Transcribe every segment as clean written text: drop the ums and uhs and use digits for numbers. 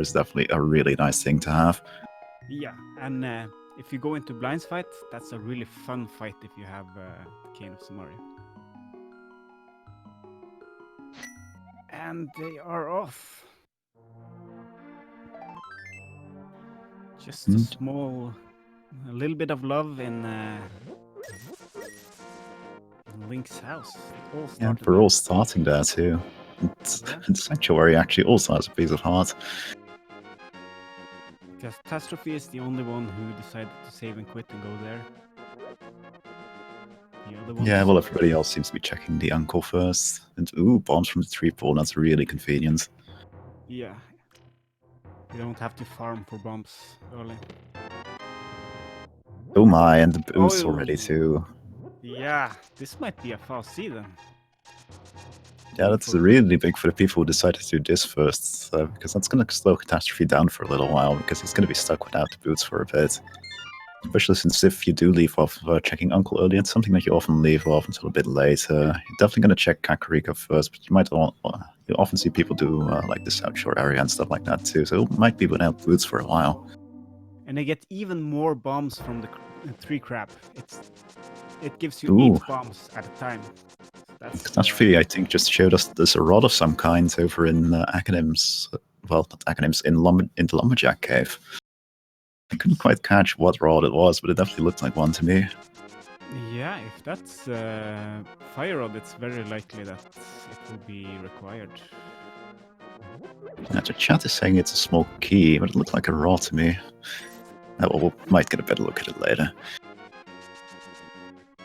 is definitely a really nice thing to have. Yeah, and if you go into blinds fight, that's a really fun fight if you have Cane of Samaria. And they are off. Just a little bit of love in Link's house. It all Yeah, started we're there. all starting there too. Sanctuary actually also has a piece of heart. Catastrophe is the only one who decided to save and quit and go there. The other ones... Yeah, well, everybody else seems to be checking the uncle first. And ooh, bombs from the tree pool, that's really convenient. Yeah. You don't have to farm for bombs early. Oh my, and the boost already too. Yeah, this might be a fast C then. Yeah, that's really big for the people who decided to do this first, because that's going to slow Catastrophe down for a little while, because he's going to be stuck without the boots for a bit. Especially since if you do leave off checking Uncle early, it's something that you often leave off until a bit later. You're definitely going to check Kakariko first, but you often see people do like the South Shore area and stuff like that too, so it might be without boots for a while. And they get even more bombs from the tree crab. It gives you 8 bombs at a time. That's Catastrophe, I think, just showed us there's a rod of some kind over in Acronyms, well, not Acronyms, in the Lumberjack Cave. I couldn't quite catch what rod it was, but it definitely looked like one to me. Yeah, if that's fire rod, it's very likely that it will be required. Yeah, the chat is saying it's a small key, but it looked like a rod to me. Well, we might get a better look at it later.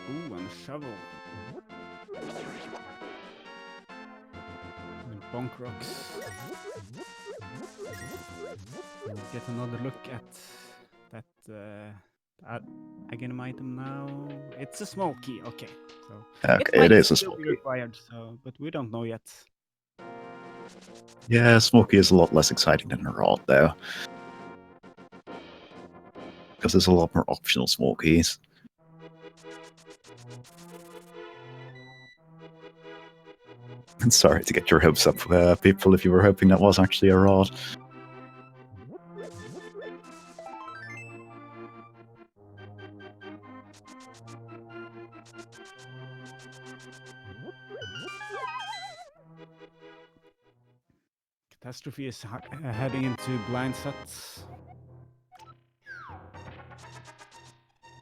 Ooh, and a shovel. And bonk rocks. We'll get another look at that again item now. It's a small key, okay. So okay, it is a small be key. Required, but we don't know yet. Yeah, small key is a lot less exciting than a rod, though. Because there's a lot more optional small keys. And sorry to get your hopes up, people, if you were hoping that was actually a rod. Catastrophe is heading into blind sets.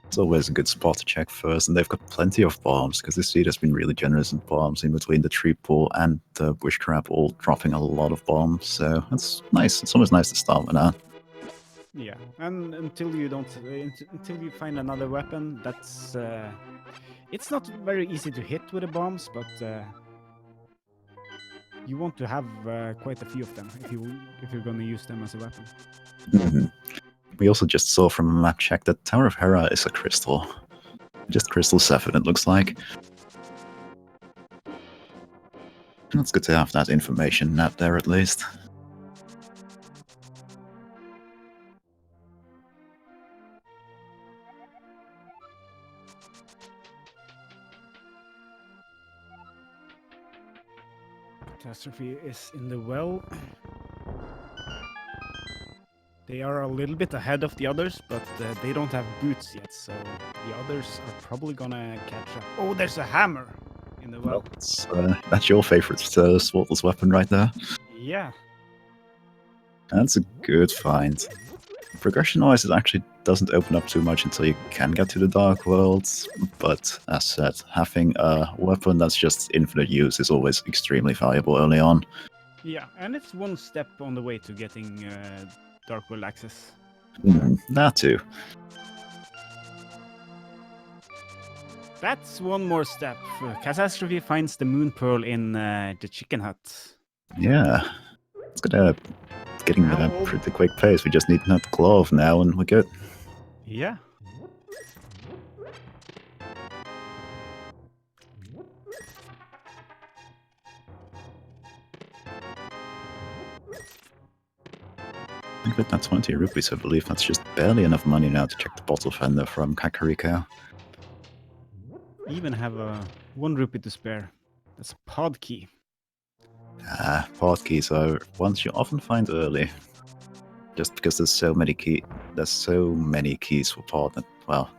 It's always a good spot to check first, and they've got plenty of bombs, because this seed has been really generous in bombs in between the tree pool and the bush crab, all dropping a lot of bombs, so that's nice. It's always nice to start with that. Yeah, and until you find another weapon, that's it's not very easy to hit with the bombs, but you want to have quite a few of them if you're going to use them as a weapon. Mm-hmm. We also just saw from a map check that Tower of Hera is a crystal. Just crystal 7, it looks like. And it's good to have that information out there at least. Catastrophe is in the well. They are a little bit ahead of the others, but they don't have boots yet, so the others are probably gonna catch up. Oh, there's a hammer in the well. That's your favorite sworдлess weapon right there. Yeah. That's a good find. Progression-wise, it actually doesn't open up too much until you can get to the Dark Worlds, but as said, having a weapon that's just infinite use is always extremely valuable early on. Yeah, and it's one step on the way to getting Dark World access. That too. That's one more step. Catastrophe finds the Moon Pearl in the chicken hut. Yeah. It's getting at a pretty quick pace. We just need that glove now and we're good. Yeah. And with that 20 rupees, I believe that's just barely enough money now to check the bottle fender from Kakariko. Even have 1 rupee to spare. That's a pod key. Pod keys are ones you often find early. Just because there's so many keys for pawn that, well,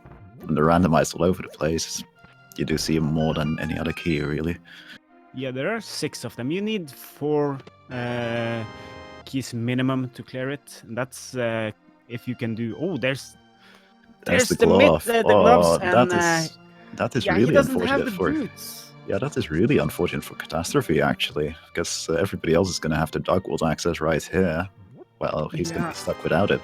when they're randomized all over the place, you do see more than any other key, really. Yeah, there are 6 of them. You need 4 keys minimum to clear it. And that's if you can do. Oh, there's the the glove. the gloves, Oh, and that is yeah, really he doesn't have unfortunate the for. boots. Yeah, that is really unfortunate for Catastrophe, actually, because everybody else is going to have the Dark World access right here. Well, he's going to be stuck without it.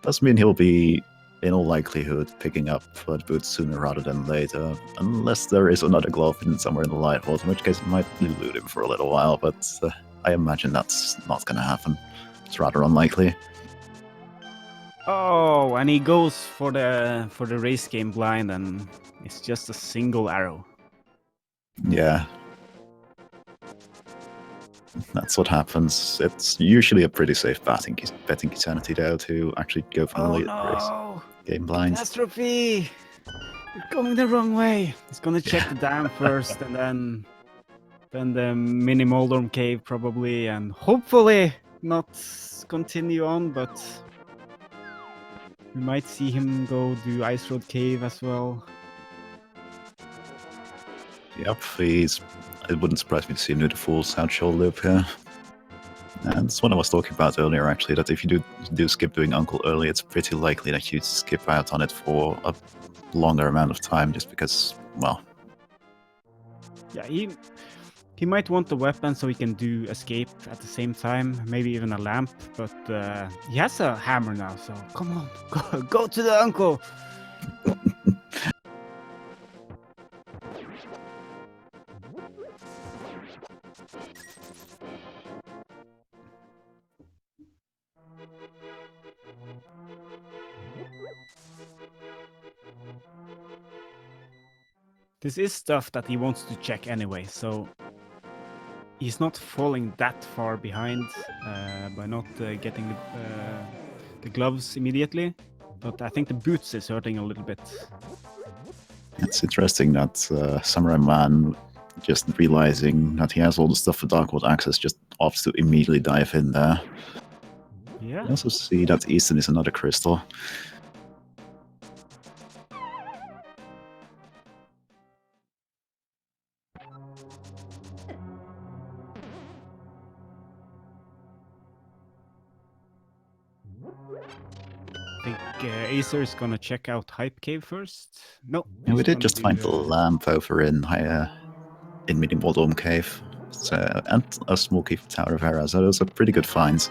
Does mean he'll be, in all likelihood, picking up the boots sooner rather than later, unless there is another glove hidden somewhere in the light world, in which case it might elude him for a little while, but I imagine that's not going to happen. It's rather unlikely. Oh, and he goes for the race game blind, and it's just a single arrow. Yeah. That's what happens. It's usually a pretty safe betting Keysanity though to actually go for the late race game blind. Catastrophe! You're going the wrong way. He's gonna check the dam first, and then the mini Moldorm cave probably, and hopefully not continue on, but we might see him go do Ice Road Cave as well. Yep, it wouldn't surprise me to see him do the full South Shore loop here. And that's what I was talking about earlier, actually, that if you do skip doing Uncle early, it's pretty likely that you skip out on it for a longer amount of time, just because, well... Yeah, he might want the weapon so he can do escape at the same time, maybe even a lamp, but he has a hammer now, so come on, go to the Uncle! This is stuff that he wants to check anyway, so he's not falling that far behind by not getting the gloves immediately, but I think the boots is hurting a little bit. It's interesting that Samura1man, just realizing that he has all the stuff for Dark World access, just opts to immediately dive in there. Yeah. You also see that Easton is another crystal. I think AceZer is gonna check out Hype Cave first. No, And we did just find the lamp over in Mini Moldorm Cave, and a small key for Tower of Hera, so those are pretty good finds.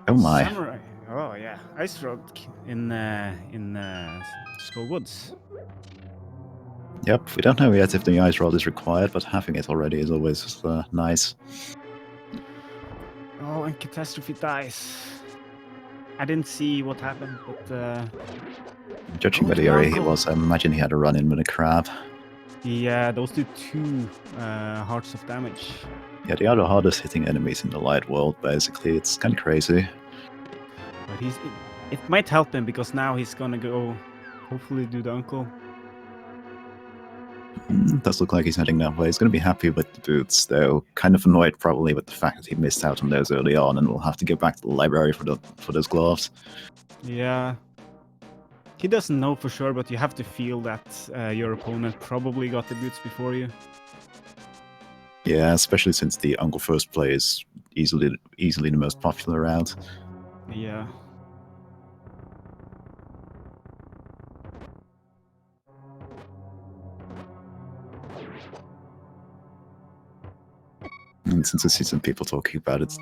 Oh my. Samurai. Oh yeah, Ice Road in Skull Woods. Yep, we don't know yet if the ice rod is required, but having it already is always nice. Oh, and Catastrophe dies. I didn't see what happened, but... Judging by the area he was, I imagine he had a run-in with a crab. Yeah, those do 2 hearts of damage. Yeah, they are the hardest hitting enemies in the light world, basically. It's kind of crazy. But it might help him, because now he's gonna go, hopefully do the Uncle. It does look like he's heading that way. He's going to be happy with the boots, though. Kind of annoyed, probably, with the fact that he missed out on those early on, and will have to go back to the library for those gloves. Yeah. He doesn't know for sure, but you have to feel that your opponent probably got the boots before you. Yeah, especially since the Uncle First play is easily the most popular route. Yeah. And since I see some people talking about it,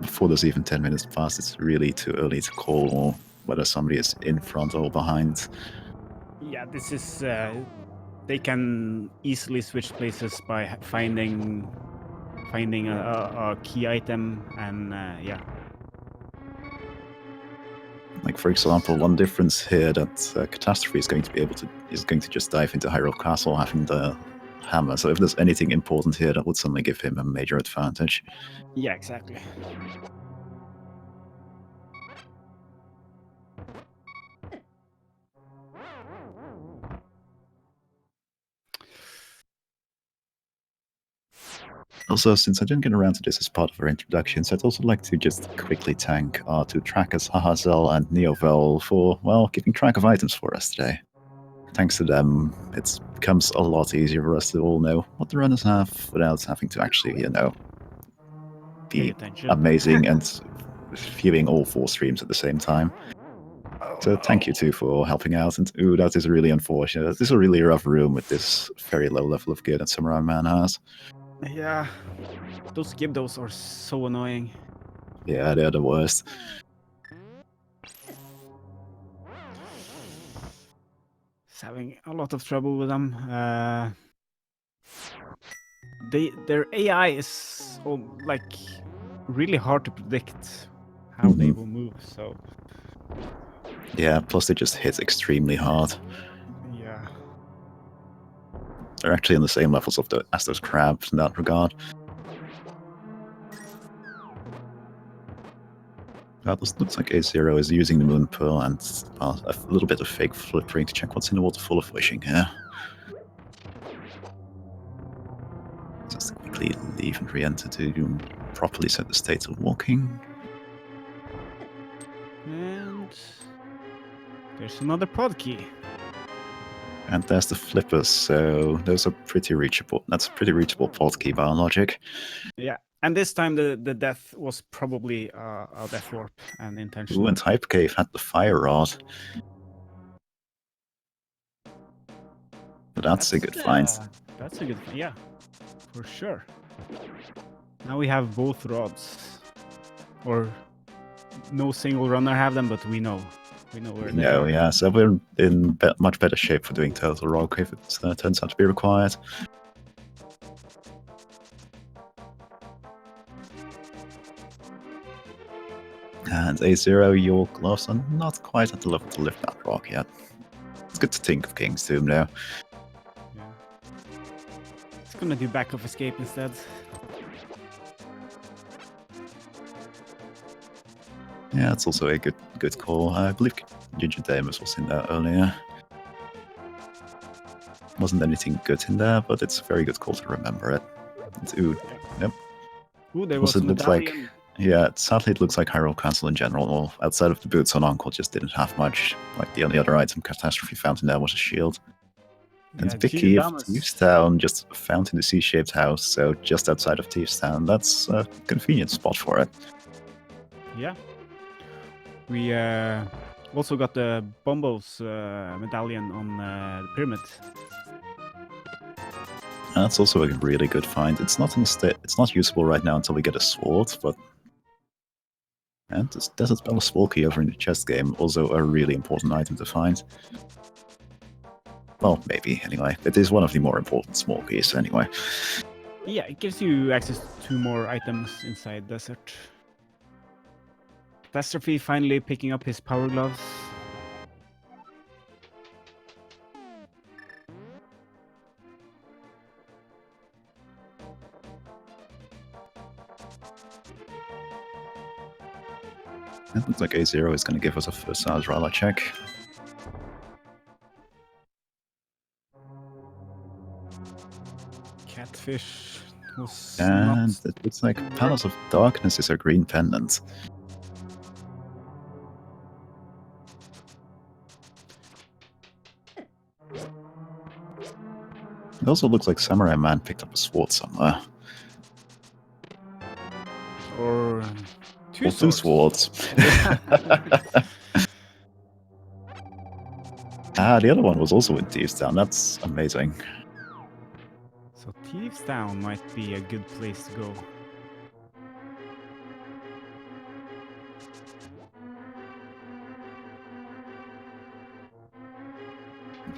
before there's even 10 minutes passed, it's really too early to call whether somebody is in front or behind. Yeah, this is... they can easily switch places by finding a key item, and yeah. Like, for example, one difference here that Catastrophe is going to just dive into Hyrule Castle having the hammer. So if there's anything important here, that would suddenly give him a major advantage. Yeah, exactly. Also, since I didn't get around to this as part of our introductions, I'd also like to just quickly thank our two trackers, Hahazel and Neovel, for, well, keeping track of items for us today. Thanks to them, it becomes a lot easier for us to all know what the runners have without having to actually, Pay be attention. amazing and viewing all 4 streams at the same time. So thank you too for helping out. And ooh, that is really unfortunate. This is a really rough room with this very low level of gear that Samura1man has. Yeah, those Gibdos are so annoying. Yeah, they're the worst. It's having a lot of trouble with them. Their AI is like really hard to predict how they will move. So Yeah, plus they just hit extremely hard. yeah, They're actually on the same levels as those crabs in that regard. Well, this looks like A0 is using the Moon Pearl and a little bit of fake flippering to check what's in the water full of wishing here. Just quickly leave and re-enter to properly set the state of walking. and there's another pod key. And there's the flippers, so those are pretty reachable. That's a pretty reachable pod key by our logic. Yeah, and this time the death was probably a death warp and intentional. Ooh, and Hype Cave had the fire rod. But that's a good find. That's a good find, yeah, for sure. Now we have both rods, or no single runner have them, but we know where they are. Yeah, so we're in much better shape for doing Total Rock if it turns out to be required. And A0, your gloves are not quite at the level to lift that rock yet. It's good to think of King's Tomb now. Yeah. It's gonna do back of escape instead. Yeah, it's also a good call. I believe Gingerdamus was in there earlier. Wasn't anything good in there, but it's a very good call to remember it. Ooh, yep. Ooh, there was a medallion. Sadly it looks like Hyrule Castle in general, outside of the boots on Uncle, just didn't have much. Like the only other item Catastrophe found in there was a shield. And the big key of Thieves Town just found in the C-shaped house, so just outside of Thieves Town. That's a convenient spot for it. Yeah. We also got the Bombo's medallion on the pyramid. That's also a really good find. It's not in the it's not usable right now until we get a sword, but and this Desert Spell Sword Key over in the chest game, also a really important item to find. Well, maybe, anyway. It is one of the more important small keys, anyway. Yeah, it gives you access to 2 more items inside Desert. Catastrophe finally picking up his power gloves. It looks like A0 is going to give us a first Azraela check. Catfish was And not... it looks like Palace of Darkness is a green pendant. It also looks like Samura1man picked up a sword somewhere. Or two swords. The other one was also in Thieves Town. That's amazing. So Thieves Town might be a good place to go.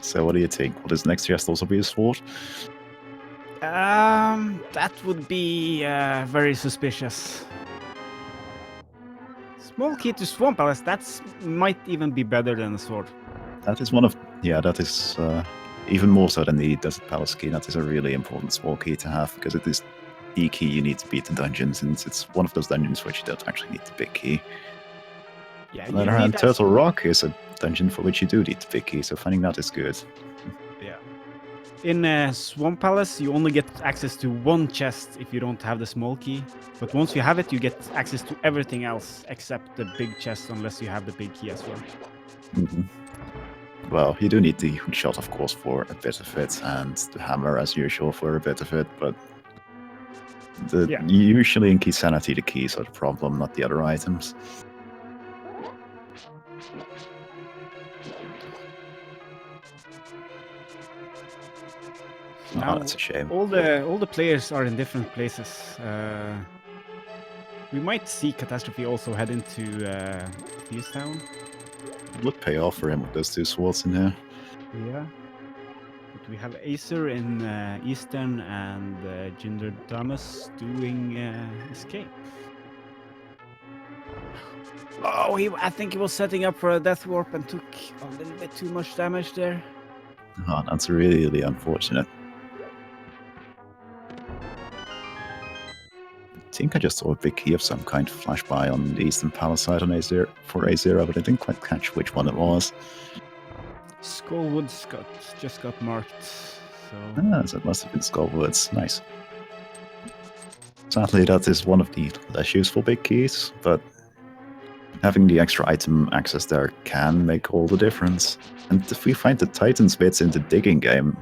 So what do you think? Will this next chest also be a sword? That would be very suspicious. Small key to Swamp Palace, that might even be better than a sword. That is one of... Yeah, that is even more so than the Desert Palace key. That is a really important small key to have, because it is the key you need to beat the dungeons, and it's one of those dungeons which you don't actually need the big key. Yeah, on the other hand, Turtle Rock is a dungeon for which you do need the big key, so finding that is good. Yeah. In Swamp Palace, you only get access to one chest if you don't have the small key. But once you have it, you get access to everything else except the big chest, unless you have the big key as well. Mhm. Well, you do need the hook shot, of course, for a bit of it, and the hammer, as usual, for a bit of it, but Yeah. usually in Keysanity, the keys are the problem, not the other items. Now, Oh, that's a shame. all the players are in different places. We might see Catastrophe also head into Thieves Town. It would pay off for him with those two swords in here. Yeah. But we have AceZer in Eastern and Gingerdamus doing Escape. Oh, I think he was setting up for a death warp and took a little bit too much damage there. Oh, that's really unfortunate. I think I just saw a big key of some kind flash by on the Eastern Palace side on AceZer for AceZer, but I didn't quite catch which one it was. Skullwoods just got marked, so... Ah, so it must have been Skullwoods. Nice. Sadly, that is one of the less useful big keys, but having the extra item access there can make all the difference. And if we find the Titan's bits in the digging game,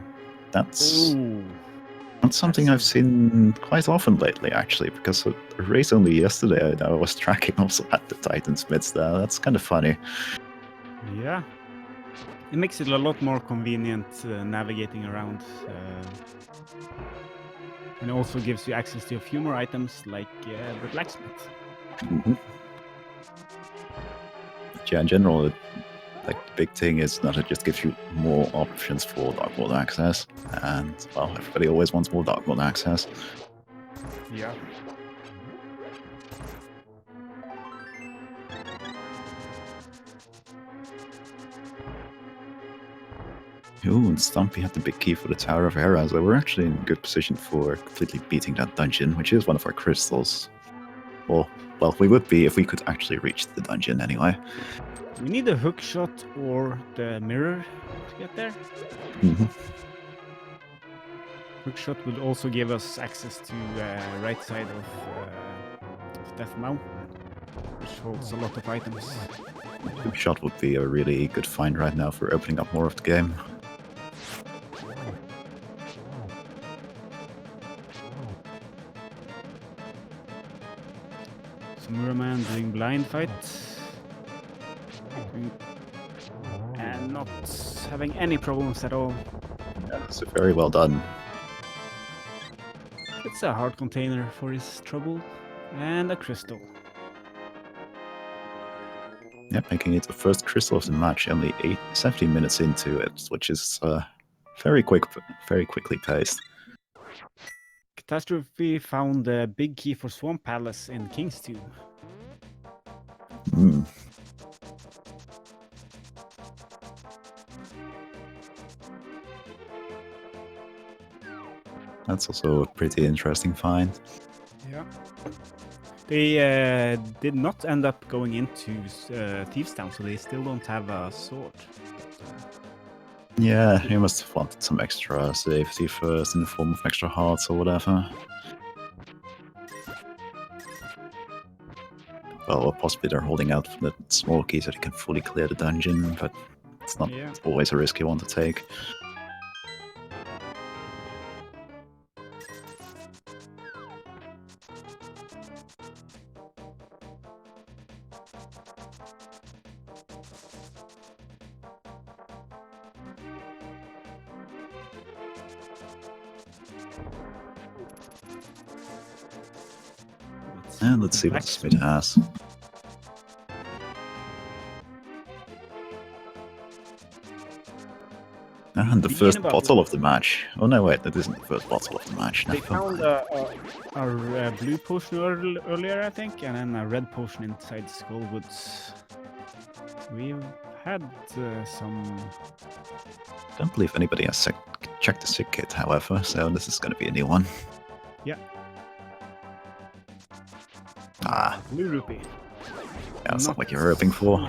that's Ooh. not something I've seen quite often lately, actually, because a race only yesterday I was tracking also had the Titan's bits there. That's kind of funny. Yeah. It makes it a lot more convenient navigating around. And it also gives you access to a few more items like the blacksmith. Mm-hmm. But yeah, in general, like the big thing is that it just gives you more options for Dark World access, and well, everybody always wants more Dark World access. Yeah. Ooh, and Stumpy had the big key for the Tower of Hera, so we're actually in good position for completely beating that dungeon, which is one of our crystals. Or, well, we would be if we could actually reach the dungeon anyway. We need a hook shot or the mirror to get there. Mm-hmm. Hook shot would also give us access to right side of Death Mountain, which holds a lot of items. Hook shot would be a really good find right now for opening up more of the game. Samura1man doing blind fight. And not having any problems at all. Yeah, so very well done. It's a hard container for his trouble. And a crystal. Yeah, making it the first crystal of the match, only 17 minutes into it, which is very quickly paced. Catastrophe found the big key for Swamp Palace in King's Tomb. Mm. That's also a pretty interesting find. Yeah. They did not end up going into Thieves Town, so they still don't have a sword. Yeah, you must have wanted some extra safety first in the form of extra hearts or whatever. Well, or possibly they're holding out for the small key so they can fully clear the dungeon, but it's not always a risk you want to take. And let's see what Smith has. And the first bottle of the match. Oh no, wait, that isn't the first bottle of the match. No. They found a blue potion earlier, I think, and then a red potion inside Skullwoods. We've had some... Don't believe anybody has checked the sick kit, however, so this is going to be a new one. Yeah. Ah. Blue rupee. Yeah, that's not what you were hoping for.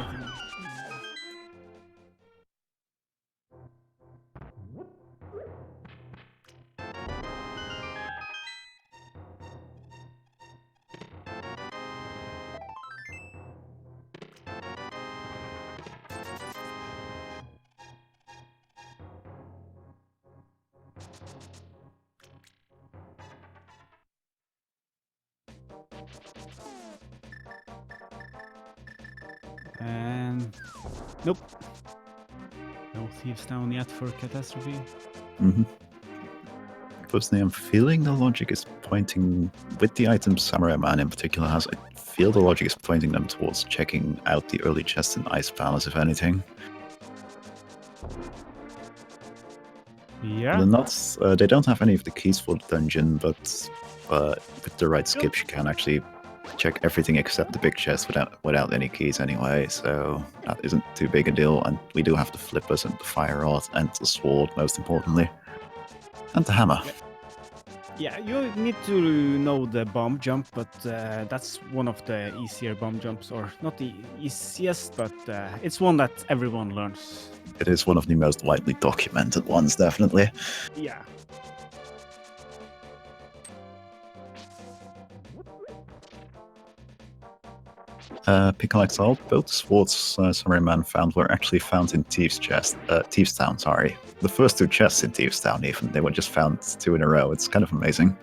And nope. No thieves down yet for Catastrophe. Personally, I'm feeling the logic is pointing, with the items Samura1man in particular has, I feel the logic is pointing them towards checking out the early chests in Ice Palace, if anything. Yeah. They're not, they don't have any of the keys for the dungeon, but with the right skips, you can actually check everything except the big chest without any keys anyway, so that isn't too big a deal. And we do have the flippers and the fire rod and the sword, most importantly. And the hammer. Yeah, you need to know the bomb jump, but that's one of the easier bomb jumps, or not the easiest, but it's one that everyone learns. It is one of the most widely documented ones, definitely. Yeah. Pickaxe Alt, both swords Samura1man found were actually found in Thieves' Town, sorry. The first two chests in Thieves' Town, even. They were just found 2 in a row. It's kind of amazing.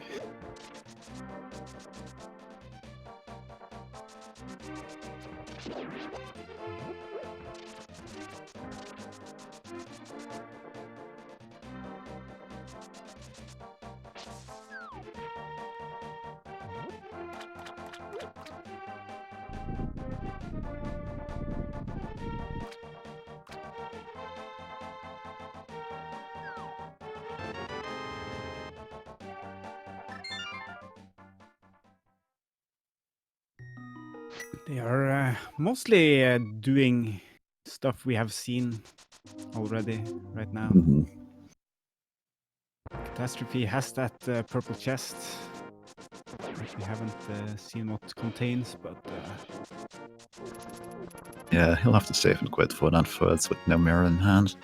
They are mostly doing stuff we have seen already right now. Catastrophe has that purple chest. We haven't seen what it contains, but Yeah, he'll have to save and quit for that first with no mirror in hand.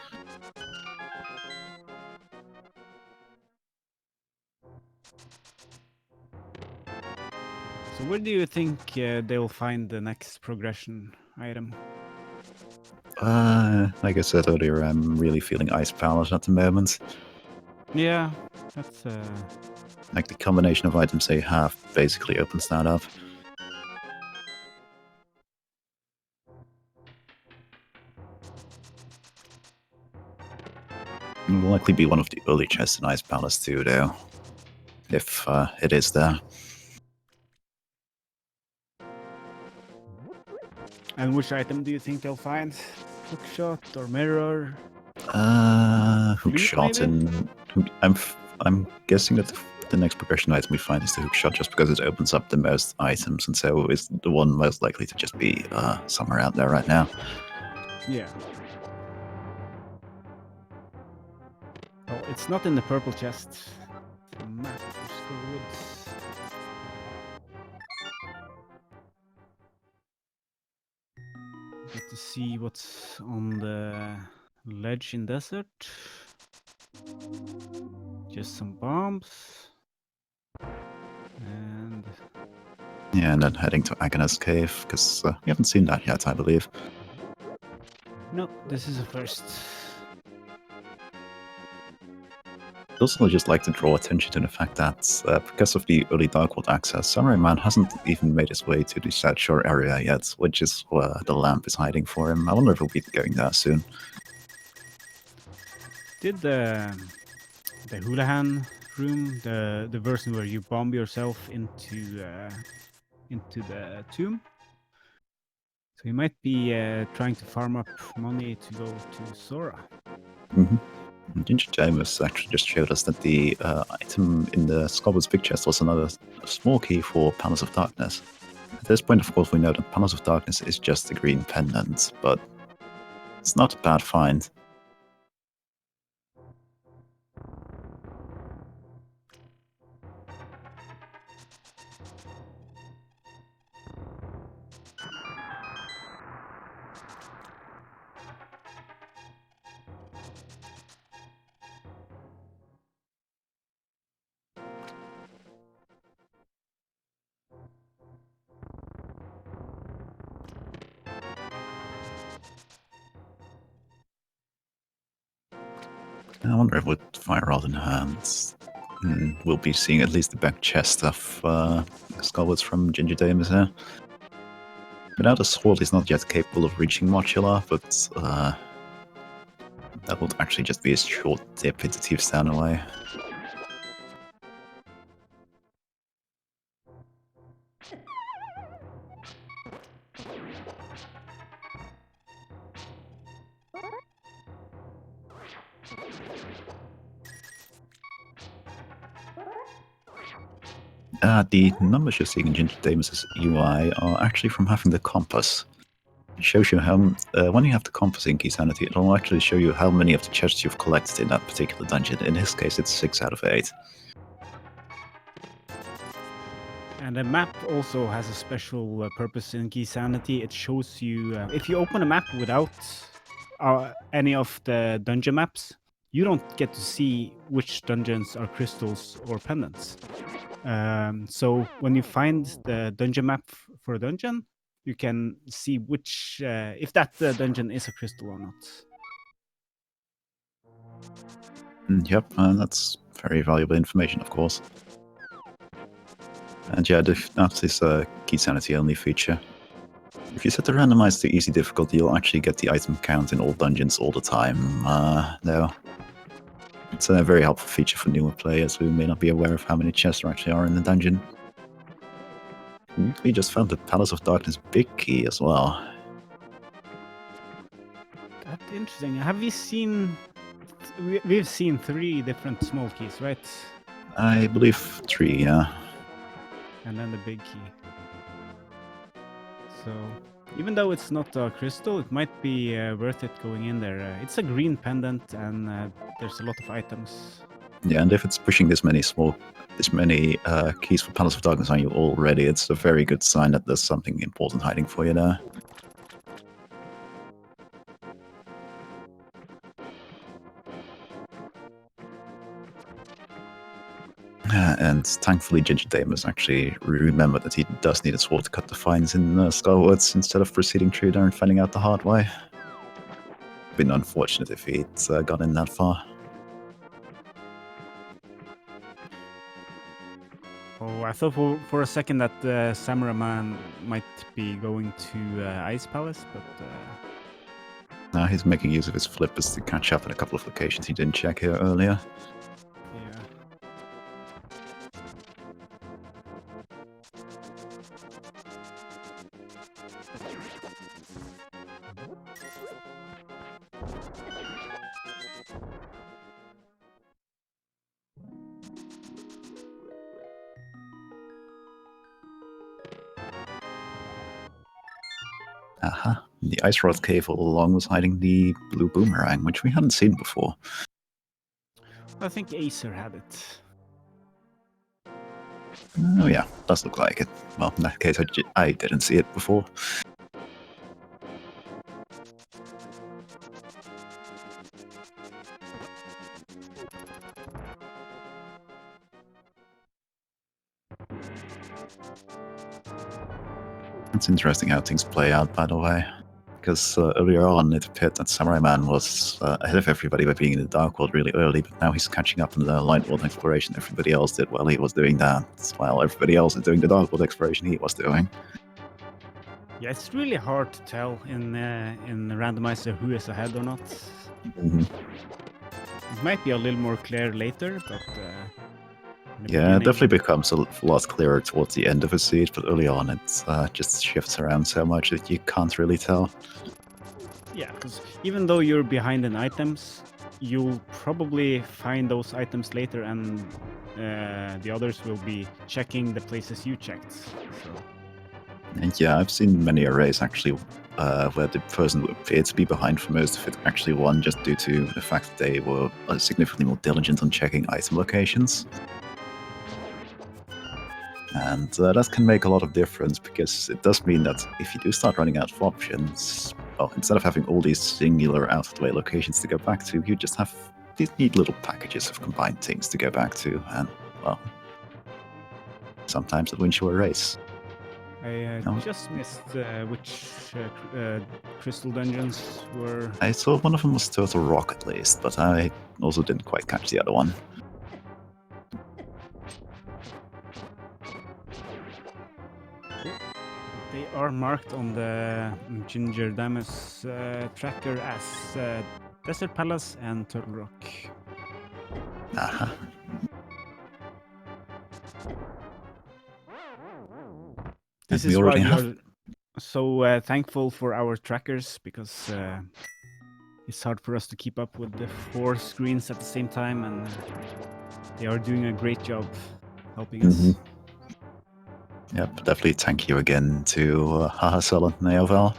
so where do you think they'll find the next progression item? Like I said earlier, I'm really feeling Ice Palace at the moment. Yeah, that's Like the combination of items they have basically opens that up. It will likely be one of the early chests in Ice Palace too, though. If it is there. And which item do you think they'll find? Hookshot or mirror? Hookshot, maybe? and I'm guessing that the next progression item we find is the hookshot, just because it opens up the most items, and so is the one most likely to just be somewhere out there right now. Yeah. Oh, it's not in the purple chest. It's a map of Skull Woods. Get to see what's on the ledge in desert. Just some bombs. And Yeah, and then heading to Agnes Cave, because we haven't seen that yet, I believe. no, this is a first. I'd also just like to draw attention to the fact that because of the early Darkwood access, Samura1man hasn't even made his way to the South Shore area yet, which is where the lamp is hiding for him. I wonder if he'll be going there soon. Did the Houlihan room, the version where you bomb yourself into the tomb? So you might be trying to farm up money to go to Sora. Gingerdamus actually just showed us that the item in the Scobble's big chest was another small key for Palace of Darkness. At this point, of course, we know that Palace of Darkness is just a green pendant, but it's not a bad find. I wonder if with Fire Rod in hand, we'll be seeing at least the back chest of Skullwards from Gingerdamus here. Without a sword, he's not yet capable of reaching Modular, but that would actually just be a short dip into Thief's Town away. The numbers you're seeing in Gingerdamus' UI are actually from having the compass. It shows you how, when you have the compass in Keysanity, it'll actually show you how many of the chests you've collected in that particular dungeon. In his case, it's 6 out of 8. And the map also has a special purpose in Keysanity. It shows you, if you open a map without any of the dungeon maps, you don't get to see which dungeons are crystals or pendants. So when you find the dungeon map for a dungeon, you can see which, if that dungeon is a crystal or not. Yep, that's very valuable information, of course. And yeah, that's this Keysanity only feature. If you set the randomizer to easy difficulty, you'll actually get the item count in all dungeons all the time. Though it's a very helpful feature for newer players who may not be aware of how many chests there actually are in the dungeon. We just found the Palace of Darkness big key as well. That's interesting. Have you seen? We've seen 3 different small keys, right? I believe 3, yeah. And then the big key. So even though it's not a crystal, it might be worth it going in there. It's a green pendant, and there's a lot of items. Yeah, and if it's pushing this many keys for Palace of Darkness on you already, it's a very good sign that there's something important hiding for you there. And thankfully Gingerdamus actually remembered that he does need a sword to cut the fines in Skullwards instead of proceeding through there and finding out the hard way. Been unfortunate if he'd gone in that far. Oh, I thought for a second that Samura1man might be going to Ice Palace, but... Now he's making use of his flippers to catch up in a couple of locations he didn't check here earlier. Yeah. Aha, the Ice Rod Cave all along was hiding the blue boomerang, which we hadn't seen before. I think AceZer had it. Oh yeah, does look like it. Well, in that case, I didn't see it before. It's interesting how things play out, by the way. Because earlier on, it appeared that Samura1man was ahead of everybody by being in the Dark World really early, but now he's catching up in the Light World exploration everybody else did while he was doing that, while everybody else is doing the Dark World exploration he was doing. Yeah, it's really hard to tell in the randomizer who is ahead or not. It might be a little more clear later, but... yeah, it definitely becomes a lot clearer towards the end of a siege, but early on it just shifts around so much that you can't really tell. Yeah, because even though you're behind in items, you'll probably find those items later, and the others will be checking the places you checked. So. And yeah, I've seen many arrays actually where the person who appeared to be behind for most of it actually won just due to the fact that they were significantly more diligent on checking item locations. And that can make a lot of difference, because it does mean that if you do start running out of options, well, instead of having all these singular out-of-the-way locations to go back to, you just have these neat little packages of combined things to go back to, and, well, sometimes it wins you a race. I Oh. just missed which crystal dungeons were. I saw one of them was Turtle Rock at least, but I also didn't quite catch the other one. They are marked on the Gingerdamus tracker as Desert Palace and Turtle Rock. Aha. This And we is why already we have. are so thankful for our trackers, because it's hard for us to keep up with the 4 screens at the same time, and they are doing a great job helping us. Yep, definitely thank you again to Hahasel and Neovel.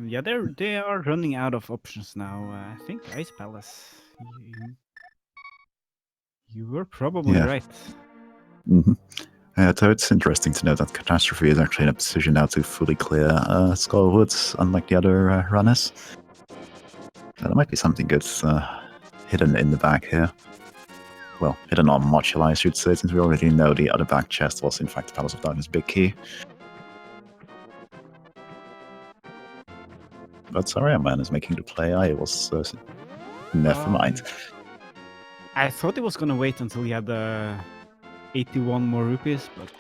Yeah, they are running out of options now. I think Ice Palace. You were probably Yeah. right. So it's interesting to know that Catastrophe is actually in a position now to fully clear Skull Woods, unlike the other runners. So there might be something good hidden in the back here. Well, hidden or modular, I should say, since we already know the other back chest was in fact the Palace of Darkness big key. But Samura1man is making the play. I was... never mind. I thought he was gonna wait until he had 81 more rupees, but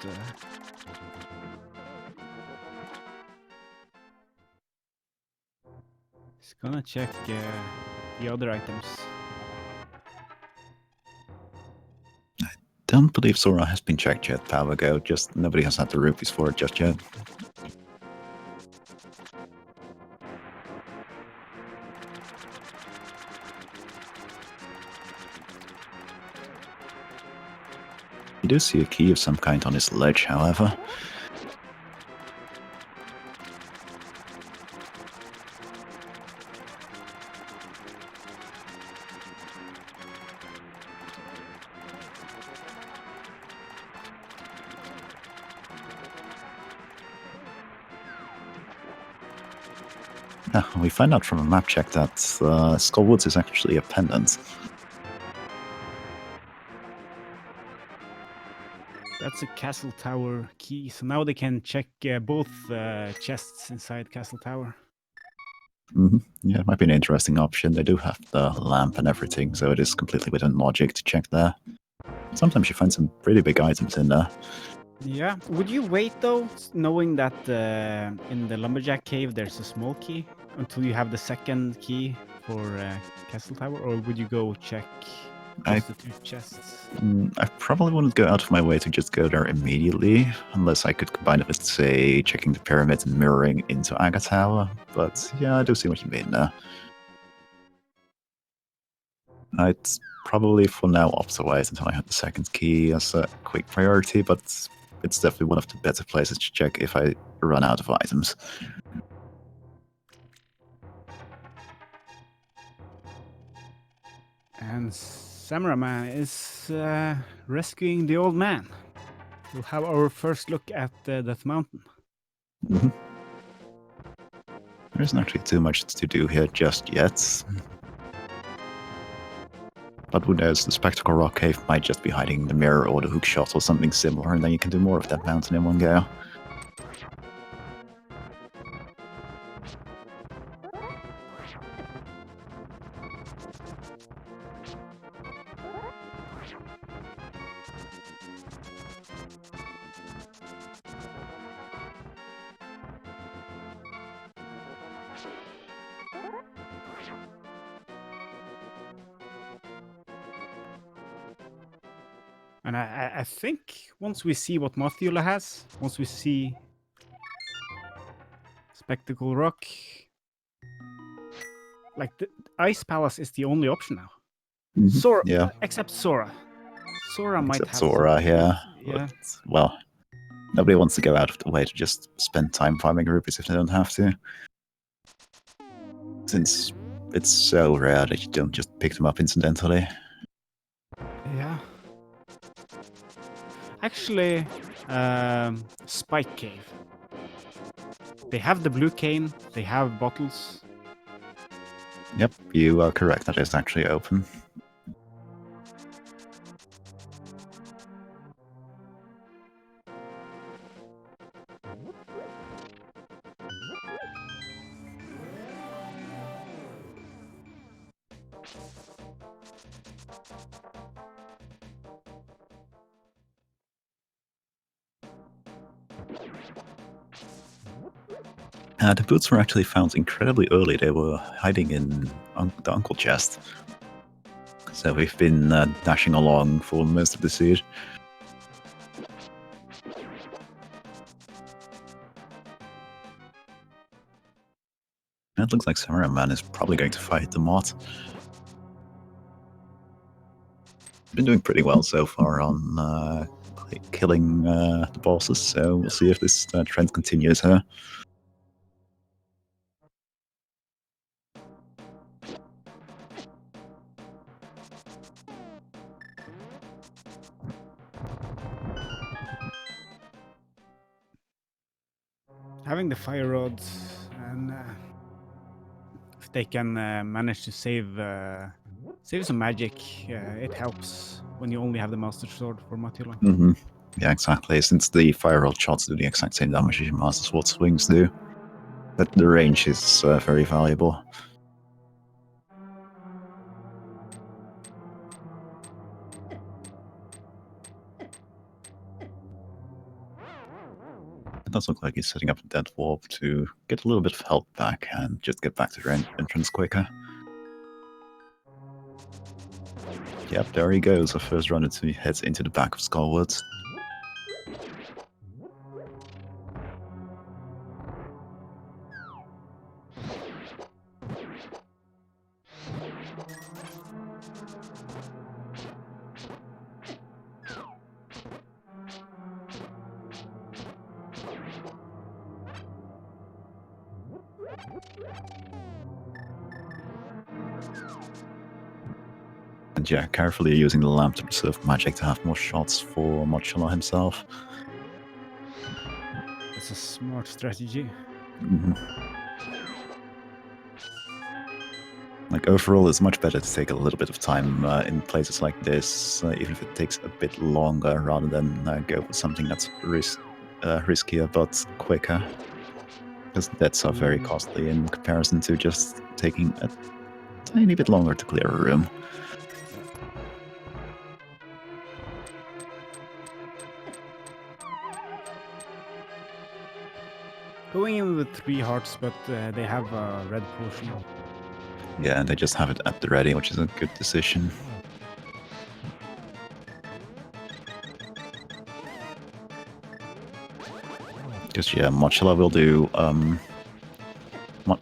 he's gonna check the other items. Don't believe Sora has been checked yet, Power Go, just nobody has had the rupees for it just yet. You do see a key of some kind on his ledge, however. We find out from a map check that Skull Woods is actually a pendant. That's a Castle Tower key, so now they can check both chests inside Castle Tower. Yeah, it might be an interesting option. They do have the lamp and everything, so it is completely within logic to check there. Sometimes you find some pretty big items in there. Yeah. Would you wait though, knowing that in the Lumberjack Cave there's a small key, until you have the second key for Castle Tower, or would you go check just the 2 chests? I probably wouldn't go out of my way to just go there immediately, unless I could combine it with, say, checking the pyramid and mirroring into Aga Tower. But yeah, I do see what you mean there. I'd probably for now opt to wait until I have the second key as a quick priority, but it's definitely one of the better places to check if I run out of items. And Samura1man is rescuing the old man. We'll have our first look at Death Mountain. There isn't actually too much to do here just yet. But who knows, the Spectacle Rock Cave might just be hiding the mirror or the hook shot or something similar, and then you can do more of that mountain in one go. And I think once we see what Mothula has, once we see Spectacle Rock, like the Ice Palace is the only option now. Sora, Yeah. Except Sora. Sora might Except have Sora, something. yeah. But, well, nobody wants to go out of the way to just spend time farming rupees if they don't have to. since it's so rare that you don't just pick them up incidentally. Yeah. Actually, Spike Cave. They have the blue cane, they have bottles. Yep, you are correct. That is actually open. The boots were actually found incredibly early. They were hiding in the uncle chest. So we've been dashing along for most of the siege. It looks like Samura1man is probably going to fight the mod. Been doing pretty well so far on killing the bosses, so we'll see if this trend continues here. Having the fire rods, and if they can manage to save some magic, it helps when you only have the Master Sword for Matula. Yeah, exactly. Since the fire rod shots do the exact same damage as your Master Sword swings do, but the range is very valuable. It does look like he's setting up a dead warp to get a little bit of health back and just get back to the entrance quicker. Yep, there he goes. The first runner to heads into the back of Skullwoods. And yeah, carefully using the lamp to preserve magic to have more shots for Mochila himself. That's a smart strategy. Like overall, it's much better to take a little bit of time in places like this, even if it takes a bit longer, rather than go for something that's riskier but quicker. Because deaths are very costly in comparison to just taking a tiny bit longer to clear a room. Going in with 3 hearts, but they have a red potion. Yeah, and they just have it at the ready, which is a good decision. Because yeah, Mochila will do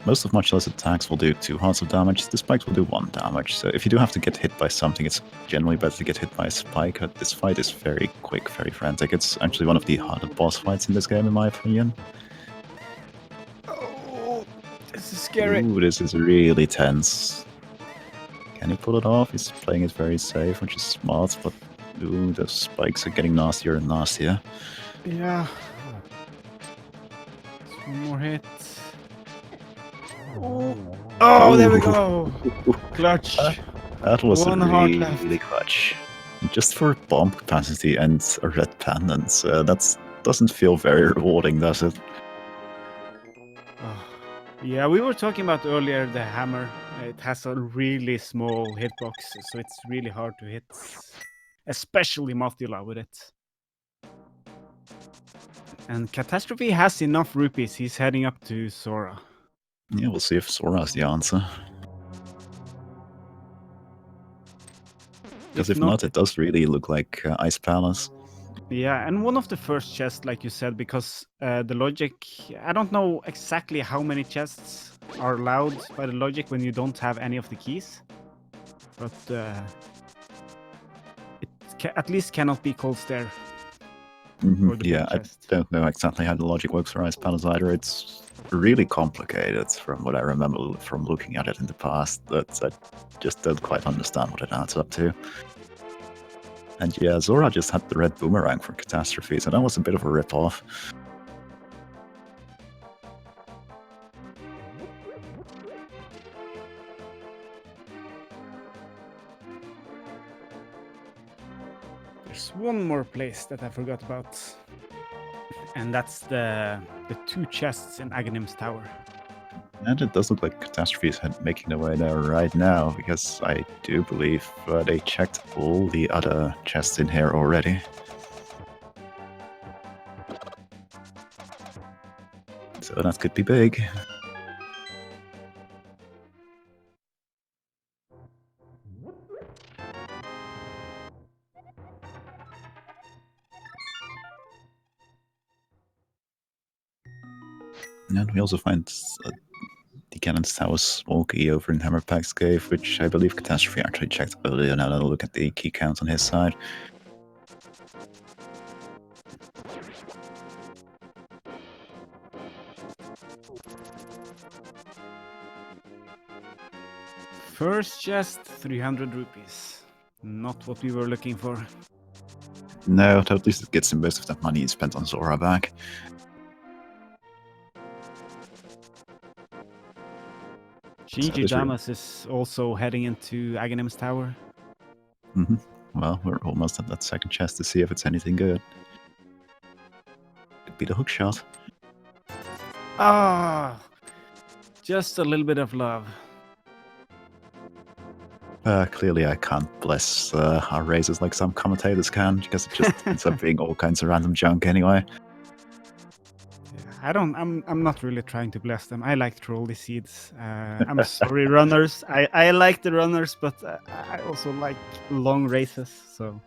most of Mochila's attacks will do 2 hearts of damage. The spikes will do 1 damage. So if you do have to get hit by something, it's generally better to get hit by a spike. This fight is very quick, very frantic. It's actually one of the harder boss fights in this game, in my opinion. Oh, this is scary. Ooh, this is really tense. Can he pull it off? He's playing it very safe, which is smart, but ooh, the spikes are getting nastier and nastier. Yeah. Just one more hit. Oh, there we go! Clutch. That was One heart left. really clutch. Just for bomb capacity and a red pendant, that doesn't feel very rewarding, does it? Yeah, we were talking about earlier the hammer. It has a really small hitbox, so it's really hard to hit, especially Matula with it. And Catastrophe has enough rupees. He's heading up to Sora. Yeah, we'll see if Sora has the answer. Because if not, it does really look like Ice Palace. Yeah, and one of the first chests, like you said, because the logic... I don't know exactly how many chests are allowed by the logic when you don't have any of the keys. But it at least cannot be cold stare. Yeah, I don't know exactly how the logic works for Ice Palace either. It's really complicated from what I remember from looking at it in the past, that I just don't quite understand what it adds up to. And yeah, Zora just had the red boomerang for Catastrophe, so that was a bit of a rip-off. There's one more place that I forgot about. And that's the 2 chests in Aghanim's tower. And it does look like Catastrophe is making their way there right now, because I do believe they checked all the other chests in here already. So that could be big. And we also find the Cannon's Tower small key over in Hammerpack's cave, which I believe Catastrophe actually checked earlier. Now that I look at the key count on his side. First chest, 300 rupees. Not what we were looking for. No, at least it gets him most of that money he spent on Zora back. Gingerdamus is also heading into Aghanim's tower. Well, we're almost at that second chest to see if it's anything good. Could be the hook shot. Ah, just a little bit of love. Clearly I can't bless our raises like some commentators can, because it just ends up being all kinds of random junk anyway. I'm not really trying to bless them. I like trolley seeds. I'm sorry, runners. I like the runners, but I also like long races. So.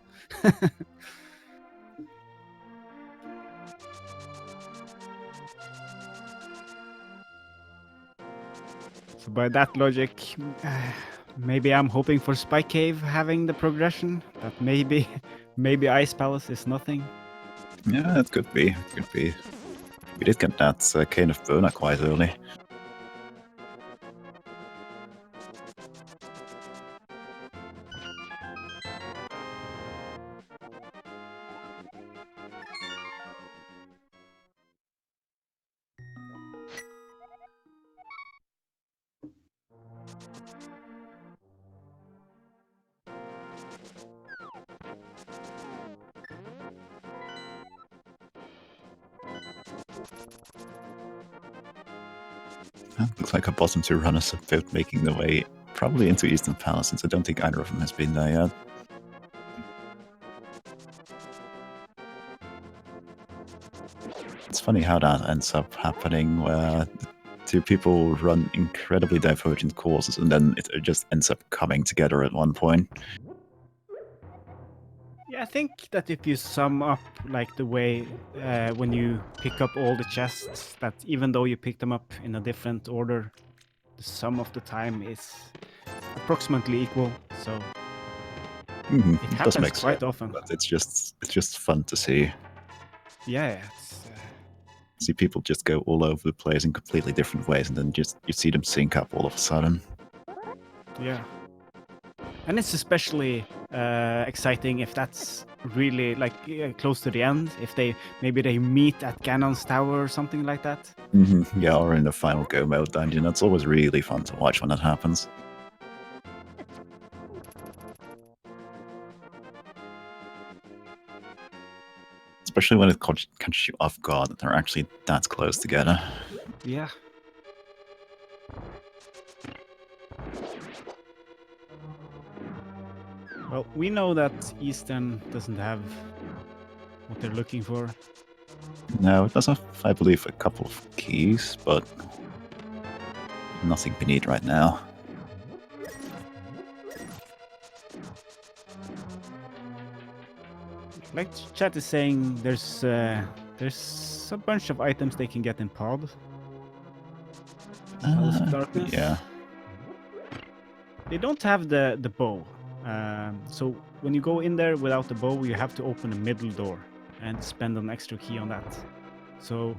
So by that logic, maybe I'm hoping for Spike Cave having the progression. That maybe Ice Palace is nothing. Yeah, it could be. It could be. We did get that Cane of Bona quite early. Looks like our bottom 2 runners are both making their way probably into Eastern Palace, since I don't think either of them has been there yet. It's funny how that ends up happening, where the 2 people run incredibly divergent courses, and then it just ends up coming together at one point. Yeah, I think that if you sum up like the way when you pick up all the chests, that even though you pick them up in a different order, the sum of the time is approximately equal. So it happens quite often. But it's just fun to see. Yeah. See people just go all over the place in completely different ways, and then just you see them sync up all of a sudden. Yeah. And it's especially exciting if that's really like close to the end. If maybe they meet at Ganon's tower or something like that. Yeah, or in the final go mode dungeon. That's always really fun to watch when that happens. Especially when it catches you off guard that they're actually that close together. Yeah. Well, we know that Eastern doesn't have what they're looking for. No, it does have, I believe, a couple of keys, but nothing we need right now. Like chat is saying, there's a bunch of items they can get in pod. Palace of Darkness. Yeah. They don't have the bow. So when you go in there without the bow, you have to open a middle door and spend an extra key on that. So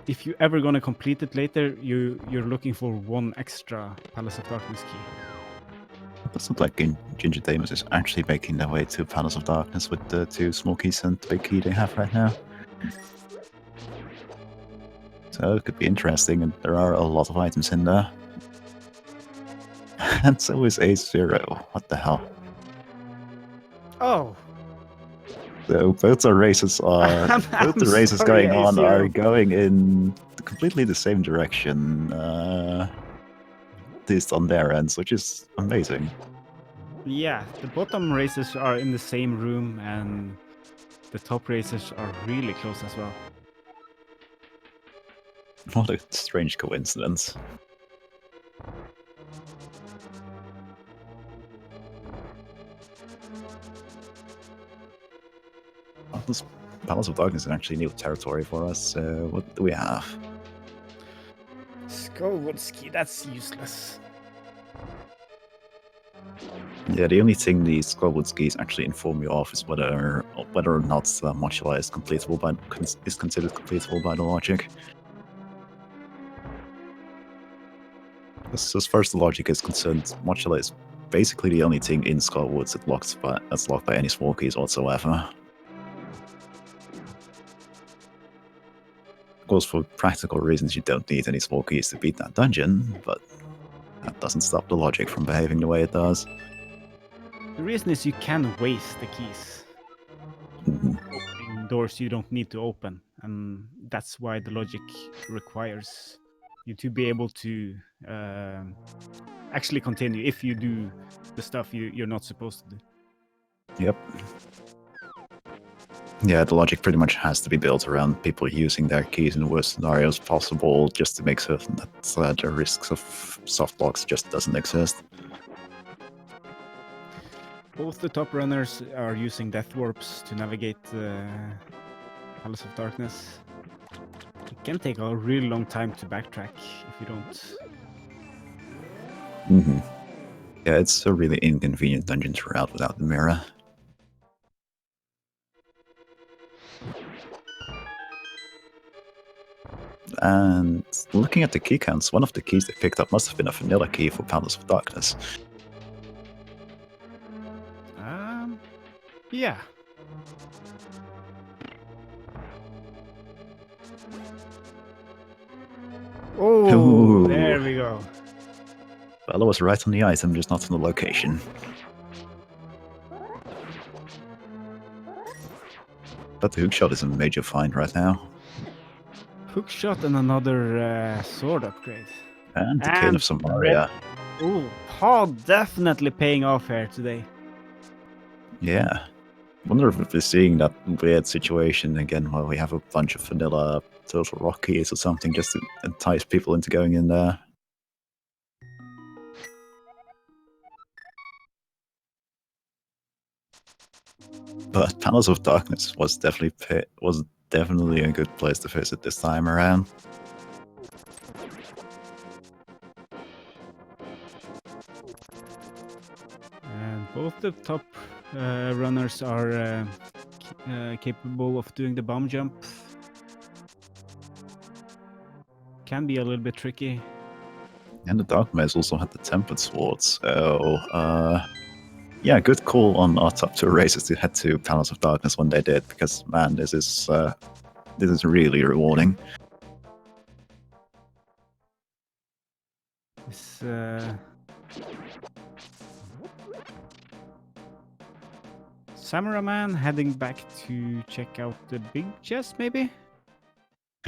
if you're ever gonna complete it later, you're looking for one extra Palace of Darkness key. It doesn't look like Gingerdamus is actually making their way to Palace of Darkness with the 2 small keys and the big key they have right now. So it could be interesting, and there are a lot of items in there. And so is AceZer. What the hell? Oh, So both the races are both the races sorry, going on are AceZer. going in completely the same direction. At least on their ends, which is amazing. Yeah, the bottom races are in the same room, and the top races are really close as well. What a strange coincidence. Well, this Palace of Darkness is actually new territory for us. So what do we have? Skovotski, that's useless. Yeah, the only thing the Squadwood skis actually inform you of is whether or not Modula is completable by is considered completable by the logic. As far as the logic is concerned, Modula is basically the only thing in Squadwoods that's locked by any small keys whatsoever. Of course, for practical reasons, you don't need any small keys to beat that dungeon, but that doesn't stop the logic from behaving the way it does. The reason is you can waste the keys. Opening doors you don't need to open, and that's why the logic requires you to be able to actually continue if you do the stuff you're not supposed to do. Yep. Yeah, the logic pretty much has to be built around people using their keys in the worst scenarios possible, just to make certain that the risks of soft locks just doesn't exist. Both the top runners are using death warps to navigate the Palace of Darkness. It can take a really long time to backtrack if you don't. Yeah, it's a really inconvenient dungeon throughout without the mirror. And looking at the key counts, one of the keys they picked up must have been a vanilla key for Palace of Darkness. Yeah. Oh, Ooh. there we go. Bella was right on the item, just not on the location. But the hookshot is a major find right now. Hookshot and another sword upgrade. And the Cane of Samura. Oh, Paul definitely paying off here today. Yeah. Wonder if we're seeing that weird situation again where we have a bunch of vanilla Total Rock keys or something just to entice people into going in there. But Palace of Darkness was definitely a good place to visit this time around. And both the top runners are capable of doing the bomb jump. Can be a little bit tricky. And the Dark Maze also had the Tempered Sword, so yeah, good call on our top 2 races to head to Palace of Darkness when they did, because man, this is really rewarding. This Samura1man heading back to check out the big chest, maybe?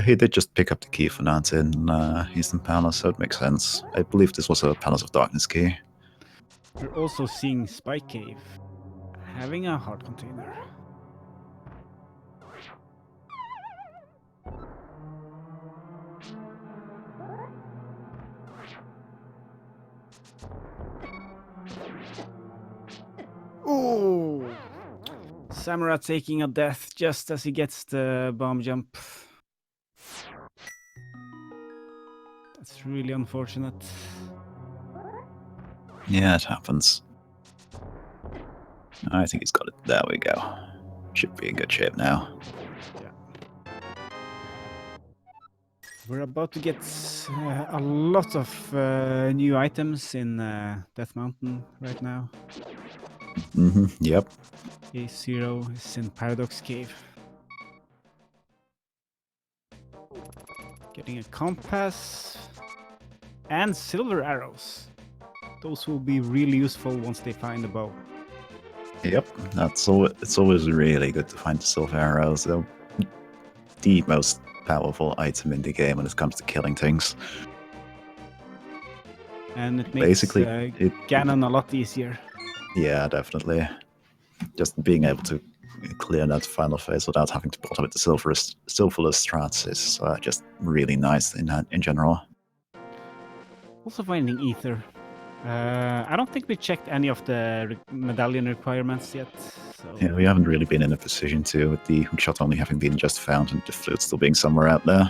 He did just pick up the key for that in Eastern Palace, so it makes sense. I believe this was a Palace of Darkness key. We're also seeing Spike Cave having a heart container. Oh! Samura taking a death just as he gets the bomb jump. That's really unfortunate. Yeah, it happens. I think he's got it. There we go. Should be in good shape now. Yeah. We're about to get a lot of new items in Death Mountain right now. Yep. A0 is in Paradox Cave. Getting a compass and silver arrows. Those will be really useful once they find the bow. Yep. It's always really good to find the silver arrows. They're the most powerful item in the game when it comes to killing things. And it makes Basically, Ganon a lot easier. Yeah, definitely. Just being able to clear that final phase without having to bother with the silverless strats is just really nice in general. Also finding ether. I don't think we checked any of the medallion requirements yet. So Yeah, we haven't really been in a position to, with the hookshot only having been just found and the flute still being somewhere out there.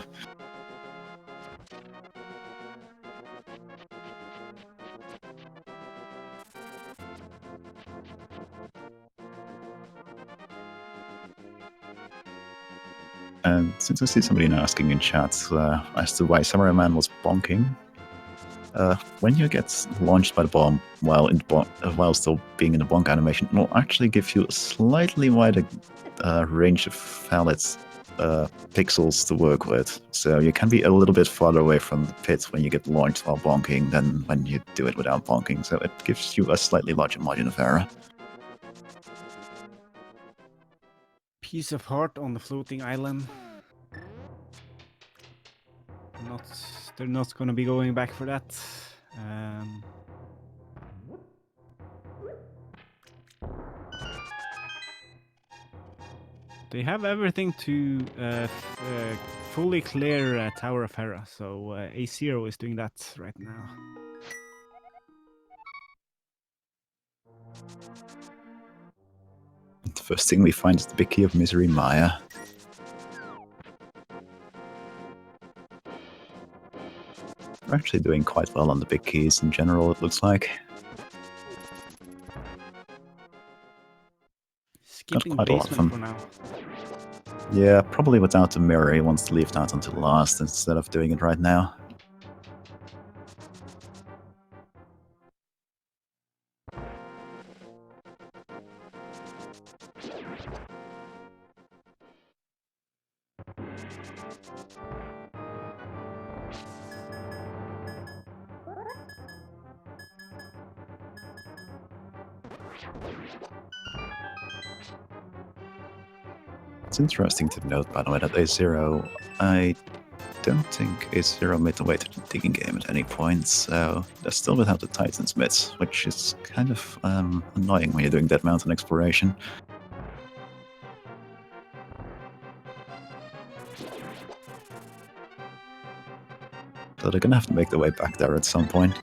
And since I see somebody now asking in chat as to why Samura1man was bonking, when you get launched by the bomb while still being in the bonk animation, it will actually give you a slightly wider range of valid pixels to work with. So you can be a little bit farther away from the pit when you get launched while bonking than when you do it without bonking. So it gives you a slightly larger margin of error. piece of heart on the floating island. They're not going to be going back for that. They have everything to fully clear Tower of Hera, so A0 is doing that right now. The first thing we find is the big key of Misery Maya. We're actually doing quite well on the big keys in general, it looks like. Skipping quite a lot of basement for them. now. Yeah, probably without the mirror, he wants to leave that until last instead of doing it right now. It's interesting to note, by the way, that A0, I don't think A0 made the way to the digging game at any point, so they're still without the Titan's Myths, which is kind of annoying when you're doing Dead Mountain exploration. So they're gonna have to make their way back there at some point.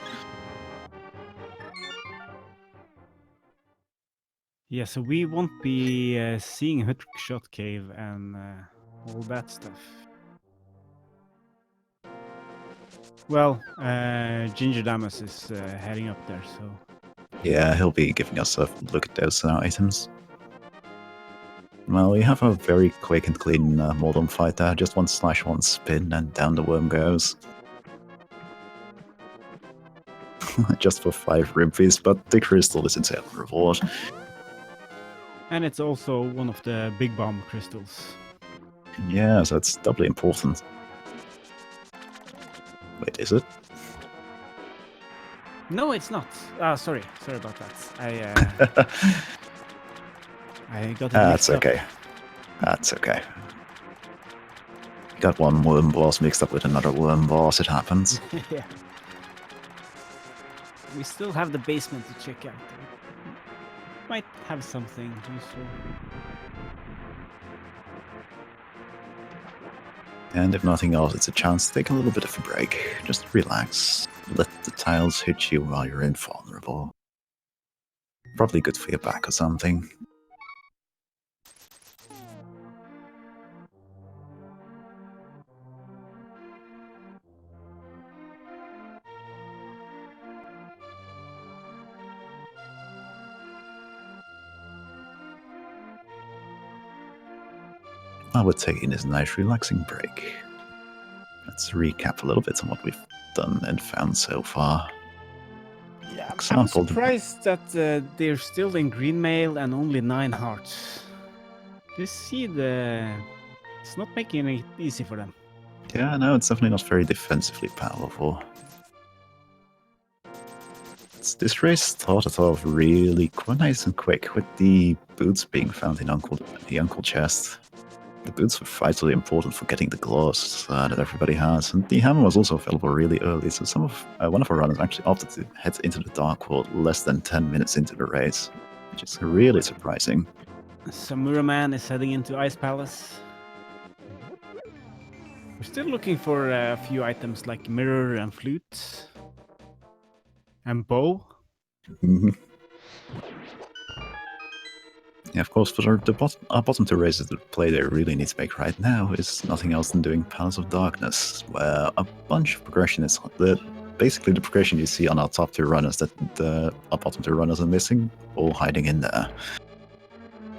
Yeah, so we won't be seeing Hookshot Cave and all that stuff. Well, Gingerdamus is heading up there, so... Yeah, he'll be giving us a look at those items. Well, we have a very quick and clean Moldom fight there, just 1/1 spin and down the worm goes. Just for 5 rupees, but the crystal is its own reward. And it's also one of the big bomb crystals. Yeah, so it's doubly important. Wait, is it? No, it's not. Sorry about that. I got it That's mixed up. okay. That's okay. Got one worm boss mixed up with another worm boss, it happens. Yeah. We still have the basement to check out. Might have something useful. And if nothing else, it's a chance to take a little bit of a break. Just relax. Let the tiles hit you while you're invulnerable. Probably good for your back or something. I would take in this nice relaxing break. Let's recap a little bit on what we've done and found so far. Yeah, I'm Example, surprised that they're still in green mail and only 9 hearts. This seed, it's not making it easy for them. Yeah, no, it's definitely not very defensively powerful. This race started off really quite nice and quick, with the boots being found in the Uncle chest. The boots were vitally important for getting the gloves that everybody has, and the hammer was also available really early, so one of our runners actually opted to head into the Dark World less than 10 minutes into the race, which is really surprising. Samura1man is heading into Ice Palace. We're still looking for a few items like mirror and flute. And bow. Yeah, of course, for our bottom two races to play they really need to make right now is nothing else than doing Palace of Darkness, where a bunch of progression is basically the progression you see on our top two runners that our bottom two runners are missing, all hiding in there.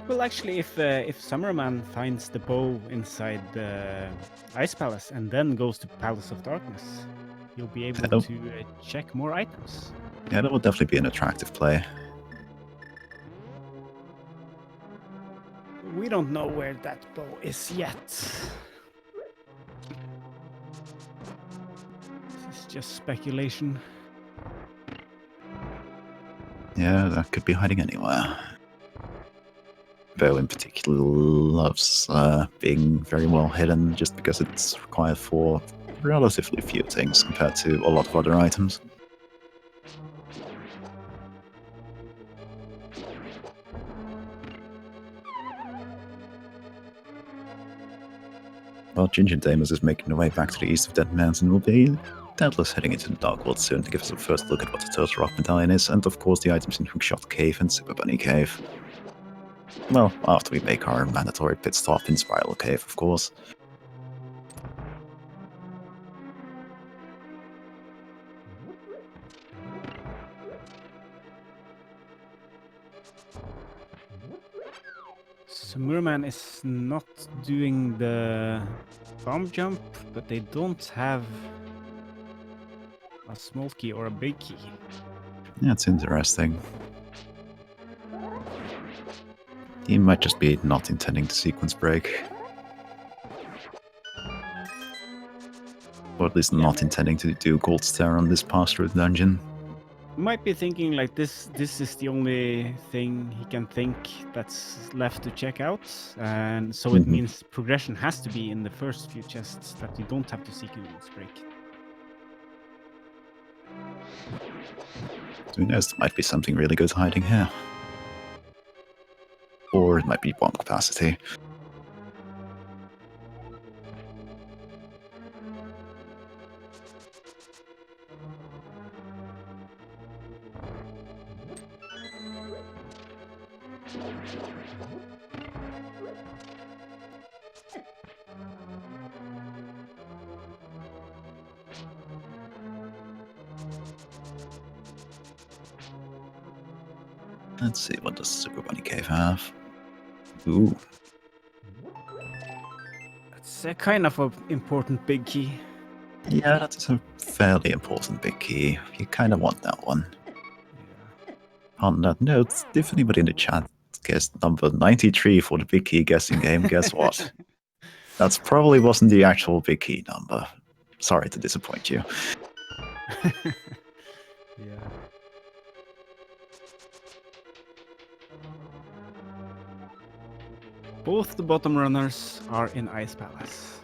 Well, actually, if Samura1man finds the bow inside the Ice Palace and then goes to Palace of Darkness, he'll be able to check more items. Yeah, that would definitely be an attractive play. We don't know where that bow is yet. This is just speculation. Yeah, that could be hiding anywhere. Bow in particular loves being very well hidden just because it's required for relatively few things compared to a lot of other items. While Gingerdamus is making her way back to the east of Dead Mountain, will be doubtless heading into the Dark World soon to give us a first look at what the Turtle Rock Medallion is, and of course the items in Hookshot Cave and Super Bunny Cave. Well, after we make our mandatory pit stop in Spiral Cave, of course. Samura1man is not doing the bomb jump, but they don't have a small key or a big key. Yeah, it's interesting. He might just be not intending to sequence break. Or at least not intending to do Gold Star on this pass-through dungeon. Might be thinking like this is the only thing he can think that's left to check out, and so it means progression has to be in the first few chests that you don't have to sequence break. Who knows, there might be something really good hiding here. Or it might be bomb capacity. Let's see, what does Super Bunny Cave have? Ooh. It's a kind of an important big key. Yeah, that's a fairly important big key. You kind of want that one. Yeah. On that note, if anybody in the chat guessed number 93 for the big key guessing game, guess what? That probably wasn't the actual big key number. Sorry to disappoint you. Yeah. Both the bottom runners are in Ice Palace.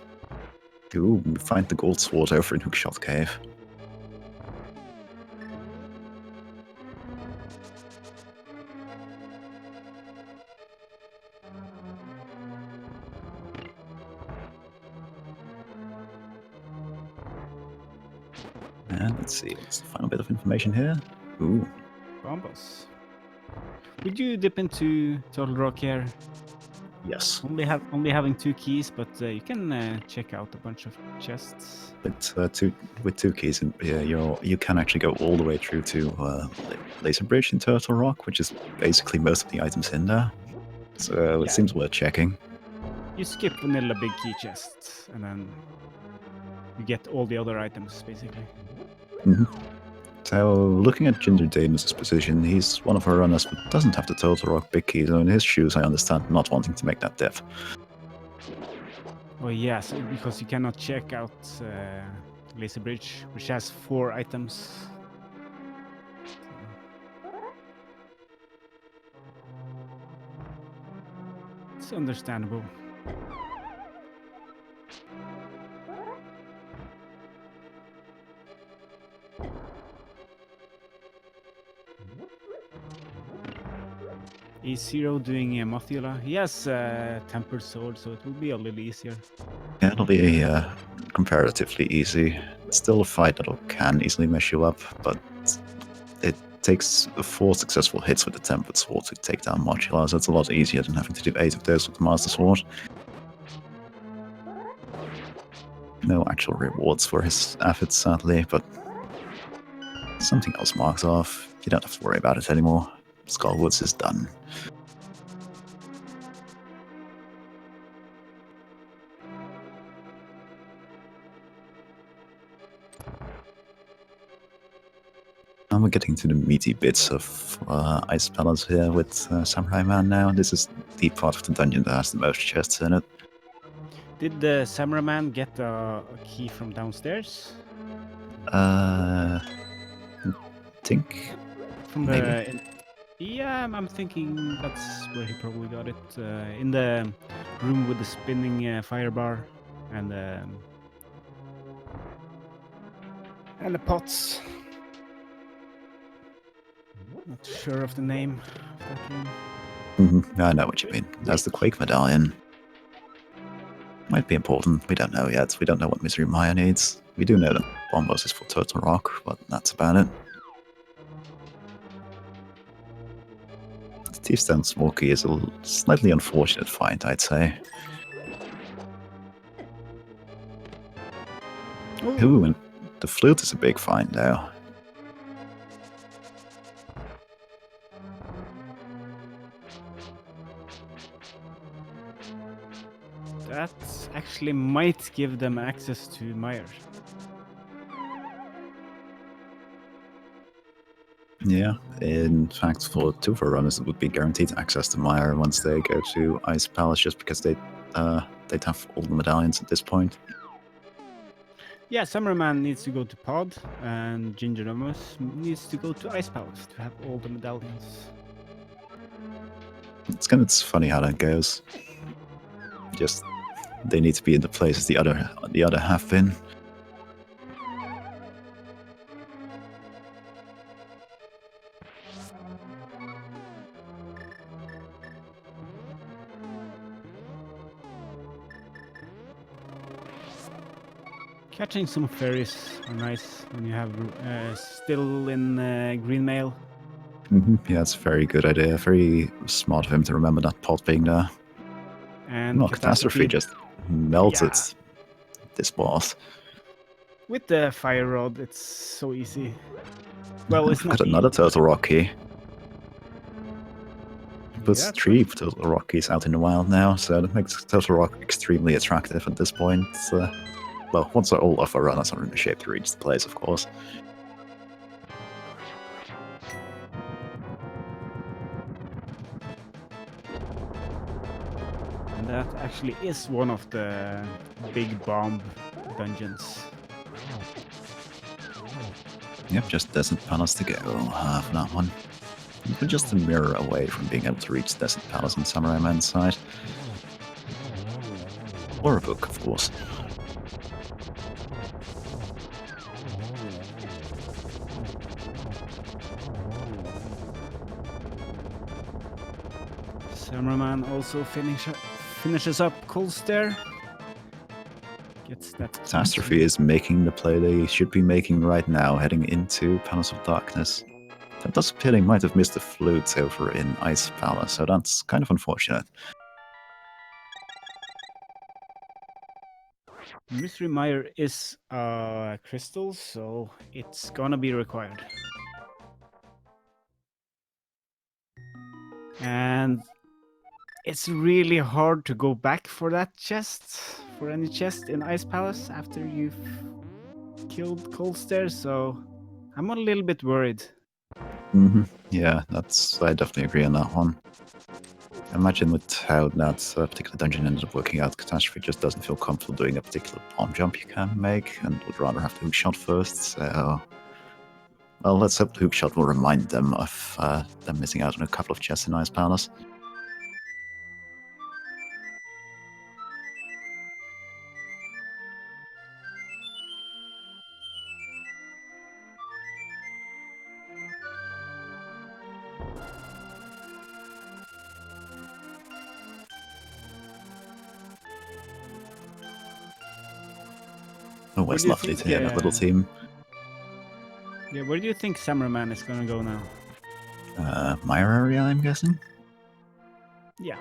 Ooh, we find the gold sword over in Hookshot Cave. And let's see, what's the final bit of information here? Ooh. Bombos. Would you dip into Turtle Rock here? Yes. Only having 2 keys, but you can check out a bunch of chests. But with two keys, you can actually go all the way through to Laser Bridge in Turtle Rock, which is basically most of the items in there. So it seems worth checking. You skip vanilla big key chests, and then you get all the other items basically. So, looking at Gingerdamus' position, he's one of our runners but doesn't have the Total Rock big key, so in his shoes I understand not wanting to make that diff. Oh yes, because you cannot check out Lazy Bridge, which has 4 items. It's understandable. AceZer doing a Mothula. He has Tempered Sword, so it will be a little easier. Yeah, it'll be comparatively easy. It's still a fight that can easily mess you up, but it takes 4 successful hits with the Tempered Sword to take down Modula, so it's a lot easier than having to do 8 of those with the Master Sword. No actual rewards for his efforts, sadly, but something else marks off. You don't have to worry about it anymore. Skullwoods is done. And we're getting to the meaty bits of Ice Palace here with Samura1man now. This is the part of the dungeon that has the most chests in it. Did the Samura1man get a key from downstairs? Think From maybe. the... Yeah, I'm thinking that's where he probably got it. In the room with the spinning fire bar and the pots. Not sure of the name of that room. I know what you mean. That's the Quake Medallion. Might be important. We don't know yet. We don't know what Misery Maya needs. We do know that Bombos is for Total Rock, but that's about it. The T-Stone Smoky is a slightly unfortunate find, I'd say. Ooh, and the flute is a big find, though. That actually might give them access to Meyer. Yeah, in fact, for 2 of our runners, it would be guaranteed access to Meyer once they go to Ice Palace, just because they'd have all the medallions at this point. Yeah, Samura1man needs to go to Pod, and Gingerdamus needs to go to Ice Palace to have all the medallions. It's funny how that goes. Just they need to be in the places the other have been. Catching some fairies are nice when you have still in green mail. Yeah, it's a very good idea. Very smart of him to remember that pot being there. And Well, Catastrophe just melted this boss. With the fire rod, it's so easy. Well, it's not got another Total Rock key. Puts Yeah, 3 Total Rock keys out in the wild now, so that makes Total Rock extremely attractive at this point. Well, once all of our runners are in the shape to reach the place, of course. And that actually is one of the big bomb dungeons. Yep, just Desert Palace to go for that one. We're just a mirror away from being able to reach Desert Palace on Samura1man's side. Or a book, of course. Samura1man also finishes up Cold Stare. Gets that. Catastrophe is making the play they should be making right now, heading into Palace of Darkness. That does appear they might have missed the flutes over in Ice Palace, so that's kind of unfortunate. Mystery Mire is crystal, so it's gonna be required. And it's really hard to go back for that chest, for any chest in Ice Palace after you've killed Colster, so I'm a little bit worried. Yeah, I definitely agree on that one. Imagine with how that particular dungeon ended up working out, Catastrophe just doesn't feel comfortable doing a particular bomb jump you can make, and would rather have the hookshot first, so... Well, let's hope the hookshot will remind them of them missing out on a couple of chests in Ice Palace. Always lovely to hear that little team. Yeah, where do you think Samura1man is gonna go now? My area, I'm guessing? Yeah.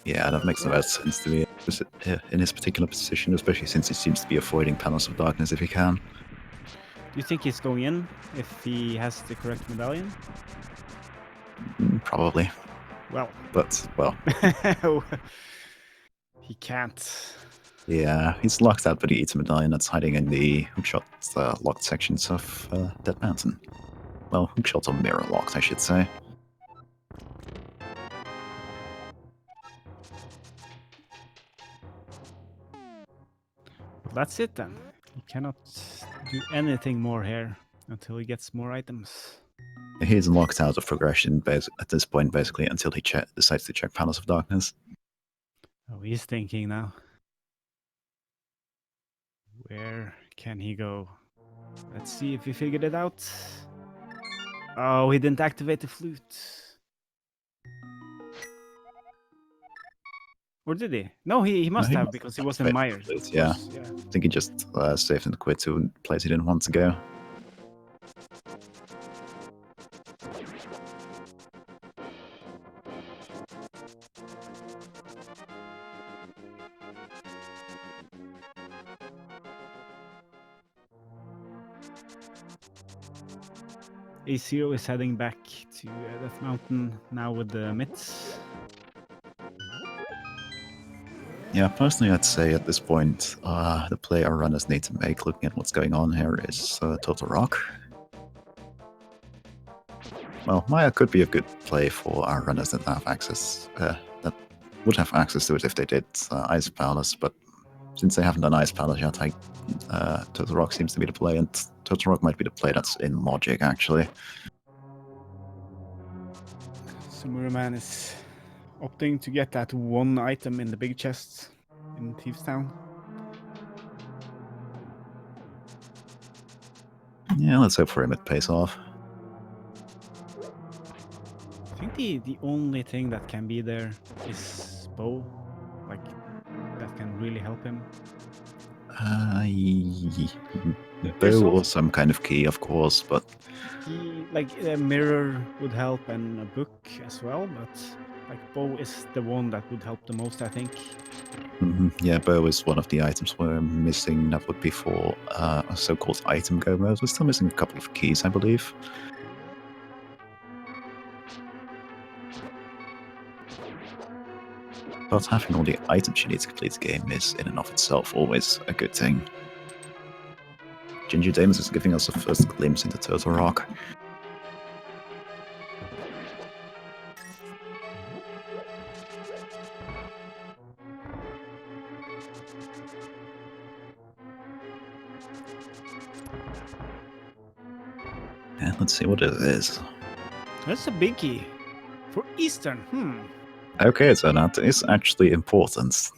Yeah, that makes the most sense to me in his particular position, especially since he seems to be avoiding Palace of Darkness if he can. Do you think he's going in if he has the correct medallion? Probably. Well. But, well... he can't. Yeah, he's locked out, but he eats a medallion that's hiding in the hookshot locked sections of Dead Mountain. Well, hookshots are mirror locked, I should say. Well, that's it then. He cannot do anything more here until he gets more items. He's locked out of progression at this point, basically, until he decides to check Palace of Darkness. Oh, he's thinking now. Where can he go? Let's see if he figured it out. Oh, he didn't activate the flute. Or did he? No, he must have, because he was in Myers. Yeah. I think he just saved and quit to a place he didn't want to go. AceZer is heading back to Death Mountain now with the mitts. Yeah, personally, I'd say at this point, the play our runners need to make, looking at what's going on here, is Total Rock. Well, Maya could be a good play for our runners that have access, that would have access to it if they did Ice Palace, but since they haven't done Ice Palace yet, Total Rock seems to be the play, and Total Rock might be the play that's in logic, actually. Samura1man is opting to get that one item in the big chest in Thieves Town. Yeah, let's hope for him it pays off. I think the only thing that can be there is bow, like that can really help him. Bow or some kind of key, of course, but like a mirror would help and a book as well, but like bow is the one that would help the most, I think. Yeah, bow is one of the items we're missing. That would be for a so-called item go mode. We're still missing a couple of keys, I believe. But having all the items you need to complete the game is, in and of itself, always a good thing. Gingerdamus is giving us a first glimpse into Turtle Rock. And let's see what it is. That's a biggie. For Eastern, Okay, so that is actually important.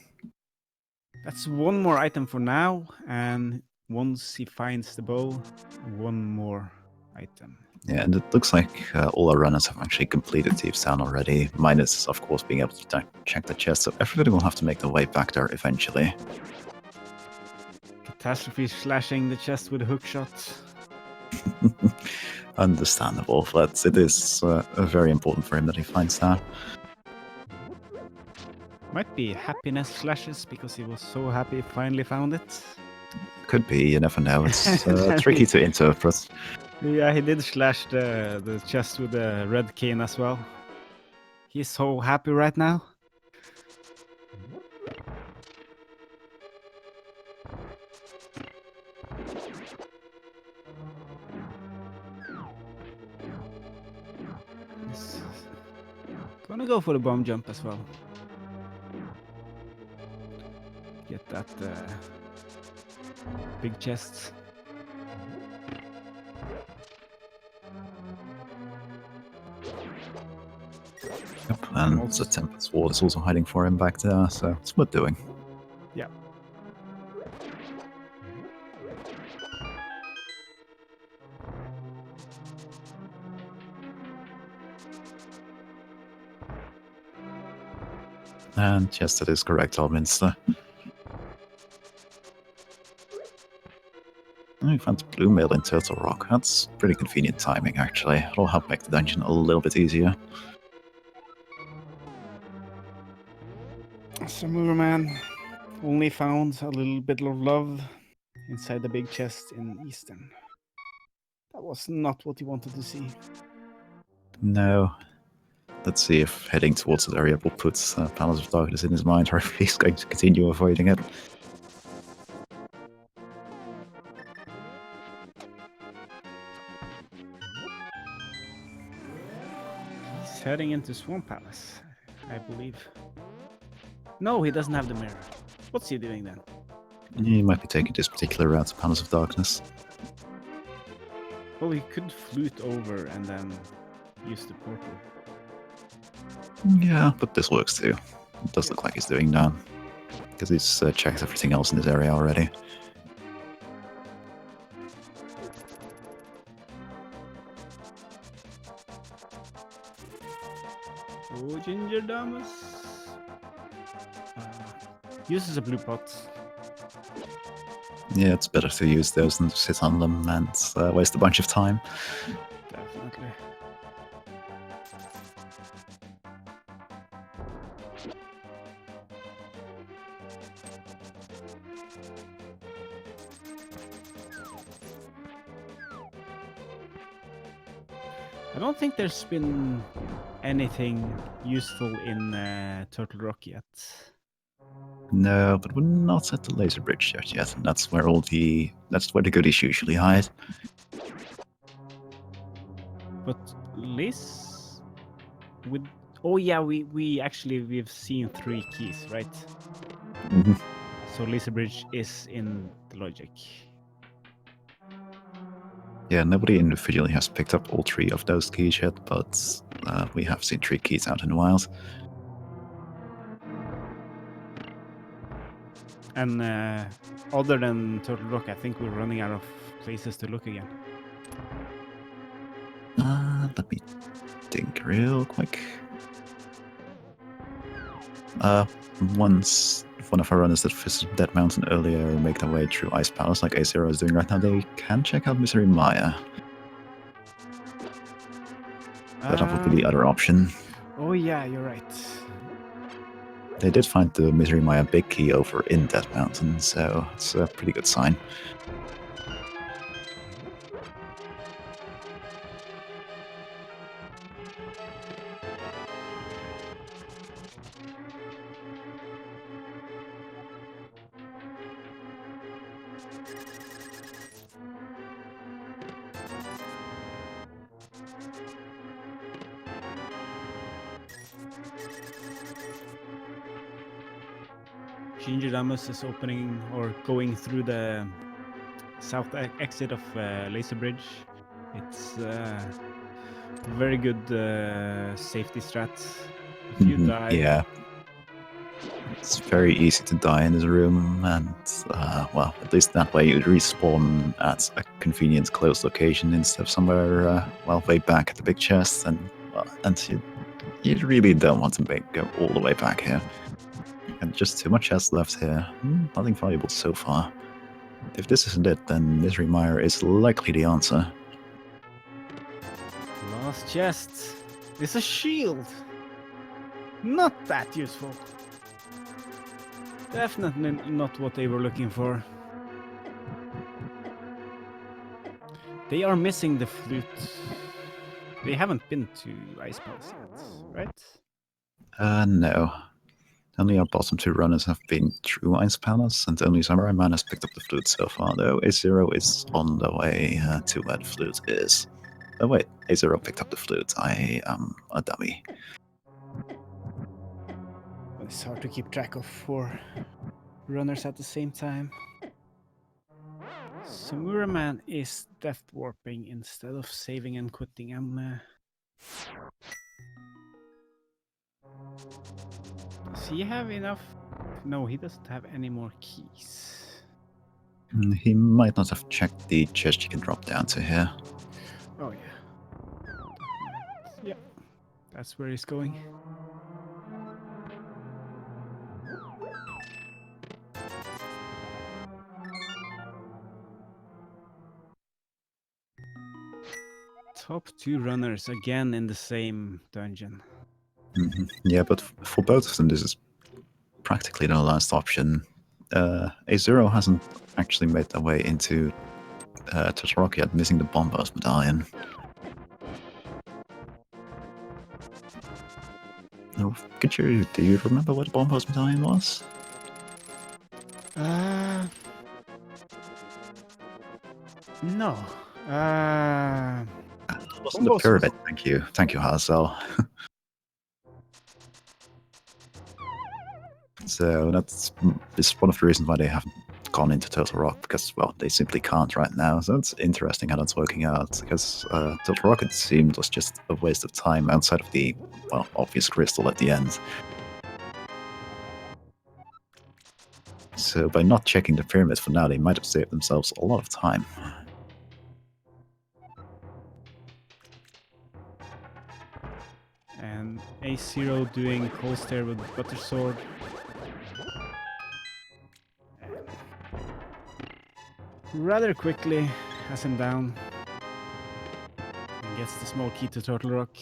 That's one more item for now, and once he finds the bow, one more item. Yeah, and it looks like all our runners have actually completed Thieves Town already, minus, of course, being able to check the chest, so everybody will have to make their way back there eventually. Catastrophe slashing the chest with a hookshot. Understandable, but it is very important for him that he finds that. Might be happiness slashes because he was so happy he finally found it. Could be, you never know. It's tricky to interpret. Yeah, he did slash the chest with the red cane as well. He's so happy right now. He's gonna go for the bomb jump as well. Get that big chest. Yep, and the Tempest Ward is also hiding for him back there, so it's worth doing. Yeah. And yes, that is correct, Alminster. I found the blue mail in Turtle Rock. That's pretty convenient timing, actually. It'll help make the dungeon a little bit easier. Samura1man only found a little bit of love inside the big chest in Eastern. That was not what he wanted to see. No. Let's see if heading towards that area will put Palace of Darkness in his mind, or if he's going to continue avoiding it. He's heading into Swamp Palace, I believe. No, he doesn't have the mirror. What's he doing then? He might be taking this particular route to Palace of Darkness. Well, he could flute over and then use the portal. Yeah, but this works too. It does look like he's doing that. Because he's checked everything else in this area already. Oh, Gingerdamus. Uses a blue pot. Yeah, it's better to use those than to sit on them and waste a bunch of time. Definitely. I don't think there's been anything useful in Turtle Rock yet. No, but we're not at the laser bridge yet, and that's where that's where the goodies usually hide. But Liz, with oh yeah, we've seen 3 keys, right? Mm-hmm. So Lisa Bridge is in the logic. Yeah, nobody individually has picked up all 3 of those keys yet, but we have seen 3 keys out in the wild. And other than Turtle Rock, I think we're running out of places to look again. Let me think real quick. Once one of our runners that visited that mountain earlier make their way through Ice Palace like AceZer is doing right now, they can check out Misery Maya. But that would be the other option. Oh yeah, you're right. They did find the Misery Maya big key over in that mountain, so it's a pretty good sign. Gingerdamus is opening or going through the south exit of Laser Bridge. It's very good safety strat. If you die, yeah, it's very easy to die in this room, and well, at least that way you'd respawn at a convenient close location instead of somewhere well way back at the big chest, and you really don't want to go all the way back here. And just too much chest left here. Nothing valuable so far. If this isn't it, then Misery Mire is likely the answer. last chest is a shield. Not that useful. Definitely not what they were looking for. They are missing the flute. They haven't been to Ice Palace yet, right? No. Only our bottom 2 runners have been through Ice Palace, and only Samura1man has picked up the flute so far, though AceZer is on the way to where the flute is. Oh wait, AceZer picked up the flute. I am a dummy. It's hard to keep track of 4 runners at the same time. Samura1man is death warping instead of saving and quitting. Does he have enough? No, he doesn't have any more keys. He might not have checked the chest you can drop down to here. Oh yeah. Yeah, that's where he's going. Top 2 runners again in the same dungeon. Yeah, but for both of them, this is practically the last option. AceZer hasn't actually made their way into Turtle Rock yet, missing the Bombers medallion. No, do you remember what the Bombers medallion was? No. It wasn't the pyramid. Thank you, Hazel. So that's one of the reasons why they haven't gone into Turtle Rock, because, well, they simply can't right now. So it's interesting how that's working out, because Turtle Rock, it seemed, was just a waste of time outside of the, well, obvious crystal at the end. So by not checking the pyramid for now, they might have saved themselves a lot of time. And AceZer doing cold stare with butter sword. Rather quickly has him down. And gets the small key to Turtle Rock.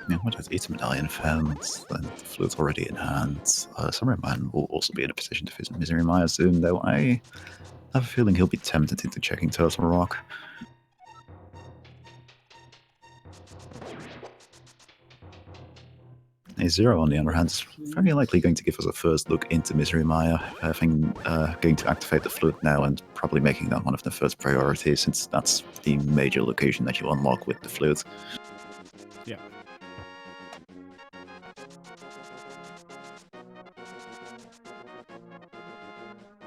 Yeah, what has its medallion found? And the flute already in hand. Samura1man will also be in a position to visit Misery Maya soon, though I have a feeling he'll be tempted into checking Turtle Rock. AceZer, on the other hand, is very likely going to give us a first look into Misery Maya, going to activate the flute now and probably making that one of the first priorities, since that's the major location that you unlock with the flute. Yeah.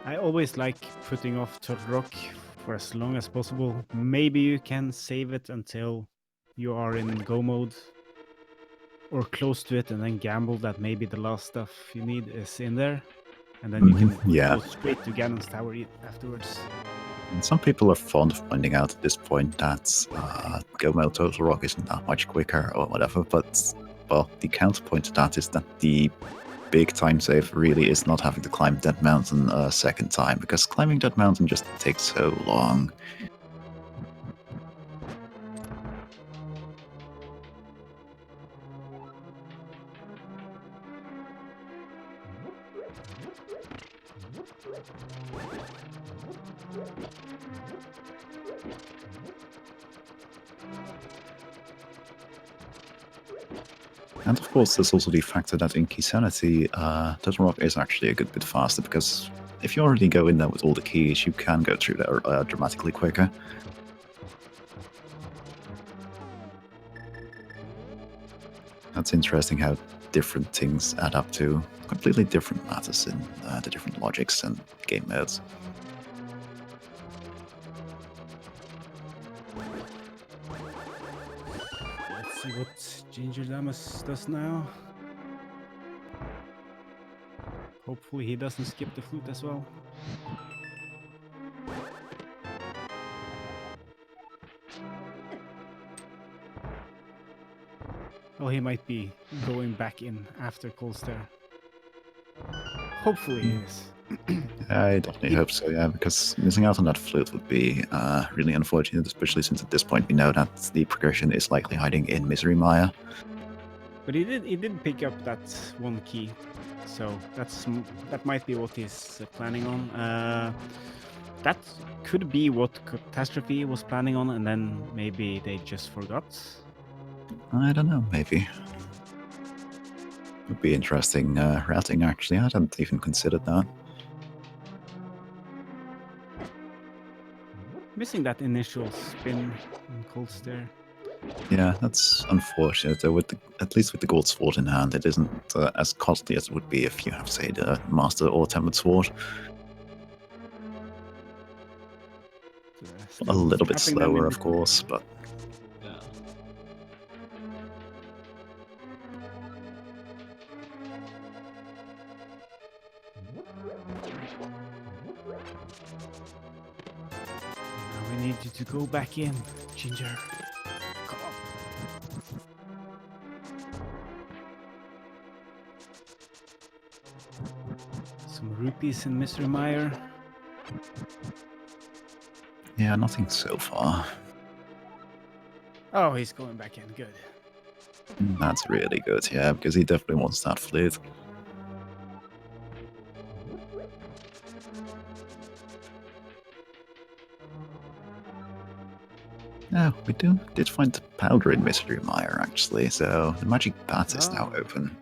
I always like putting off Turtle Rock for as long as possible. Maybe you can save it until you are in go mode or close to it, and then gamble that maybe the last stuff you need is in there, and then you can go straight to Ganon's Tower afterwards. And some people are fond of pointing out at this point that go mode Turtle Rock isn't that much quicker or whatever, but, well, the counterpoint to that is that the big time save really is not having to climb that mountain a second time, because climbing that mountain just takes so long. And of course, there's also the factor that in Keysanity, Turtle Rock is actually a good bit faster, because if you already go in there with all the keys, you can go through there dramatically quicker. That's interesting how different things add up to completely different matters in the different logics and game modes. Let's see what Gingerdamus does now. Hopefully he doesn't skip the flute as well. Oh, he might be going back in after cold stare. Hopefully he is. I definitely hope so, yeah, because missing out on that flute would be really unfortunate, especially since at this point we know that the progression is likely hiding in Misery Maya. But he did pick up that one key, so that might be what he's planning on. That could be what Catastrophe was planning on, and then maybe they just forgot. I don't know, maybe. Would be interesting routing, actually. I hadn't even considered that. Missing that initial spin on cold stare. Yeah, that's unfortunate. Though at least with the gold sword in hand, it isn't as costly as it would be if you have, say, the master or tempered sword. A little bit slower, of course, but yeah. Now we need you to go back in, Ginger. Come on. Some rupees in Mr. Meyer. yeah, nothing so far. Oh, he's going back in. Good. That's really good, yeah, because he definitely wants that flute. Yeah, we did find the powder in Mystery Mire, actually, so the magic bat is now open.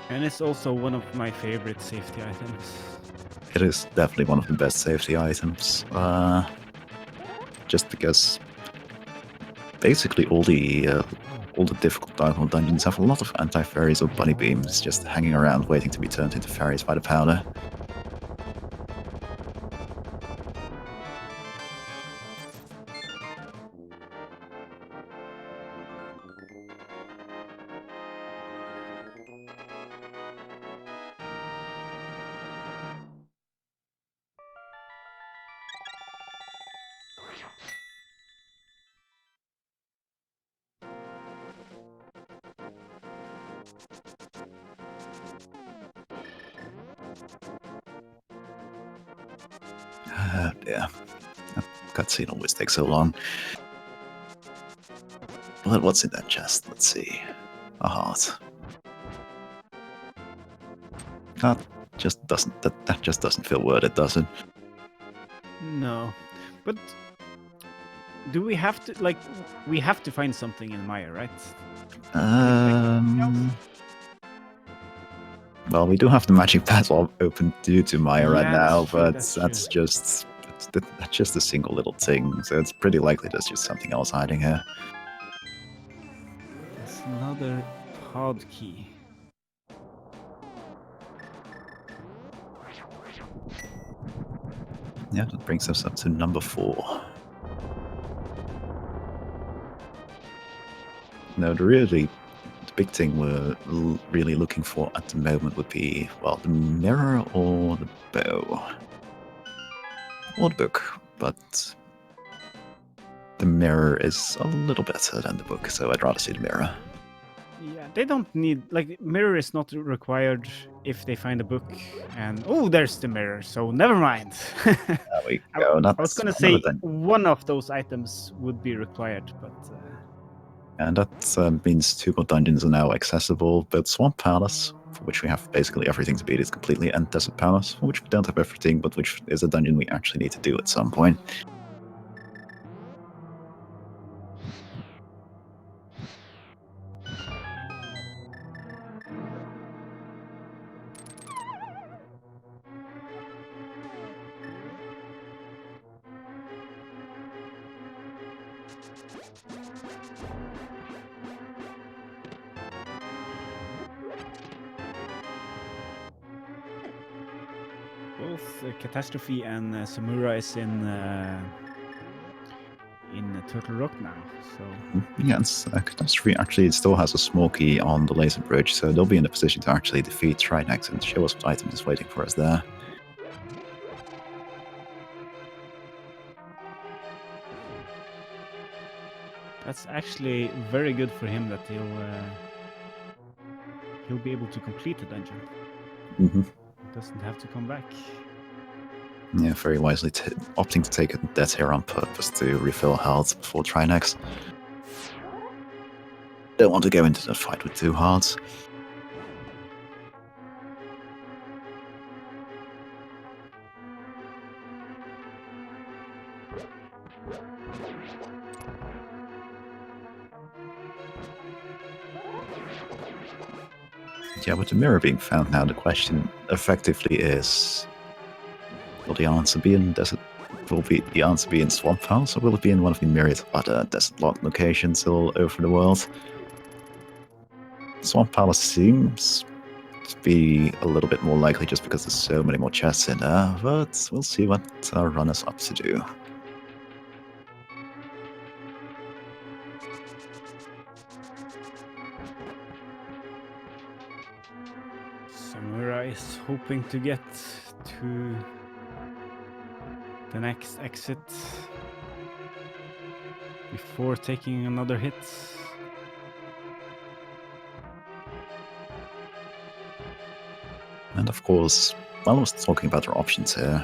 And it's also one of my favorite safety items. It is definitely one of the best safety items. Just because basically all the difficult Darkhold dungeons have a lot of anti-fairies or bunny beams just hanging around waiting to be turned into fairies by the powder. Yeah, that cutscene always takes so long. But what's in that chest? Let's see. A heart. That just doesn't feel worth it, does it? No, but do we have to we have to find something in Maya, right? Well, we do have the magic battle open due to Maya right now, that's true, but that's that's just a single little thing, so it's pretty likely there's just something else hiding here. There's another pod key. Yeah, that brings us up to number 4. Now, the big thing we're really looking for at the moment would be, well, the mirror or the bow. Or the book, but the mirror is a little better than the book, so I'd rather see the mirror. Yeah, they don't need mirror is not required if they find a book. And oh, there's the mirror. So never mind. There we go. I was gonna say one of those items would be required, but. And that means 2 more dungeons are now accessible, but Swamp Palace, for which we have basically everything to beat, is completely, and Desert Palace, for which we don't have everything, but which is a dungeon we actually need to do at some point. Both Catastrophe and Samura is in Turtle Rock now, so... Yes, Catastrophe actually still has a small key on the laser bridge, so they'll be in a position to actually defeat Trinex and show us what item is waiting for us there. That's actually very good for him that he'll be able to complete the dungeon. Mm-hmm. Doesn't have to come back. Yeah, very wisely opting to take a death here on purpose to refill health before Trinex. Don't want to go into the fight with 2 hearts. Yeah, with the mirror being found now, the question effectively is: will the answer be in desert? Will the answer be in Swamp House, or will it be in one of the myriad other desert locked locations all over the world? Swamp Palace seems to be a little bit more likely just because there's so many more chests in there, but we'll see what our runner's up to do. Samura is hoping to get to the next exit before taking another hit. And of course, while I was talking about our options here,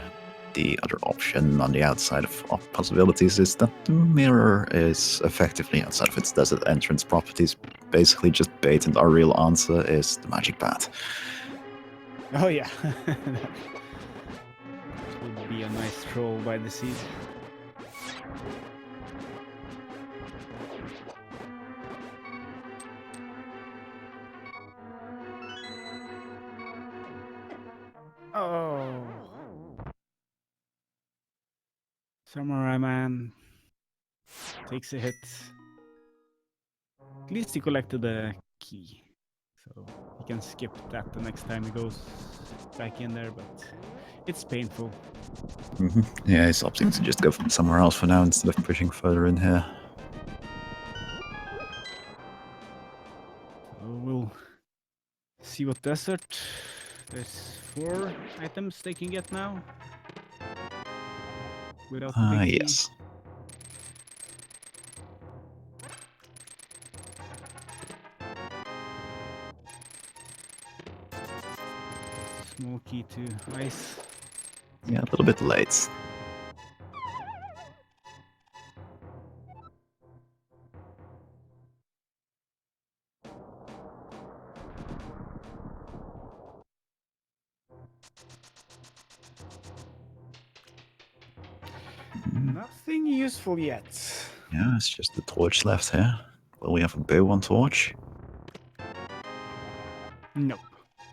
the other option on the outside of possibilities is that the mirror is effectively outside of its desert entrance properties, basically just bait, and our real answer is the magic bat. Oh yeah, that would be a nice troll by the sea. Oh, Samura1man takes a hit. At least he collected the key, so he can skip that the next time he goes back in there, but it's painful. Yeah, he's opting to just go from somewhere else for now instead of pushing further in here. So we'll see what desert. There's 4 items they can get now. Without the big key. Yes. Small key to ice. Yeah, a little bit late. Nothing useful yet. Yeah, it's just the torch left here. Will we have a bow on torch? Nope.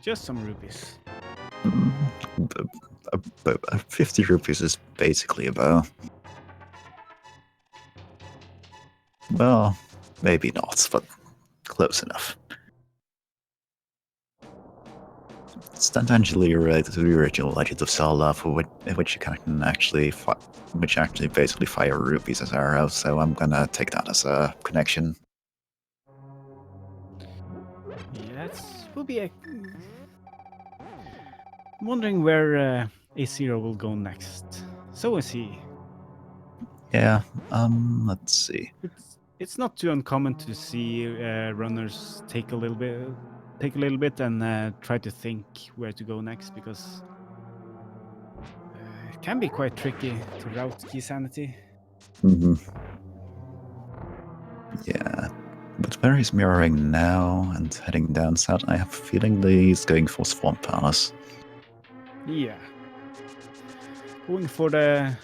Just some rupees. 50 rupees is basically a bow. Well, maybe not, but close enough. It's tangentially related to the original Legend of Zelda, for which you can actually basically fire rupees as arrows. So I'm gonna take that as a connection. Yeah, it will be a... I'm wondering where AceZer will go next. So is he. Yeah. Let's see. It's not too uncommon to see runners take a little bit and try to think where to go next, because it can be quite tricky to route Keysanity. Yeah. But where he's mirroring now and heading down south, I have a feeling that he's going for Swamp Palace. Yeah. Going for the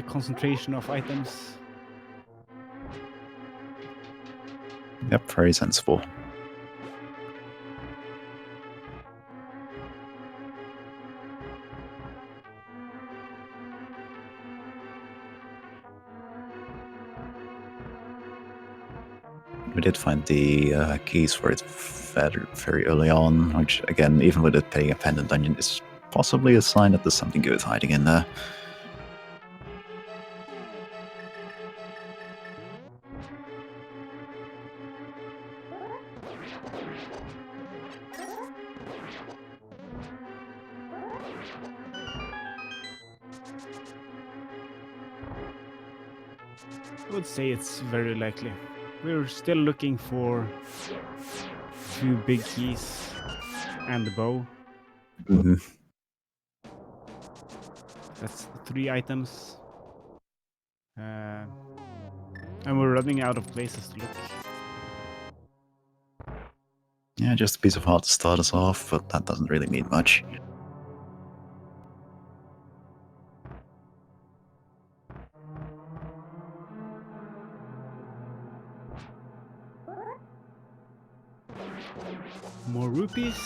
concentration of items. Yep, very sensible. We did find the keys for it very early on, which, again, even with it paying a pendant dungeon, is possibly a sign that there's something good hiding in there. I would say it's very likely. We're still looking for 2 big keys and the bow. That's 3 items. And we're running out of places to look. Yeah, just a piece of heart to start us off, but that doesn't really mean much. More rupees.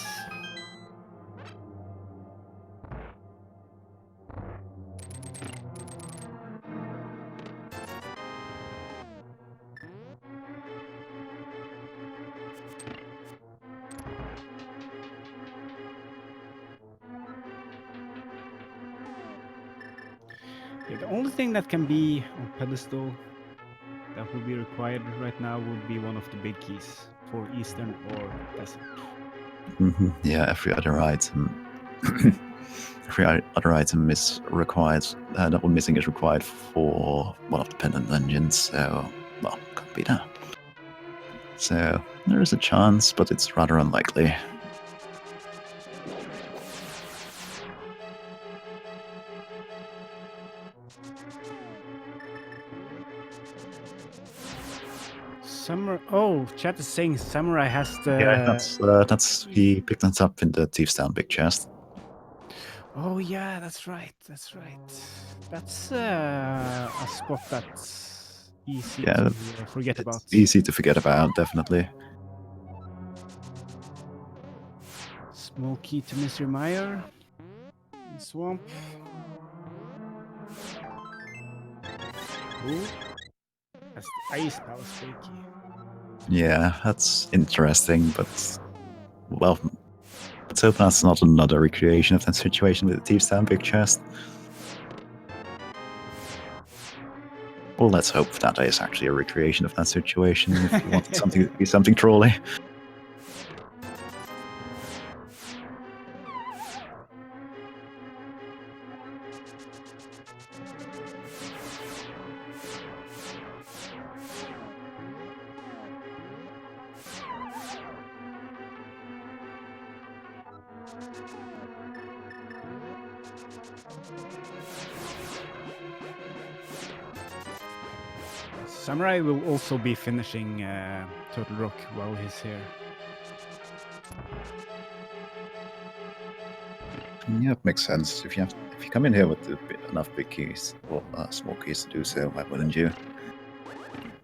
Yeah, the only thing that can be on pedestal that would be required right now would be one of the big keys for Eastern or Desert. Yeah, every other item. Other item is required. That one missing is required for one of the pendant dungeons, so well, can't be that. So there is a chance, but it's rather unlikely. Oh, chat is saying Samurai has the. Yeah, that's he picked that up in the Thieves Town big chest. Oh yeah, that's right. That's right. That's a spot that's easy to forget about. It's easy to forget about, definitely. Small key to Mr. Meyer. Swamp. Ooh. That's the Ice Palace big key. Yeah, that's interesting, but well, let's hope that's not another recreation of that situation with the Thieves Town big chest. Well, let's hope that is actually a recreation of that situation if you wanted something to be something trolly. Samurai will also be finishing Turtle Rock while he's here. Yeah, it makes sense. If you come in here with enough big keys or small keys to do so, why wouldn't you?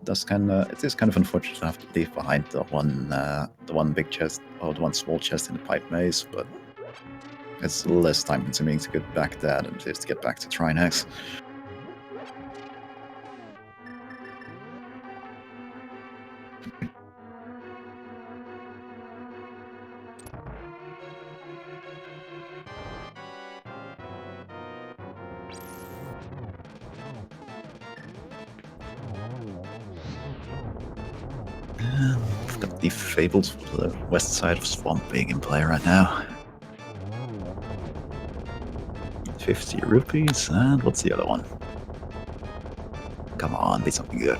It is kind of unfortunate to have to leave behind the one big chest or the one small chest in the pipe maze, but it's less time consuming to get back there than it is to get back to Trinex. I've got the Fables for the west side of Swamp being in play right now. 50 rupees, and what's the other one? Come on, be something good.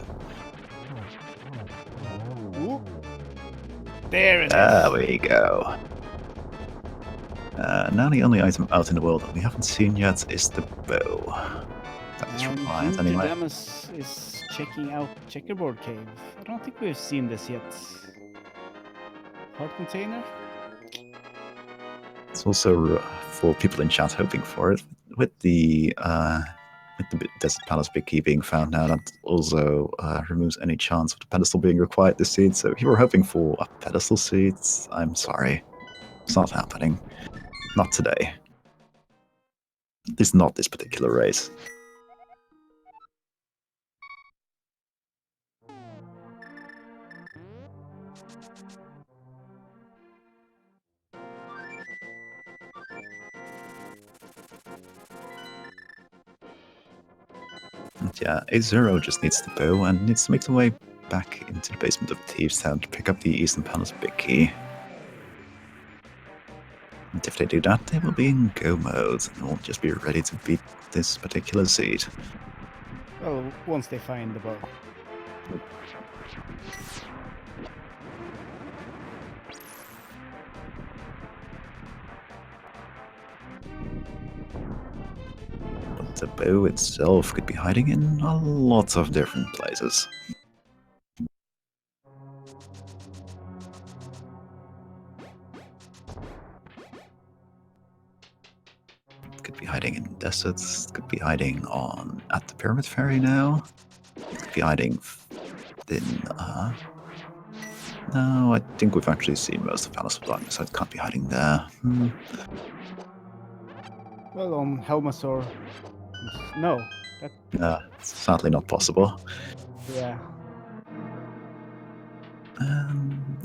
Ooh. There it is. There we go. Now the only item out in the world that we haven't seen yet is the bow. That's required anyway. Gingerdamus is checking out Checkerboard Cave. I don't think we've seen this yet. Heart container? It's also for people in chat hoping for it. With the Desert Palace big key being found now, that also removes any chance of the pedestal being required this seed. So if you were hoping for a pedestal seed, I'm sorry. It's not happening. Not today. At least not this particular race. And yeah, AceZer just needs the bow and needs to make the way back into the basement of Thieves Town to pick up the Eastern Palace big key. And if they do that, they will be in go mode and will just be ready to beat this particular seed. Well, once they find the bow. But the bow itself could be hiding in a lot of different places. Could be hiding in deserts. Could be hiding at the Pyramid Ferry now. Could be hiding in. No, I think we've actually seen most of Palace of Darkness, so it can't be hiding there. Well, on Helmasaur. No. It's sadly not possible. Yeah.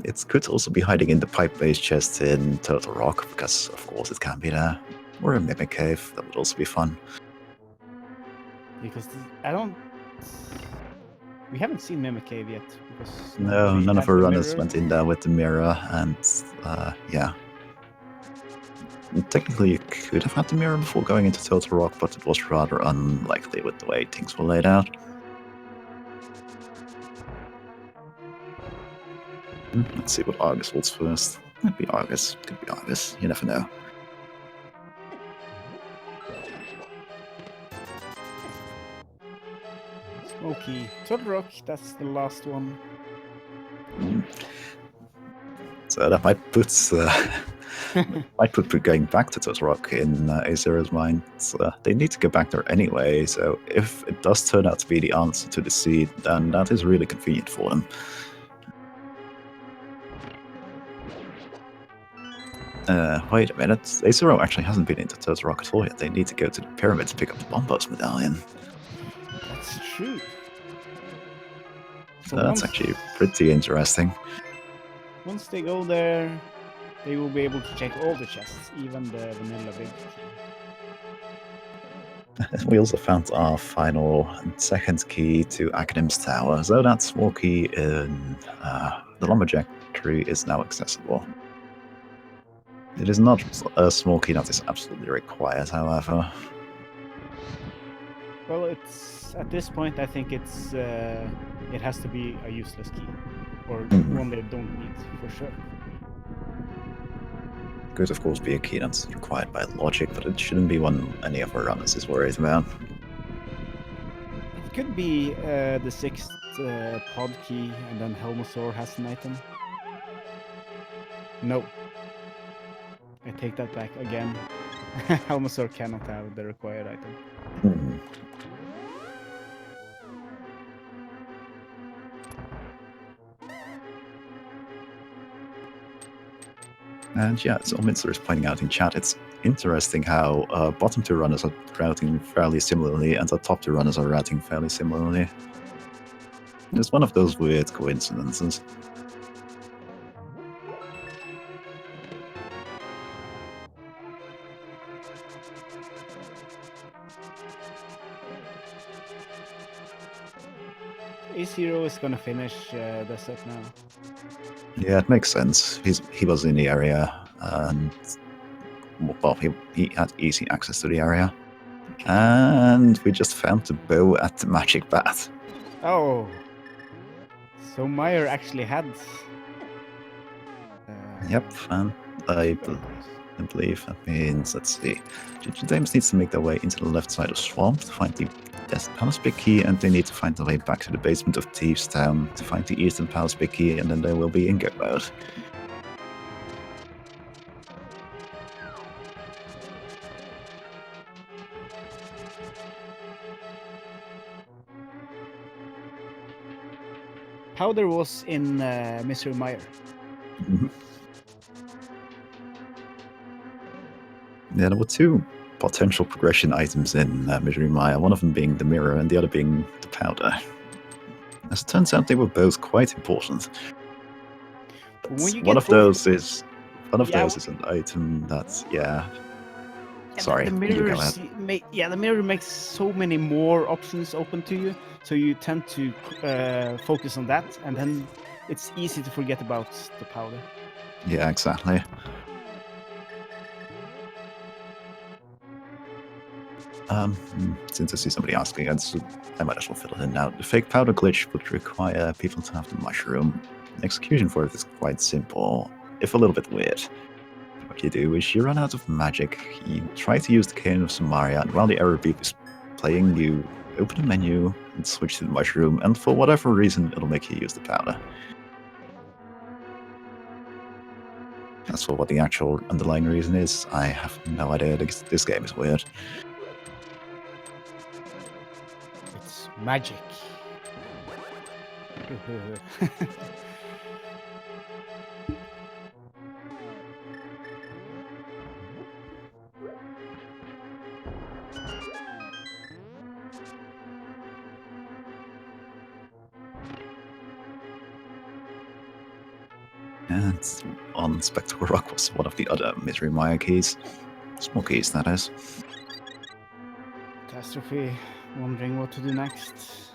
It could also be hiding in the pipe-based chest in Turtle Rock, because of course it can be there. Or a Mimic Cave, that would also be fun. Because we haven't seen Mimic Cave yet. Because No, none of our runners went in there with the mirror, and yeah. Technically, you could have had the mirror before going into Turtle Rock, but it was rather unlikely with the way things were laid out. Let's see what Argus holds first. Could be Argus, could be Argus, you never know. Smoky. Turtle Rock, that's the last one. So that might put going back to Turtle Rock in AceZer's mind. They need to go back there anyway, so if it does turn out to be the answer to the seed, then that is really convenient for them. Wait a minute, AceZer actually hasn't been into Turtle Rock at all yet. They need to go to the pyramid to pick up the Bombos medallion. That's true. So that's actually pretty interesting. Once they go there, they will be able to check all the chests, even the vanilla big key. We also found our final and second key to Akadem's Tower, so that small key in the Lumberjack tree is now accessible. It is not a small key that is absolutely required, however. Well, it's at this point, I think it has to be a useless key, or one they don't need for sure. Could of course be a key that's required by logic, but it shouldn't be one any of our runners is worried about. It could be the 6th pod key, and then Helmasaur has an item. No. I take that back again. Helmasaur cannot have the required item. And yeah, so Minster is pointing out in chat, it's interesting how bottom 2 runners are routing fairly similarly, and the top 2 runners are routing fairly similarly. It's one of those weird coincidences. AceZer is gonna finish the set now. Yeah, it makes sense. He was in the area, and well, he had easy access to the area. And we just found the bow at the magic bat. Oh, so Meyer actually had. Yep, and I believe that means, let's see, Gingerdamus needs to make their way into the left side of Swamp to find the Palace Big Key, and they need to find their way back to the basement of Thieves Town to find the Eastern Palace Big Key, and then they will be in go mode. Powder was in Mr. Meyer. Yeah, there were 2 potential progression items in Misery Maya, one of them being the mirror and the other being the powder. As it turns out, they were both quite important. One of those is an item that's Sorry, the mirror, you go ahead. the mirror makes so many more options open to you, so you tend to focus on that, and then it's easy to forget about the powder. Yeah, exactly. Since I see somebody asking, I might as well fill it in now. The fake powder glitch would require people to have the mushroom. The execution for it is quite simple, if a little bit weird. What you do is you run out of magic, you try to use the Cane of Samaria, and while the error beep is playing, you open the menu and switch to the mushroom, and for whatever reason, it'll make you use the powder. As for what the actual underlying reason is, I have no idea. This game is weird. It's magic. And on Spectacle Rock was one of the other Misery Maya keys. Small keys, that is. Catastrophe, wondering what to do next.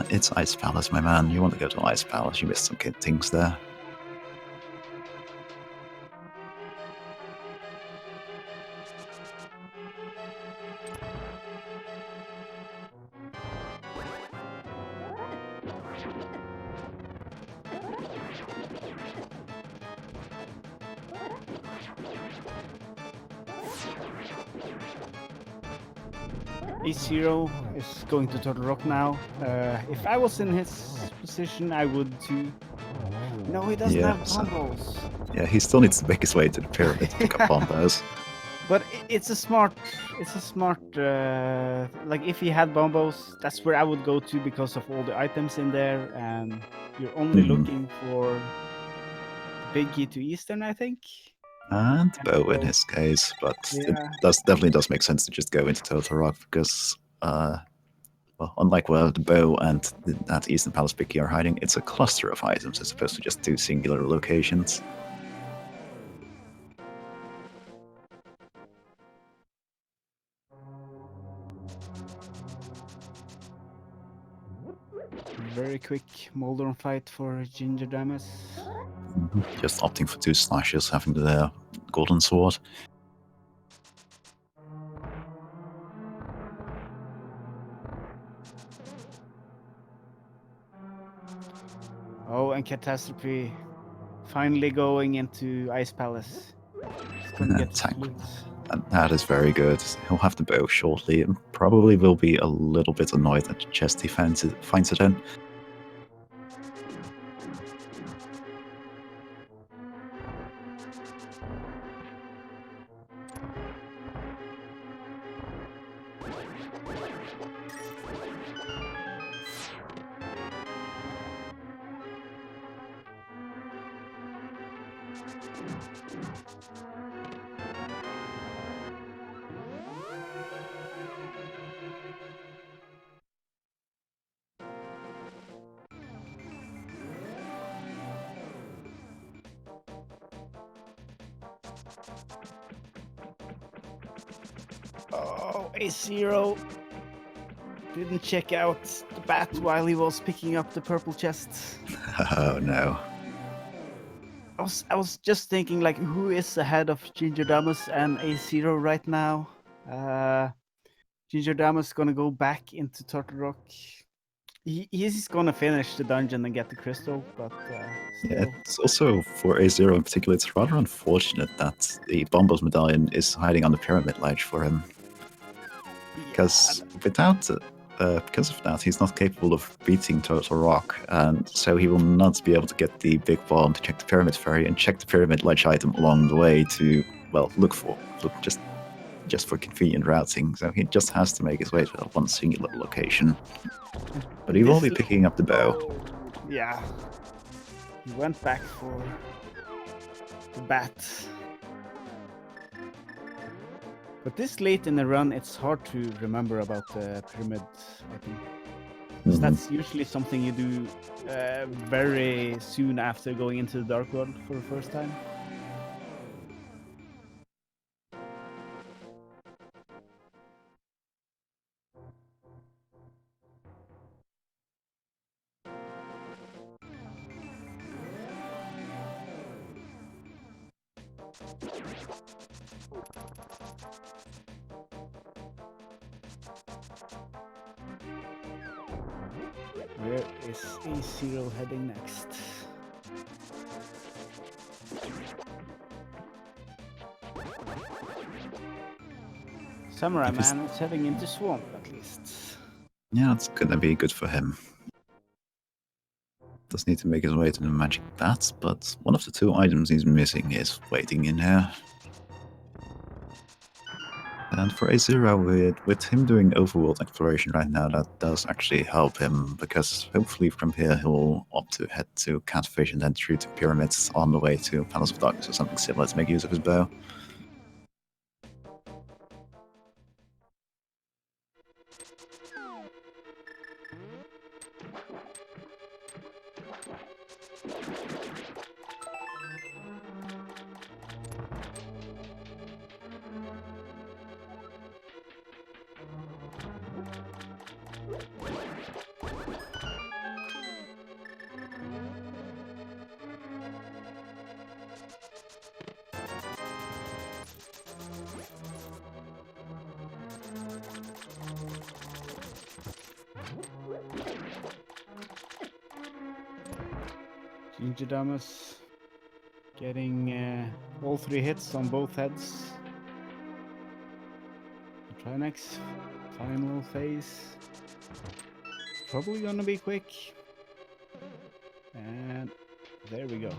It's Ice Palace, my man. You want to go to Ice Palace, you missed some good things there. AceZer is going to Turtle Rock now. If I was in his position, I would too. No, he doesn't have bombos. Yeah, he still needs to make his way to the pyramid to pick up bombos. But it's a smart, like if he had bombos, that's where I would go to because of all the items in there, and you're only looking for the big key to Eastern, I think. And bow in his case, but it definitely does make sense to just go into Total Rock because, well, unlike where the bow and that Eastern Palace Picky are hiding, it's a cluster of items as opposed to just two singular locations. Very quick Moldorm fight for Gingerdamus. Just opting for 2 slashes, having the golden sword. Oh, and Catastrophe finally going into Ice Palace. He's gonna get his loot. And that is very good. He'll have the bow shortly and probably will be a little bit annoyed at the chest he finds it in. Oh, AceZer didn't check out the bat while he was picking up the purple chest. Oh no. I was just thinking, like, who is ahead of Gingerdamus and AceZer right now? Gingerdamus gonna go back into Turtle Rock. He's gonna finish the dungeon and get the crystal, but yeah, it's also for AceZer in particular, it's rather unfortunate that the Bombos medallion is hiding on the pyramid ledge for him. Because because of that, he's not capable of beating Turtle Rock, and so he will not be able to get the big bomb to check the pyramid ferry and check the pyramid ledge item along the way to, well, look just for convenient routing. So he just has to make his way to that one singular location. But he will be picking up the bow. Yeah, he went back for the bat. But this late in the run, it's hard to remember about the pyramid, I think. Because that's usually something you do very soon after going into the Dark World for the first time. Where is AceZer heading next? Samura1man is heading into Swamp, at least. Yeah, it's gonna be good for him. does need to make his way to the magic bats, but one of the 2 items he's missing is waiting in here. And for AceZer, with him doing overworld exploration right now, that does actually help him, because hopefully from here he'll opt to head to Catfish and then through to Pyramids on the way to Palace of Darkness or something similar to make use of his bow. Gingerdamus getting all 3 hits on both heads. Trinex, final phase. Probably gonna be quick. And there we go.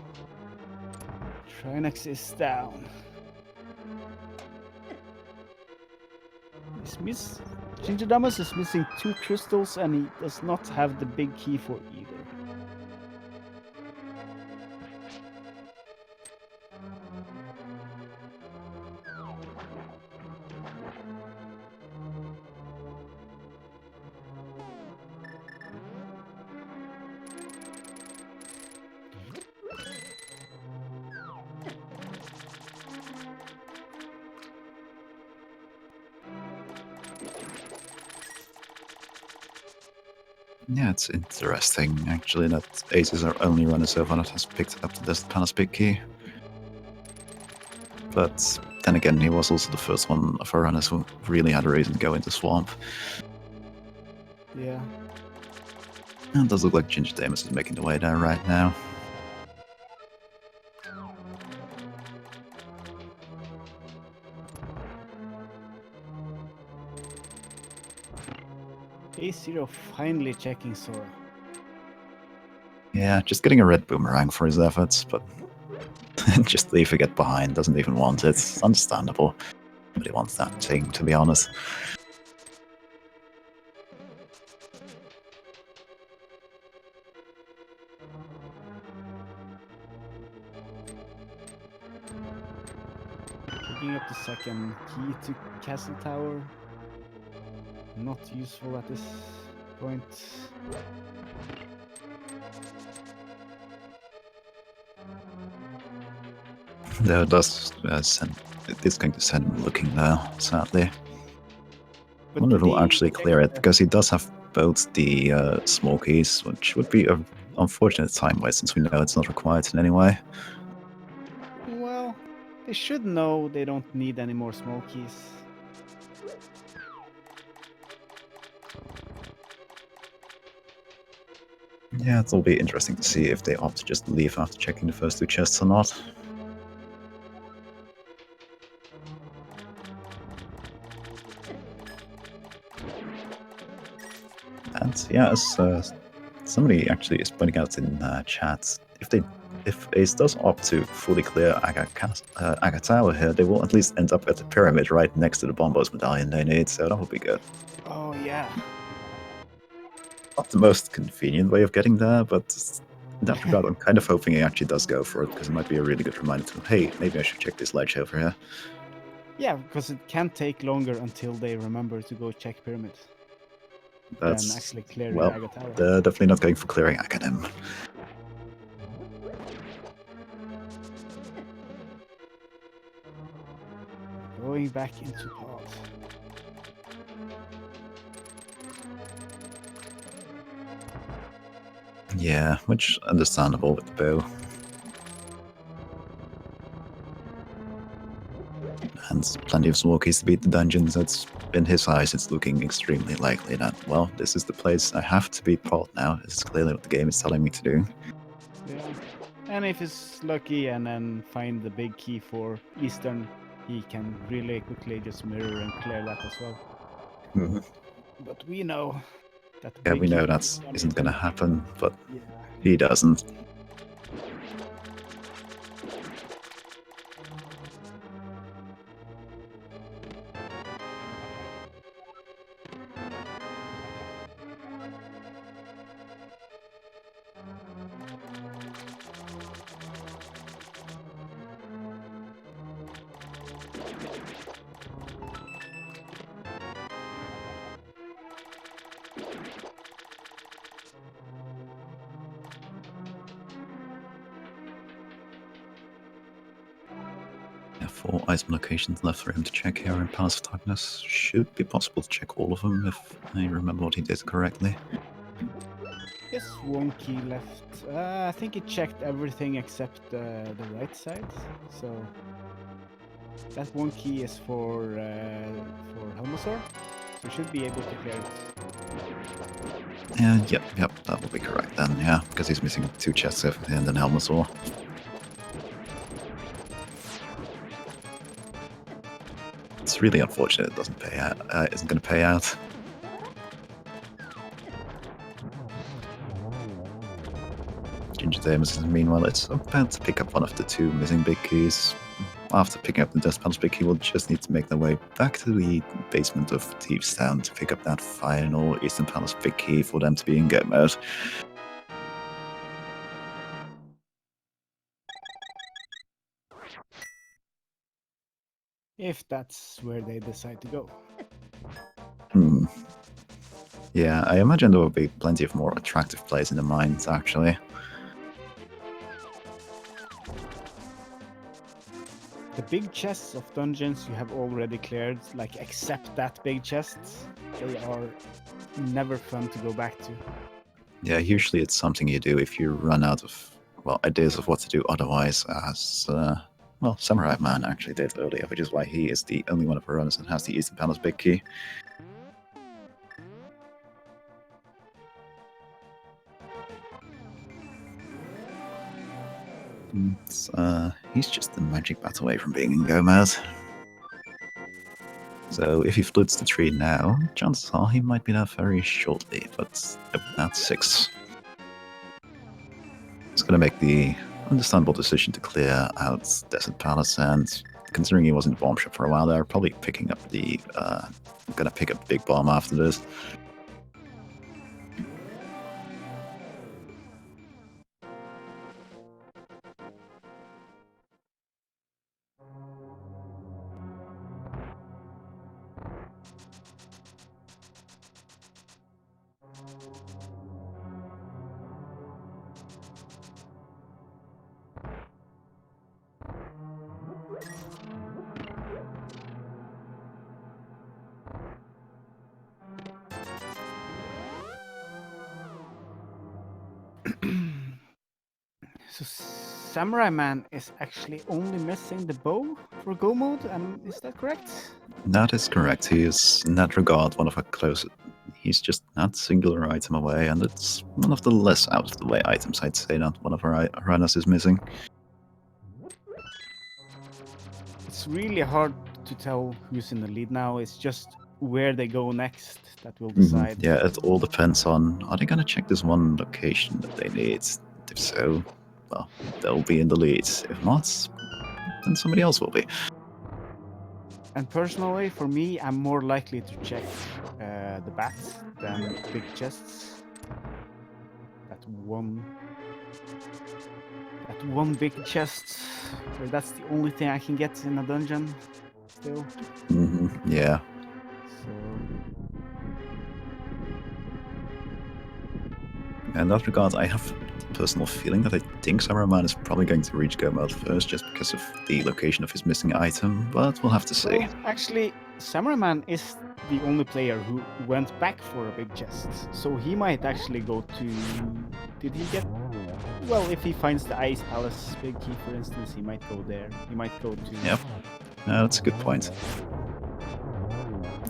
Trinex is down. Gingerdamus is missing 2 crystals and he does not have the big key for either. Yeah, it's interesting, actually, that AceZer0187 so far that has picked up the Desert Palace big key. But then again, he was also the first one of our runners who really had a reason to go into Swamp. Yeah. And it does look like Gingerdamus is making the way there right now. AceZer finally checking Sora. Yeah, just getting a red boomerang for his efforts, but just leaving it behind, doesn't even want it. It's understandable. Nobody wants that thing, to be honest. Picking up the second key to Castle Tower. Not useful at this point. Though it does it is going to send him looking there, sadly. I wonder if he'll actually clear it, because he does have both the small keys, which would be an unfortunate time waste since we know it's not required in any way. Well, they should know they don't need any more small keys. Yeah, it'll be interesting to see if they opt to just leave after checking the first 2 chests or not. And yeah, as somebody actually is pointing out in chat, if Ace does opt to fully clear Aga Tower here, they will at least end up at the pyramid right next to the Bombos medallion they need, so that would be good. Oh yeah. Not the most convenient way of getting there, but in that regard, I'm kind of hoping he actually does go for it, because it might be a really good reminder to him, hey, maybe I should check this ledge over here. Yeah, because it can take longer until they remember to go check pyramids. That's, than actually clearing well, Aga Tower. they're definitely not going for clearing Academ. Going back into pod. Yeah, which understandable with the bow. And plenty of small keys to beat the dungeons. That's in his eyes, it's looking extremely likely that, well, this is the place I have to beat Paul now. This is clearly what the game is telling me to do. Yeah. And if he's lucky and then find the big key for Eastern, he can really quickly just mirror and clear that as well. Mm-hmm. But we know Yeah, big we know key that on isn't it, gonna and- happen, but Yeah. he doesn't. Yeah, 4 item locations left for him to check here in Palace of Darkness. Should be possible to check all of them if I remember what he did correctly. Yes, one key left. I think he checked everything except the right side. So that one key is for Helmasaur. So you should be able to clear it. Yeah, yep, that will be correct then, yeah, because he's missing 2 chests and an Helmasaur. It's really unfortunate it doesn't pay out, isn't going to pay out. Gingerdamus is meanwhile it's about to pick up one of the 2 missing big keys. After picking up the Death Palace big key, we'll just need to make their way back to the basement of Thieves Town to pick up that final Eastern Palace big key for them to be in game mode. If that's where they decide to go. Hmm. Yeah, I imagine there will be plenty of more attractive plays in the mines, actually. The big chests of dungeons you have already cleared, like except that big chest, they are never fun to go back to. Yeah, usually it's something you do if you run out of, well, ideas of what to do otherwise, as, well, Samura1man actually did earlier, which is why he is the only one of our runners that has the Eastern Palace big key. He's just a magic bat away from being in go mode. So if he floods the tree now, chances are he might be there very shortly, but at 6. It's going to make the understandable decision to clear out Desert Palace, and considering he was in the bomb shop for a while, they're probably picking up the, going to pick up Big Bomb after this. So Samurai-Man is actually only missing the bow for go mode, and is that correct? That is correct. He is, in that regard, one of our closest. He's just that singular item away, and it's one of the less out of the way items, I'd say, that one of our runners is missing. It's really hard to tell who's in the lead now. It's just where they go next that will decide. Yeah, it all depends on, are they going to check this one location that they need? If so, well, they'll be in the lead. If not, then somebody else will be. And personally, for me, I'm more likely to check the bats than big chests. That one big chest, where that's the only thing I can get in a dungeon still. Yeah. So In that regard, I have the personal feeling that I think Samura1man is probably going to reach go mode first, just because of the location of his missing item, but we'll have to see. well, actually, Samura1man is the only player who went back for a big chest, so he might actually go to. Did he get? Well, if he finds the Ice Palace big key, for instance, he might go there. He might go to. Yep. That's a good point.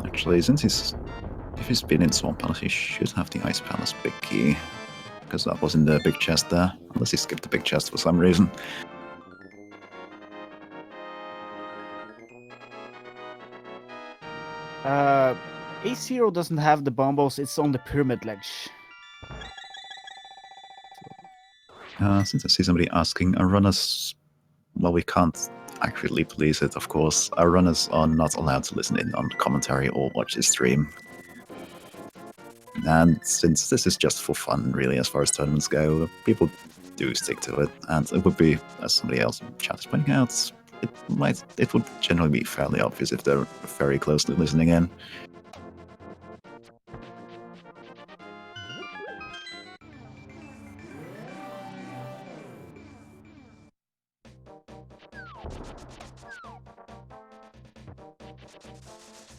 Actually, since if he's been in Swamp Palace, he should have the Ice Palace big key, because that was in the big chest there, unless he skipped the big chest for some reason. A0 doesn't have the bombos, it's on the pyramid ledge. Since I see somebody asking, our runners, well, we can't accurately police it, of course. Our runners are not allowed to listen in on commentary or watch the stream. And since this is just for fun, really, as far as tournaments go, people do stick to it. And it would be, as somebody else in chat is pointing out, it would generally be fairly obvious if they're very closely listening in.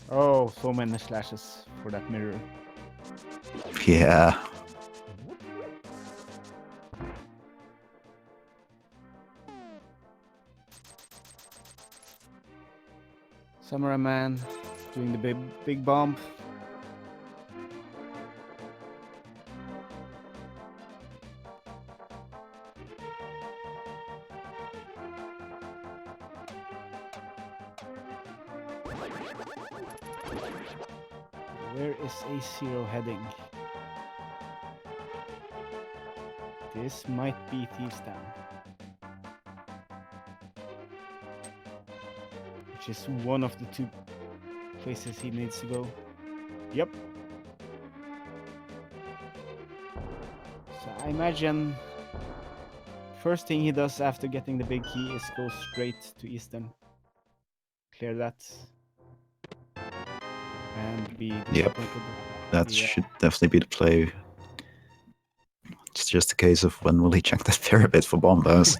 Oh, so many slashes for that mirror. Yeah. Samura1man doing the big bomb. Where is A0 heading? This might be Thieves Town, which is one of the 2 places he needs to go. Yep. So I imagine first thing he does after getting the big key is go straight to Eastern. Clear that. And be disappointed. That should definitely be the play. It's just a case of when will he check that pyramid for bombos.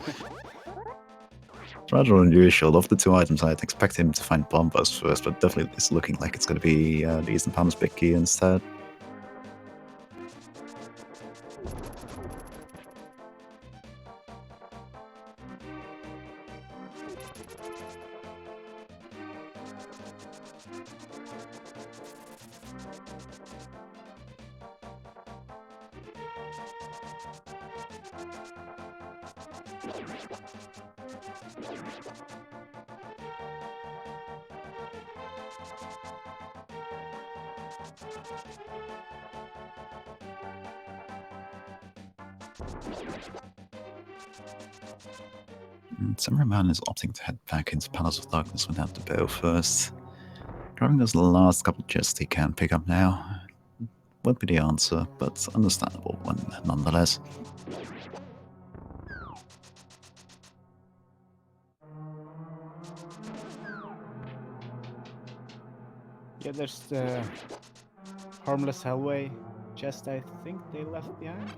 It's rather unusual. Of the 2 items, I'd expect him to find bombos first, but definitely it's looking like it's going to be the Eastern Palace big key instead. Samura1man is opting to head back into Palace of Darkness without the bow first. Grabbing those last couple chests he can pick up now. Won't be the answer, but understandable one nonetheless. Yeah, there's the Harmless Hellway chest I think they left behind.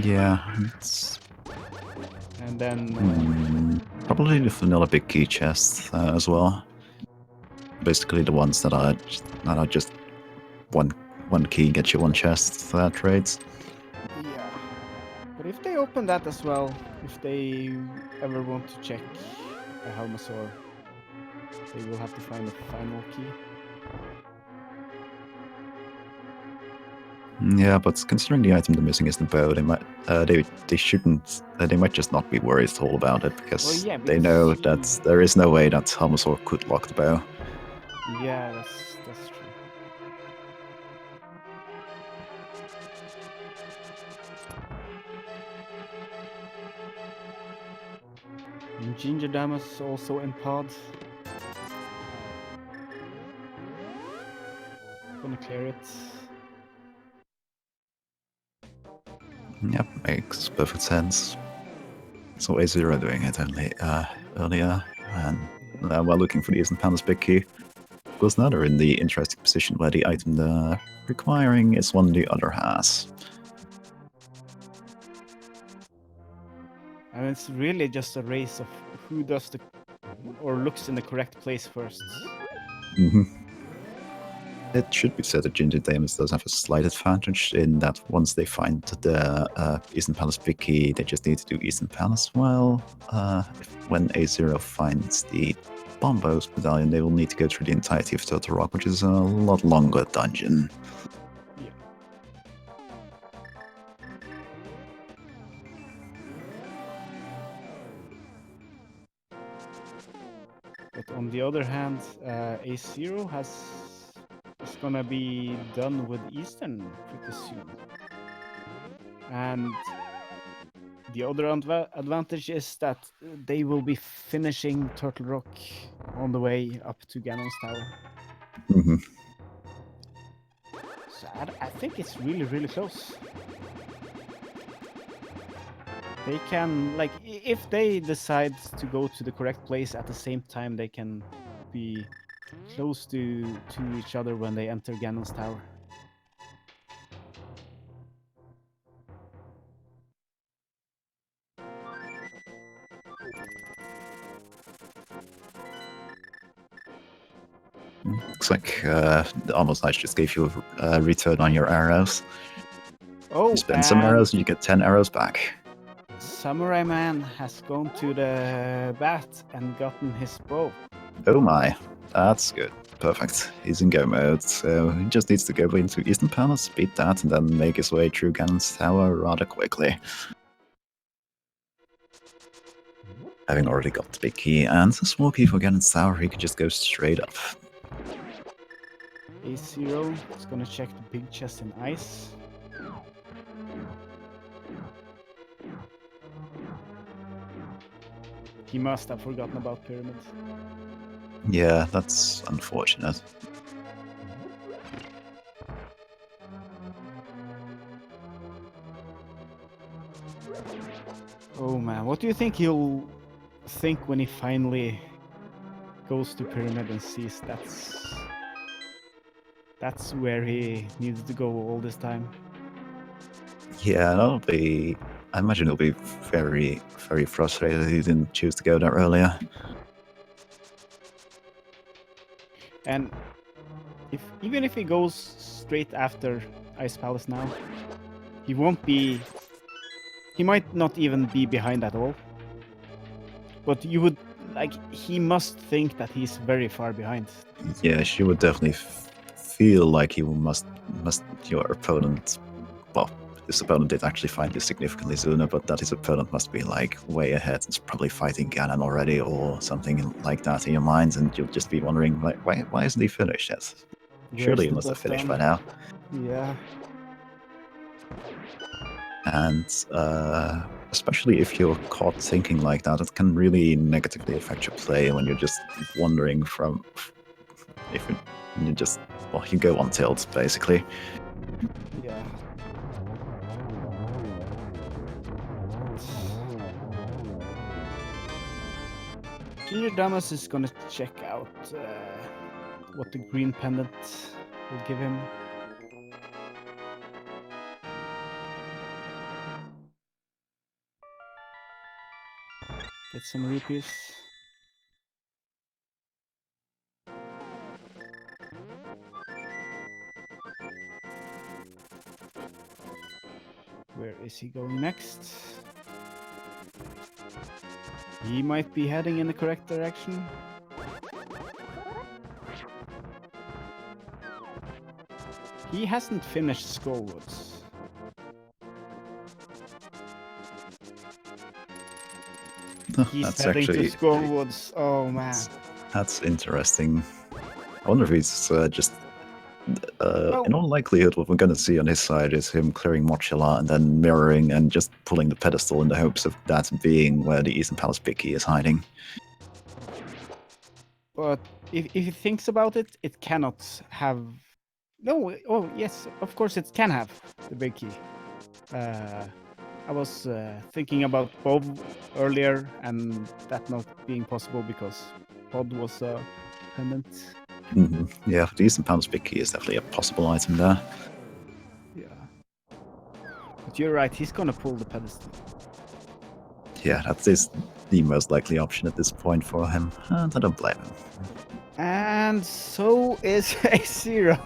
Yeah, it's... And then... probably the vanilla big key chests as well. Basically the ones that are just one key gets you 1 chest trades. Yeah. But if they open that as well, if they ever want to check a Helmasaur, they will have to find a final key. Yeah, but considering the item they're missing is the bow, they might they might just not be worried at all about it because, they know that there is no way that Helmasaur could lock the bow. Yeah, that's true. Gingerdamus also in pod. Gonna clear it. Yep, makes perfect sense. So AceZer doing it only earlier, and while looking for the Eastern Palace big key. Of course, now they're in the interesting position where the item they're requiring is one the other has. And it's really just a race of who does the or looks in the correct place first. It should be said that Gingerdamus does have a slight advantage in that once they find the Eastern Palace big key, they just need to do Eastern Palace. Well, when A0 finds the Bombos medallion, they will need to go through the entirety of Turtle Rock, which is a lot longer dungeon. Yeah. But on the other hand, A0 is gonna be done with Eastern pretty soon. And the other advantage is that they will be finishing Turtle Rock on the way up to Ganon's Tower. Hmm. So I think it's really, really close. They can, like, if they decide to go to the correct place at the same time, they can be close to each other when they enter Ganon's Tower. Looks like the Almost Knights just gave you a return on your arrows. Oh, You spend some arrows and you get 10 arrows back. Samura1man has gone to the bat and gotten his bow. Oh my, that's good. Perfect. He's in go mode, so he just needs to go into Eastern Palace, beat that, and then make his way through Ganon's Tower rather quickly. Having already got the big key and a small key for Ganon's Tower, he could just go straight up. AceZer is gonna check the big chest in ice. He must have forgotten about pyramids. Yeah, that's unfortunate. Oh man, what do you think he'll think when he finally goes to pyramid and sees that's where he needs to go all this time? Yeah, that'll be... I imagine he'll be very, very frustrated that he didn't choose to go there earlier. And even if he goes straight after Ice Palace now, he won't be... He might not even be behind at all. But you would... Like, he must think that he's very far behind. Yeah, she would definitely feel like he must your opponent... Well, his opponent did actually find you significantly sooner, but that his opponent must be like way ahead. It's probably fighting Ganon already or something like that in your minds, and you'll just be wondering, like, why isn't he finished yet? Surely he must have finished by now. Yeah. And especially if you're caught thinking like that, it can really negatively affect your play when you're just wondering from... If you just... Well, you go on tilt, basically. Yeah. Gingerdamus is gonna check out what the green pendant will give him. Get some rupees. Where is he going next? He might be heading in the correct direction. He hasn't finished Skullwoods. He's That's heading actually... to Skullwoods. Oh man. That's interesting. I wonder if he's just... In all likelihood, what we're going to see on his side is him clearing Mochila and then mirroring and just pulling the pedestal in the hopes of that being where the Eastern Palace big key is hiding. But if he thinks about it, it cannot have... No, oh yes, of course it can have the big key. I was thinking about Bob earlier and that not being possible because Pod was a pendant. Mm-hmm. Yeah, the Eastern Palace big key is definitely a possible item there. Yeah. But you're right, he's gonna pull the pedestal. Yeah, that is the most likely option at this point for him, and I don't blame him. And so is AceZer.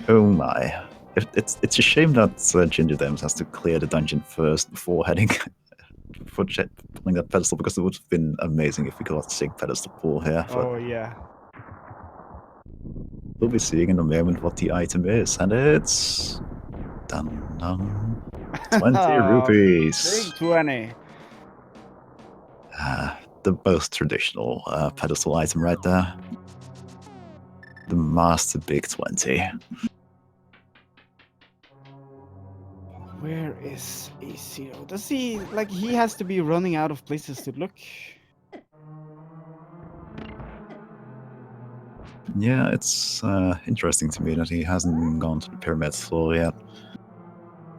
Oh my. It's a shame that Gingerdamus has to clear the dungeon first before heading... for pulling that pedestal, because it would have been amazing if we got a sick pedestal pull here. But Oh yeah. we'll be seeing in a moment what the item is, and it's... Dun, dun, 20 rupees! Big 20. The most traditional pedestal item right there. The Master Big 20. Where is AceZer? Does he, like, he has to be running out of places to look? Yeah, it's interesting to me that he hasn't gone to the pyramid floor yet.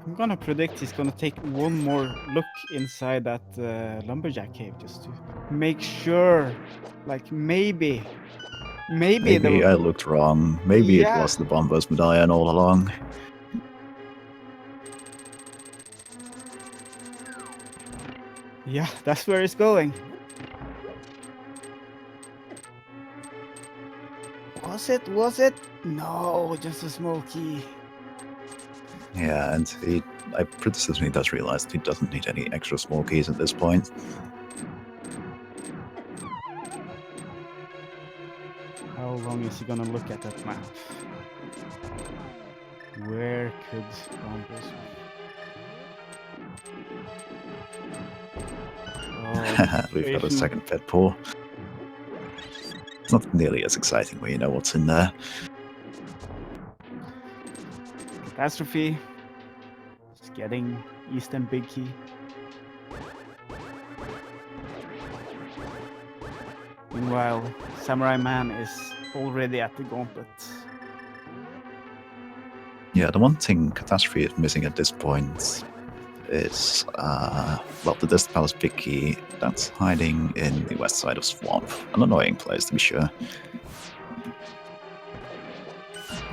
I'm gonna predict he's gonna take one more look inside that lumberjack cave just to make sure. Like, maybe Maybe I looked wrong. Maybe it Yeah. was the Bombos medallion all along. Yeah, that's where it's going. Was it? No, just a small key. Yeah, and I pretty he does realize he doesn't need any extra small keys at this point. How long is he gonna look at that map? Where could Bombos be? Oh, We've got a situation. second pet pool. It's not nearly as exciting when you know what's in there. Catastrophe. Just getting Eastern Big Key. Meanwhile, Samura1man is already at the gauntlet. Yeah, the one thing Catastrophe is missing at this point is, well, the Dust Palace Big Key that's hiding in the west side of Swamp. An annoying place, to be sure.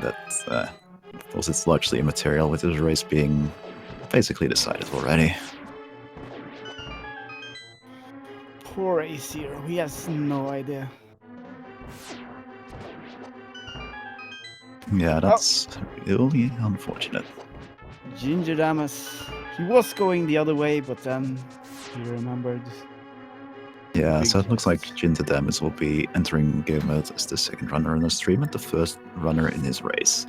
But, of course, it's largely immaterial with this race being basically decided already. Poor AceZer, he has no idea. Yeah, that's really unfortunate. Gingerdamus. He was going the other way, but then he remembered. Yeah, Big so it looks like chest. Gingerdamus will be entering game mode as the second runner in the stream and the first runner in his race.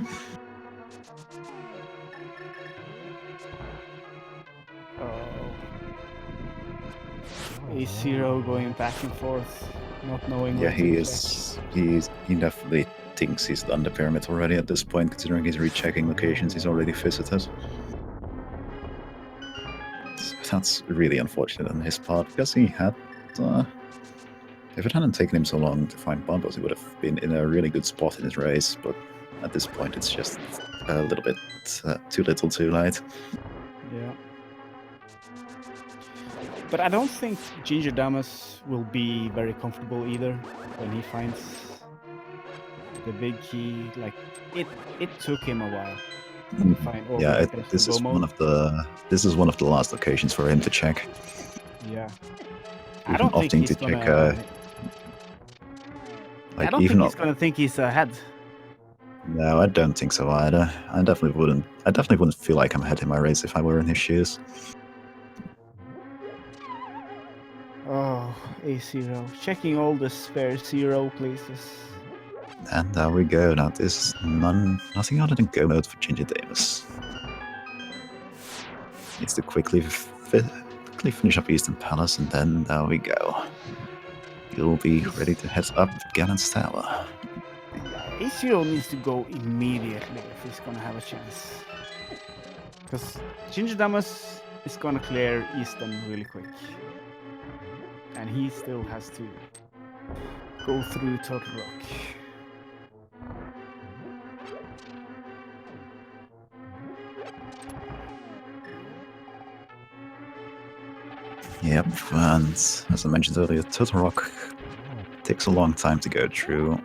Oh. AceZer going back and forth, not knowing Yeah, where he to is. He definitely thinks he's done the pyramid already at this point, considering he's rechecking locations he's already visited. So that's really unfortunate on his part, because he had. If it hadn't taken him so long to find Bombos, he would have been in a really good spot in his race, but at this point it's just a little bit too little too late. Yeah. But I don't think Gingerdamus will be very comfortable either when he finds the big key. Like, it took him a while to find all the Yeah, items for this is Go one mode. of the last locations for him to check. Yeah. I Even don't think opting he's to check, gonna. I like don't even think he's gonna think he's ahead. No, I don't think so either. I definitely wouldn't feel like I'm ahead in my race if I were in his shoes. Oh, AceZer. Checking all the spare zero places. And there we go. Now this is nothing other than go mode for Gingerdamus. Needs to quickly finish up Eastern Palace, and then there we go. He'll be ready to head up Ganon's Tower. Yeah, AceZer needs to go immediately if he's gonna have a chance. Because Gingerdamus is gonna clear Eastern really quick. And he still has to go through Turtle Rock. Yep, and as I mentioned earlier, Turtle Rock takes a long time to go through.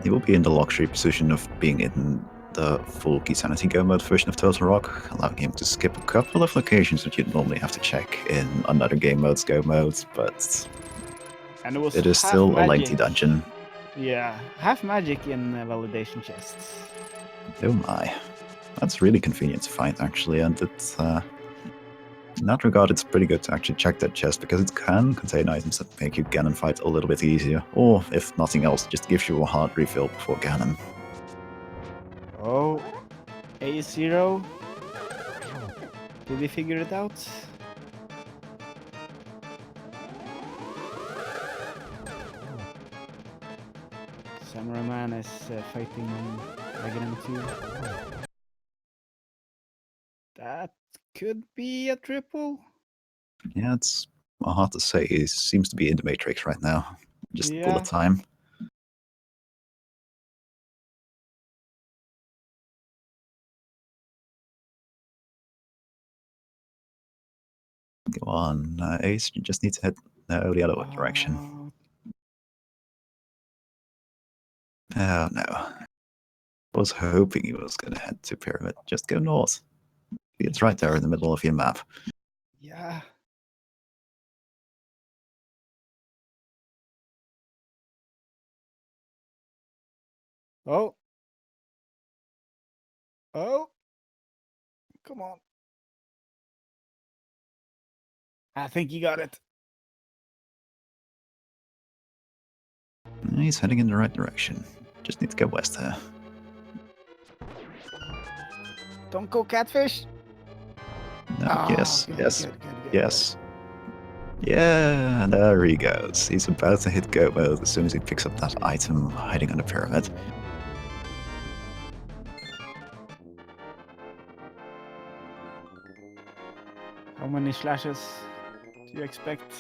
He will be in the luxury position of being in the full Keysanity Go mode version of Turtle Rock, allowing him to skip a couple of locations that you'd normally have to check in another game mode's Go modes, but And it was it is half still magic. a lengthy dungeon. Yeah, half magic in validation chests. Oh my. That's really convenient to find, actually, and it's, in that regard, it's pretty good to actually check that chest, because it can contain items that make you Ganon fight a little bit easier, or, if nothing else, just gives you a heart refill before Ganon. Oh, AceZer. Did he figure it out? Samura1man is fighting Dragon 2. That could be a triple. Yeah, it's hard to say. He seems to be in the Matrix right now. Just Yeah. bullet time. Go on, Ace. You just need to head the other direction. Oh no. I was hoping he was going to head to Pyramid. Just go north. It's right there in the middle of your map. Yeah. Oh. Oh. Come on. I think he got it. He's heading in the right direction. Just need to go west here. Don't go catfish. No, Oh, yes, good, yes, good, yes. Yeah, there he goes. He's about to hit go mode as soon as he picks up that item hiding on the pyramid. How many slashes do you expect?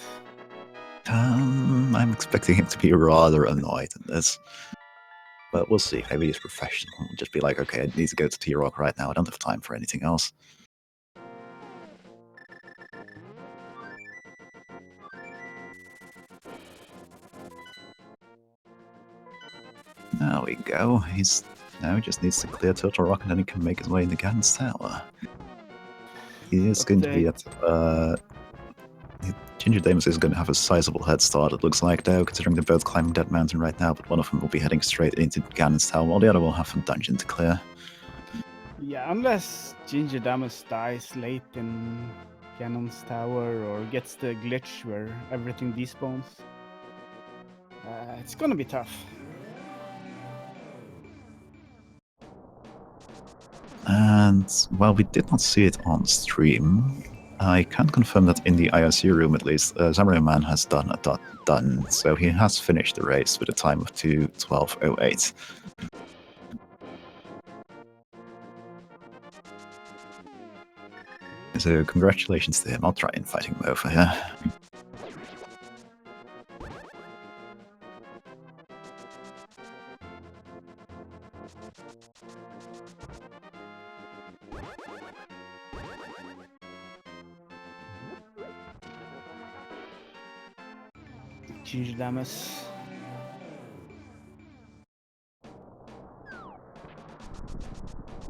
I'm expecting him to be rather annoyed in this. But we'll see. Maybe he's professional. He'll just be like, okay, I need to go to T-Rock right now. I don't have time for anything else. There we go. He's now just needs to clear Turtle Rock and then he can make his way into Ganon's Tower. He is going to be at Gingerdamus is going to have a sizable head start, it looks like, though, considering they're both climbing that mountain right now, but one of them will be heading straight into Ganon's Tower, while the other will have a dungeon to clear. Yeah, unless Gingerdamus dies late in Ganon's Tower or gets the glitch where everything despawns. It's gonna be tough. And while we did not see it on stream, I can confirm that in the IRC room, at least, Samura1man has done a done, so he has finished the race with a time of 2:12:08. So congratulations to him. I'll try inviting him over here. Gingerdamus.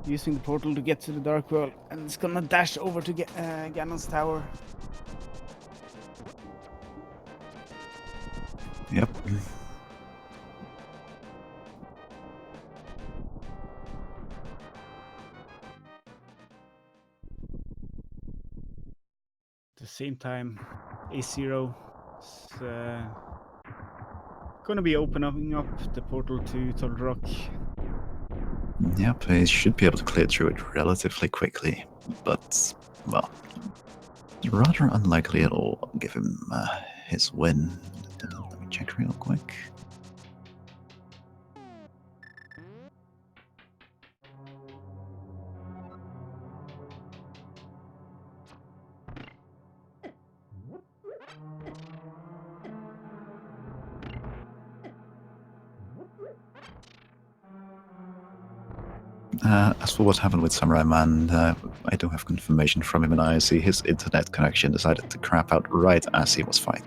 Using the portal to get to the Dark World, and it's gonna dash over to Ganon's Tower. Yep. At the same time, AceZer is gonna be opening up the portal to Turtle Rock. Yep, he should be able to clear through it relatively quickly, but, well, it's rather unlikely it'll give him his win. Let me check real quick. As for what happened with Samura1man, I don't have confirmation from him, and I see his internet connection decided to crap out right as he was fighting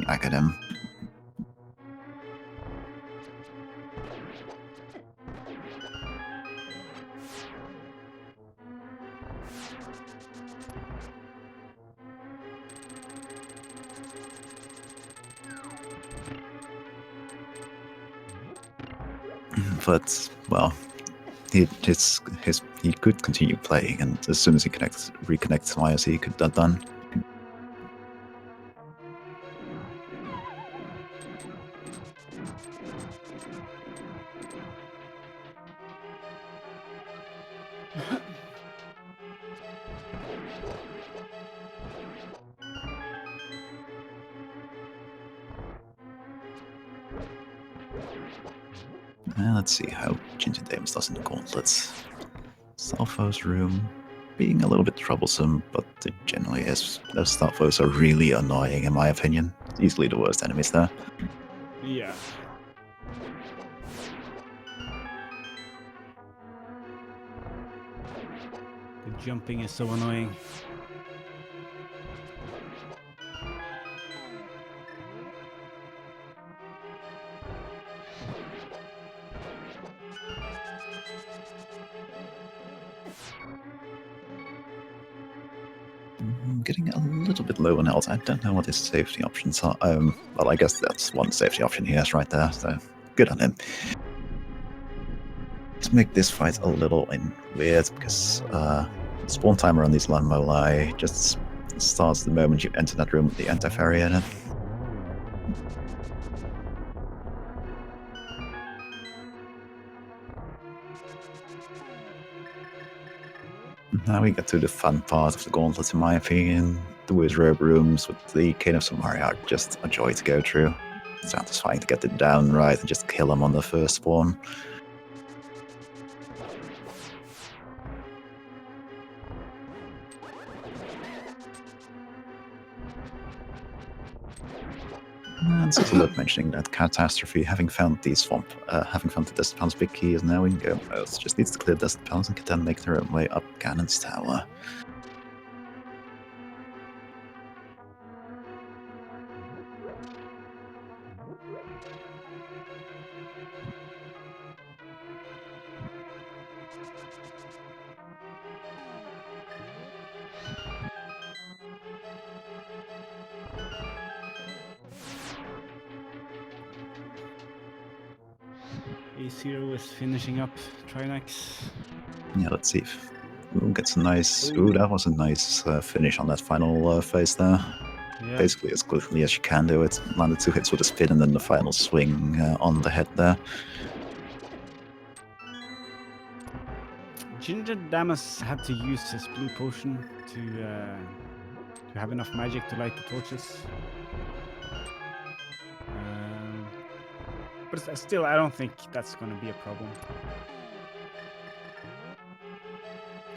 Academ. But, well, he could continue playing, and as soon as he reconnects to IOC, he could get that done. Let's see how Gingerdamus does in the gauntlets. Stalfo's room being a little bit troublesome, but it generally is. Those Stalfos are really annoying in my opinion. Easily the worst enemies there. Yeah. The jumping is so annoying. I'm getting a little bit low on health. I don't know what his safety options are. Well, I guess that's one safety option he has right there, so good on him. Let's make this fight a little weird, because spawn timer on these Landmolai just starts the moment you enter that room with the anti-fairy in it. Now we get to the fun part of the gauntlet, in my opinion. The wizard rooms with the King of Samura are just a joy to go through. It's satisfying to get it down right and just kill him on the first spawn. And it's also worth mentioning that Catastrophe, having found the Desert Pound's big key, is now in go mode. Just needs to clear Desert Pounds and can then make their own way up Ganon's tower. AceZer is finishing up Trinax. Yeah, let's see if we'll get some nice... Ooh, that was a nice finish on that final phase there. Yeah. Basically as quickly as you can do it. Landed 2 hits with a spin and then the final swing on the head there. Gingerdamus had to use his blue potion to have enough magic to light the torches. But still, I don't think that's going to be a problem.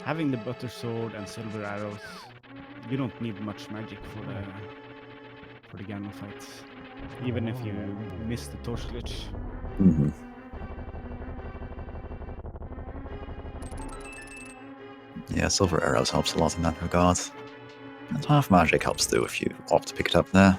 Having the butter sword and silver arrows, you don't need much magic for the Ganon fights, even if you miss the torch glitch. Mm-hmm. Yeah, silver arrows helps a lot in that regard. And half magic helps too if you opt to pick it up there.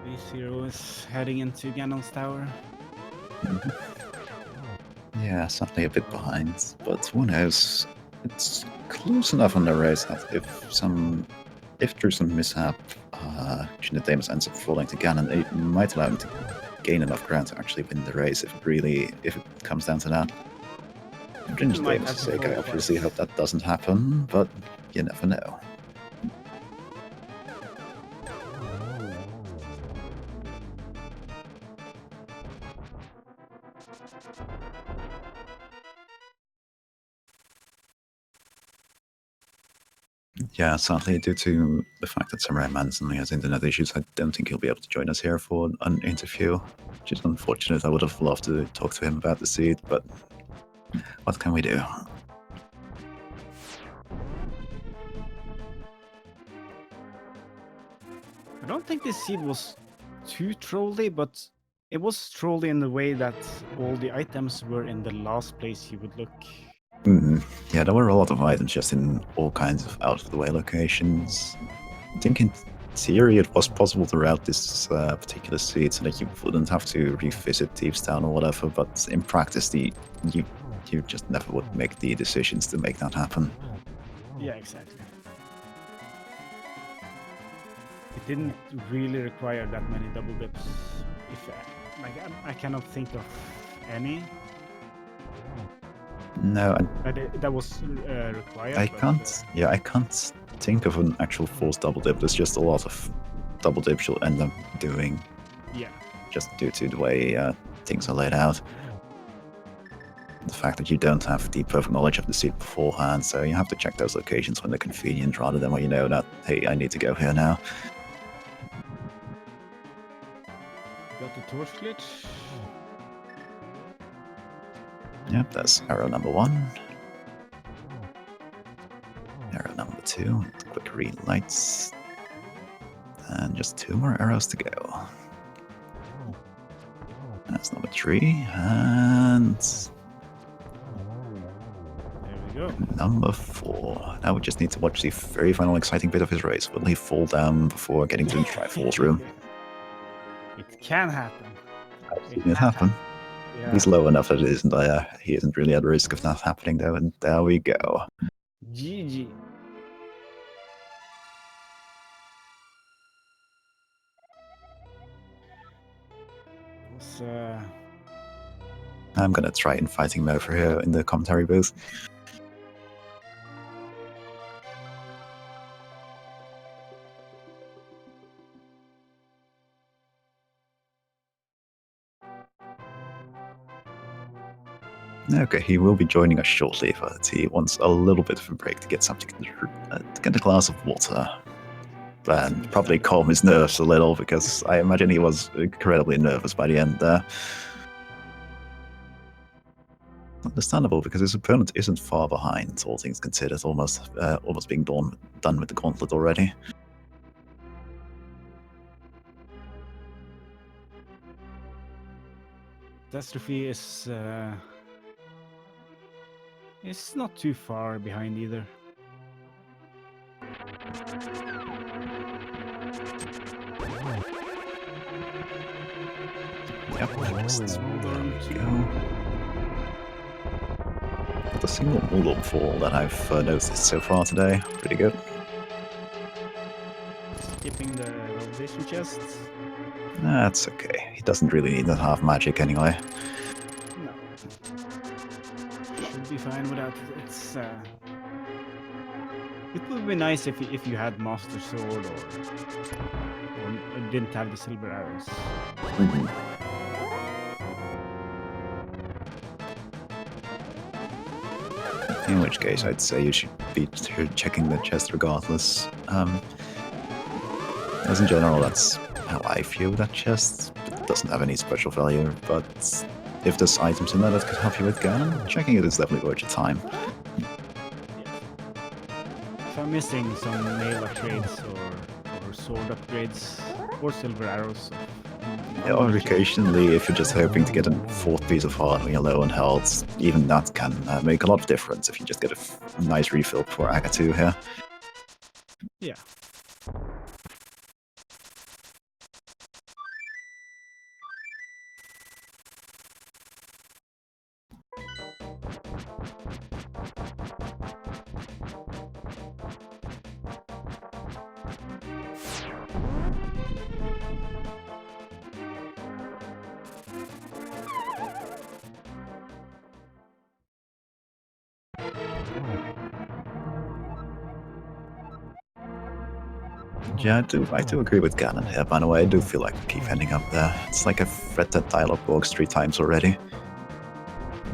AceZer is heading into Ganon's tower. Yeah, certainly a bit behind, but who knows? It's close enough on the race that if through some mishap, Gingerdamus ends up falling to Ganon, it might allow him to gain enough ground to actually win the race if it comes down to that. For Gingerdamus' sake, I obviously hope that doesn't happen, but you never know. Yeah, sadly, due to the fact that Samura1man suddenly has internet issues, I don't think he'll be able to join us here for an interview, which is unfortunate. I would have loved to talk to him about the seed, but what can we do? I don't think this seed was too trolly, but it was trolly in the way that all the items were in the last place you would look. Yeah, there were a lot of items just in all kinds of out-of-the-way locations. I think in theory it was possible to route this particular seed so that you wouldn't have to revisit Thieves Town or whatever, but in practice you just never would make the decisions to make that happen. Yeah, exactly. It didn't really require that many double dips. I cannot think of any. No, that was required. I can't think of an actual forced double dip. There's just a lot of double dips you'll end up doing. Yeah. Just due to the way things are laid out. The fact that you don't have the perfect knowledge of the seat beforehand, so you have to check those locations when they're convenient rather than when you know that, hey, I need to go here now. Got the torch glitch. Yep, that's arrow number 1. Arrow number 2, quick green lights. And just 2 more arrows to go. That's number 3, and There we go. number 4. Now we just need to watch the very final exciting bit of his race. Will he fall down before getting to the Triforce room? It can happen. I've seen it happen. Yeah. He's low enough that he isn't really at risk of that happening though, and there we go. GG. I'm gonna try in fighting mode for here in the commentary booth. Okay, he will be joining us shortly, but he wants a little bit of a break to get something, to get a glass of water. And probably calm his nerves a little, because I imagine he was incredibly nervous by the end there. Understandable, because his opponent isn't far behind, all things considered, almost being done with the gauntlet already. Catastrophe is not too far behind either. Yep, just go. The single Muldorm fall that I've noticed so far today, pretty good. Skipping the rotation chests. That's okay. He doesn't really need that half magic anyway. No. Should be fine without it. It's it would be nice if you had Master Sword or didn't have the silver arrows. In which case, I'd say you should be checking the chest regardless. As in general, that's how I view that chest. It doesn't have any special value, but if there's items in there that could help you with Ganon, checking it is definitely worth your time. If I'm missing some nail upgrades or sword upgrades or silver arrows. Yeah, or occasionally, if you're just hoping to get a 4th piece of heart when you're low on health, even that can make a lot of difference if you just get a nice refill for Aga 2 here. Yeah. Yeah, I do agree with Ganon here, by the way. I do feel like we keep ending up there. It's like I've read that dialogue box 3 times already.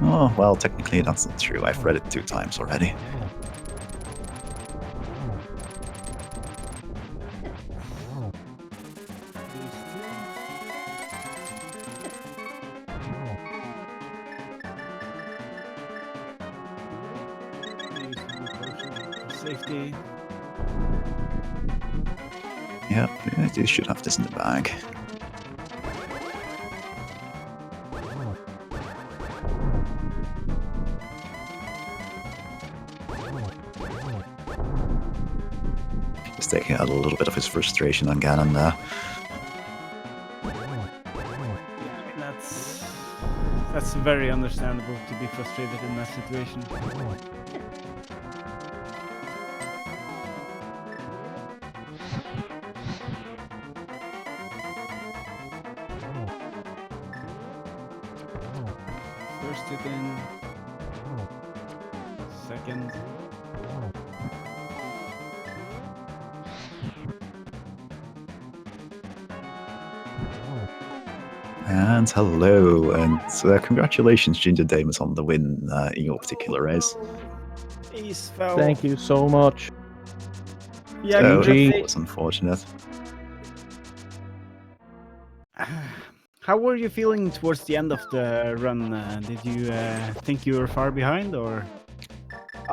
Oh, well, technically that's not true. I've read it 2 times already. Safety. Yep, you should have this in the bag. Just taking out a little bit of his frustration on Ganon there. That's very understandable to be frustrated in that situation. First hit in. Second. And hello, and congratulations, Gingerdamus, on the win in your particular race. Ace fell. Thank you so much. Yeah, So, congratulations. it was unfortunate. How were you feeling towards the end of the run? Did you think you were far behind, or?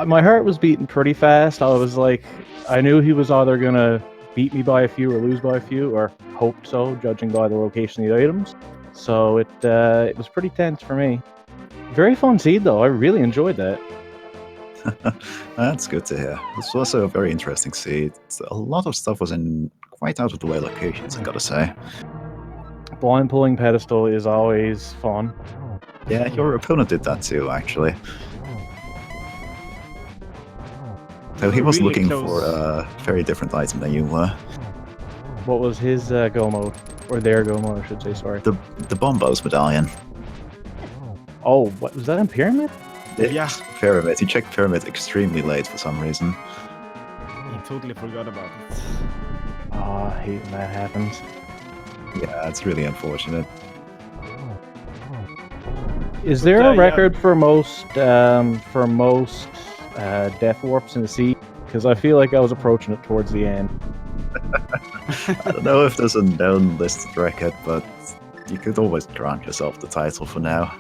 My heart was beating pretty fast. I was like, I knew he was either gonna beat me by a few or lose by a few, or hoped so, judging by the location of the items. So it was pretty tense for me. Very fun seed though. I really enjoyed that. That's good to hear. This was also a very interesting seed. A lot of stuff was in quite out of the way locations, I gotta say. Blind pulling pedestal is always fun. Yeah, your opponent did that too, actually. So he was Really looking close. for a very different item than you were. What was his go mode? Or their go mode, I should say, sorry. The Bombos medallion. Oh, what was that in Pyramid? Yeah. Pyramid. He checked Pyramid extremely late for some reason. He totally forgot about it. Oh, I hate when that happens. Yeah, it's really unfortunate. Is there a yeah. record for most death warps in the sea? Because I feel like I was approaching it towards the end. I don't know if there's a known listed record, but you could always grant yourself the title for now.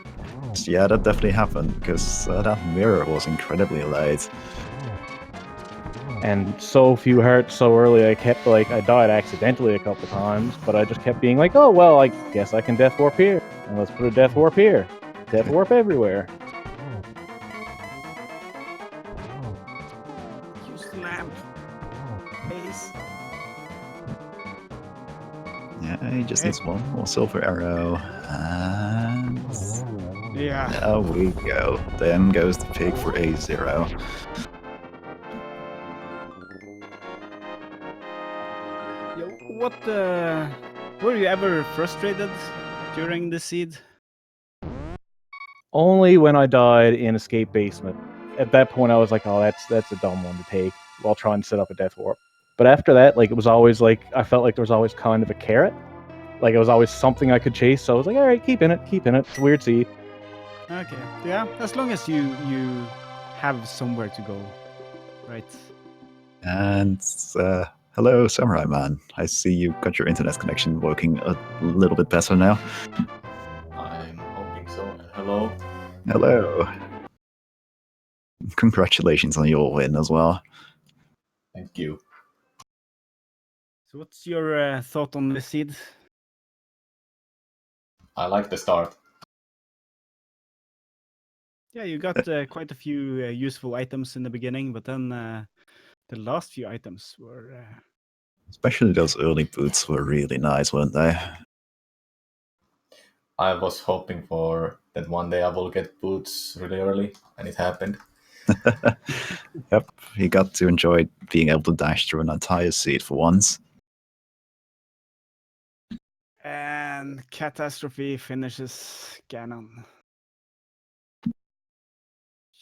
Yeah, that definitely happened, because that mirror was incredibly late. And so few hearts so early, I died accidentally a couple times, but I just kept being like, oh, well, I guess I can death warp here. And let's put a death warp here. Death warp everywhere. Use the lamp. Ace. Yeah, he just needs one more silver arrow, and Yeah. there we go. Then goes the pig for A0. Yo, what? Were you ever frustrated during the seed? Only when I died in Escape Basement. At that point, I was like, oh, that's a dumb one to take while trying to set up a death warp. But after that, like, it was always like, I felt like there was always kind of a carrot. Like, it was always something I could chase, so I was like, all right, keep in it. It's a weird seed. Okay. Yeah, as long as you have somewhere to go, right? And hello, Samura1man. I see you got your internet connection working a little bit better now. I'm hoping so. And hello. Hello. Congratulations on your win as well. Thank you. So, what's your thought on the seed? I like the start. Yeah, you got quite a few useful items in the beginning, but then the last few items were. Especially those early boots were really nice, weren't they? I was hoping for that one day I will get boots really early, and it happened. Yep, you got to enjoy being able to dash through an entire seed for once. And Catastrophe finishes Ganon.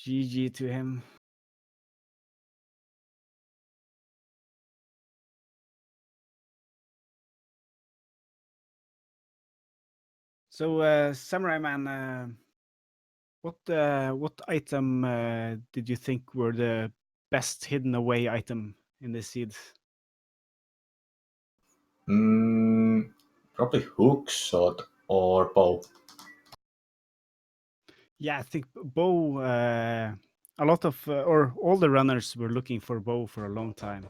GG to him. So, Samura1man, what item did you think were the best hidden away item in the seed? Probably hook shot or bow. Yeah, I think bow. A lot of or all the runners were looking for bow for a long time.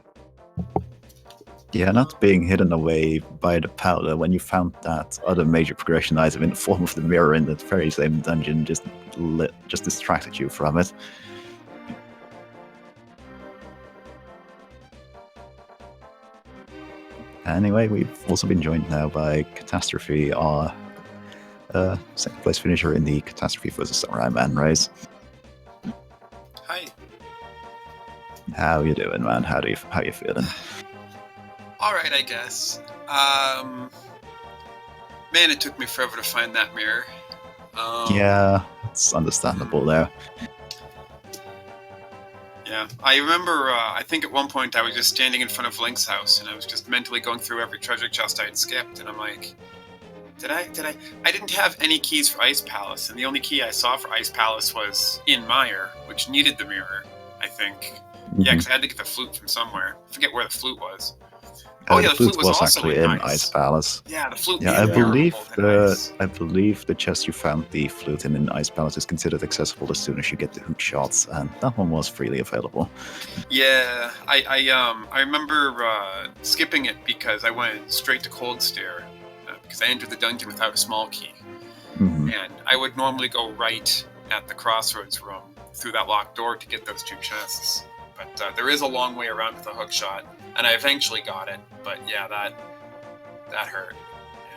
Yeah, not being hidden away by the powder when you found that other major progression item in the form of the mirror in that very same dungeon just distracted you from it. Anyway, we've also been joined now by Catastrophe, our second place finisher in the Catastrophe vs Samura1man race. Hi. How you doing, man? How you feeling? All right, I guess. Man, it took me forever to find that mirror. Yeah, it's understandable though. Yeah, I remember, I think at one point I was just standing in front of Link's house and I was just mentally going through every treasure chest I had skipped, and I'm like, Did I? I didn't have any keys for Ice Palace, and the only key I saw for Ice Palace was in Mire, which needed the mirror, I think. Yeah, because I had to get the flute from somewhere. I forget where the flute was. Oh yeah, the flute was also actually in Ice Palace. Yeah, the flute. Yeah, in Mirror was in Ice. I believe the chest you found the flute in Ice Palace is considered accessible as soon as you get the hook shots, and that one was freely available. Yeah, I remember skipping it because I went straight to Cold Stare because I entered the dungeon without a small key, and I would normally go right at the crossroads room through that locked door to get those 2 chests. But there is a long way around with a hook shot, and I eventually got it. But yeah, that hurt.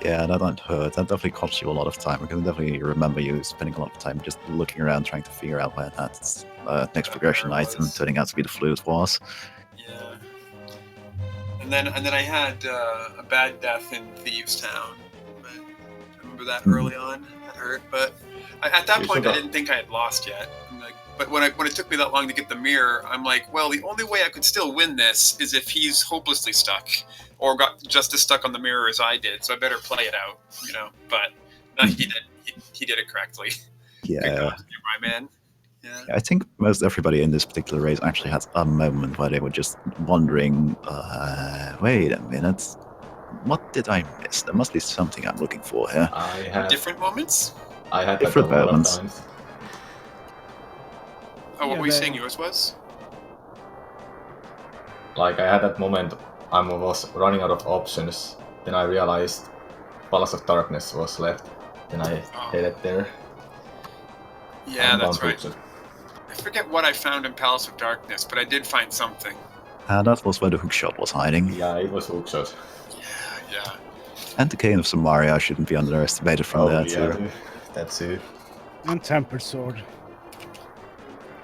Yeah, that hurt. That definitely cost you a lot of time. I can definitely remember you spending a lot of time just looking around trying to figure out where that next progression item turning out to be the flute was. Yeah. And then I had a bad death in Thieves Town. I remember that early on. That hurt, but at that point I didn't think I had lost yet. But when it took me that long to get the mirror, I'm like, well, the only way I could still win this is if he's hopelessly stuck, or got just as stuck on the mirror as I did. So I better play it out, But no, he did. He did it correctly. Yeah. My man. Yeah. I think most everybody in this particular race actually had a moment where they were just wondering, wait a minute, what did I miss? There must be something I'm looking for here. I had different moments. I had different that a lot of moments. times. Oh, what were you saying yours was? Like, I had that moment, I was running out of options, then I realized Palace of Darkness was left, then I headed there. Yeah, that's right. I forget what I found in Palace of Darkness, but I did find something. That was where the hookshot was hiding. Yeah, it was hookshot. Yeah. And the Cane of Samaria shouldn't be underestimated from there, too. That's it. And Tempered Sword.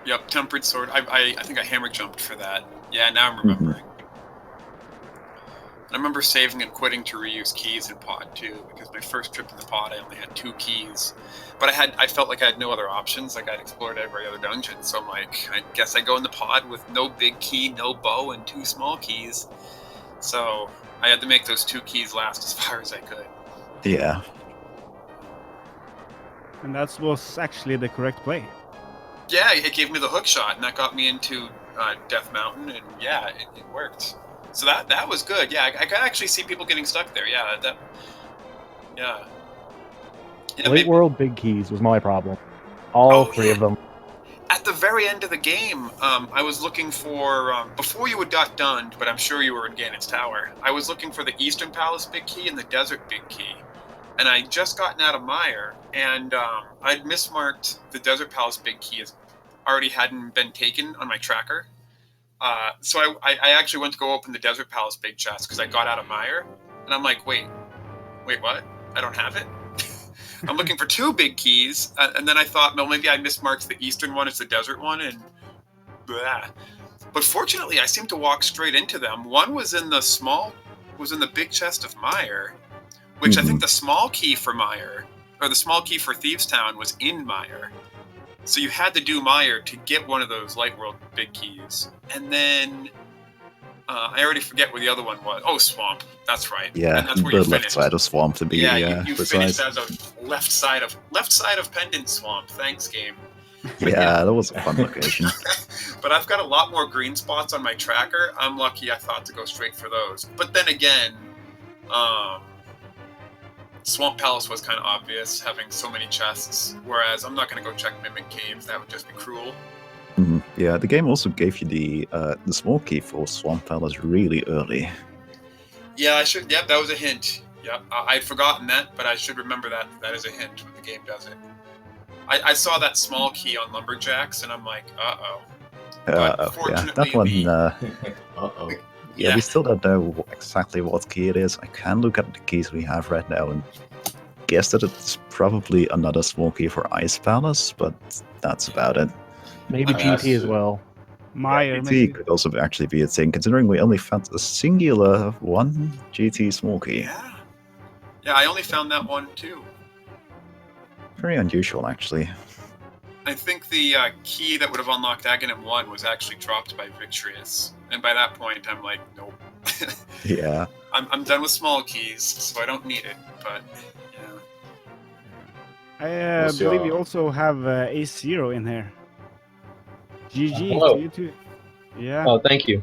Yep, Tempered Sword. I think I hammer jumped for that. Yeah, now I'm remembering. I remember saving and quitting to reuse keys in Pod 2, because my first trip in the Pod I only had 2 keys. But I felt like I had no other options, like I'd explored every other dungeon, so I'm like, I guess I go in the Pod with no big key, no bow, and 2 small keys. So I had to make those 2 keys last as far as I could. Yeah. And that was actually the correct play. Yeah, it gave me the hook shot, and that got me into Death Mountain, and yeah, it worked. So that was good. Yeah, I could actually see people getting stuck there. Yeah, yeah. Late World Big Keys was my problem. All 3 of them. At the very end of the game, I was looking for, before you had got done, but I'm sure you were in Ganon's Tower, I was looking for the Eastern Palace Big Key and the Desert Big Key. And I'd just gotten out of Mire, and I'd mismarked the Desert Palace Big Key as already hadn't been taken on my tracker. So I actually went to go open the Desert Palace Big Chest because I got out of Mire, and I'm like, wait, what? I don't have it? I'm looking for 2 big keys, and then I thought, well, maybe I mismarked the Eastern one as the Desert one, and blah. But fortunately, I seemed to walk straight into them. One was in the big chest of Mire, which I think the small key for Mire, or the small key for Thieves Town, was in Mire. So you had to do Mire to get one of those Light World big keys. And then I already forget where the other one was. Oh, Swamp. That's right. Yeah, and that's where the you left finished. side of Swamp to be you precise. finished as a left side of Pendant Swamp. Thanks, game. Yeah, that was a fun location. But I've got a lot more green spots on my tracker. I'm lucky I thought to go straight for those. But then again, Swamp Palace was kind of obvious, having so many chests, whereas I'm not going to go check Mimic Cave. That would just be cruel. Yeah, the game also gave you the small key for Swamp Palace really early. Yeah, I should. Yep, that was a hint. Yep, I'd forgotten that, but I should remember that. That is a hint when the game does it. I saw that small key on Lumberjacks, and I'm like, uh-oh. Yeah, that one. Uh-oh. Yeah, we still don't know exactly what key it is. I can look at the keys we have right now and guess that it's probably another small key for Ice Palace, but that's about it. Maybe GT as well. Mire, GT maybe. could also actually be a thing, considering we only found a singular one GT small key. Yeah, I only found that one too. Very unusual, actually. I think the key that would have unlocked Aghanim 1 was actually dropped by Victorious. And by that point, I'm like, nope. Yeah. I'm done with small keys, so I don't need it, but, yeah. I What's believe your- you also have AceZer in here. GG hello. to you too. Yeah. Oh, thank you.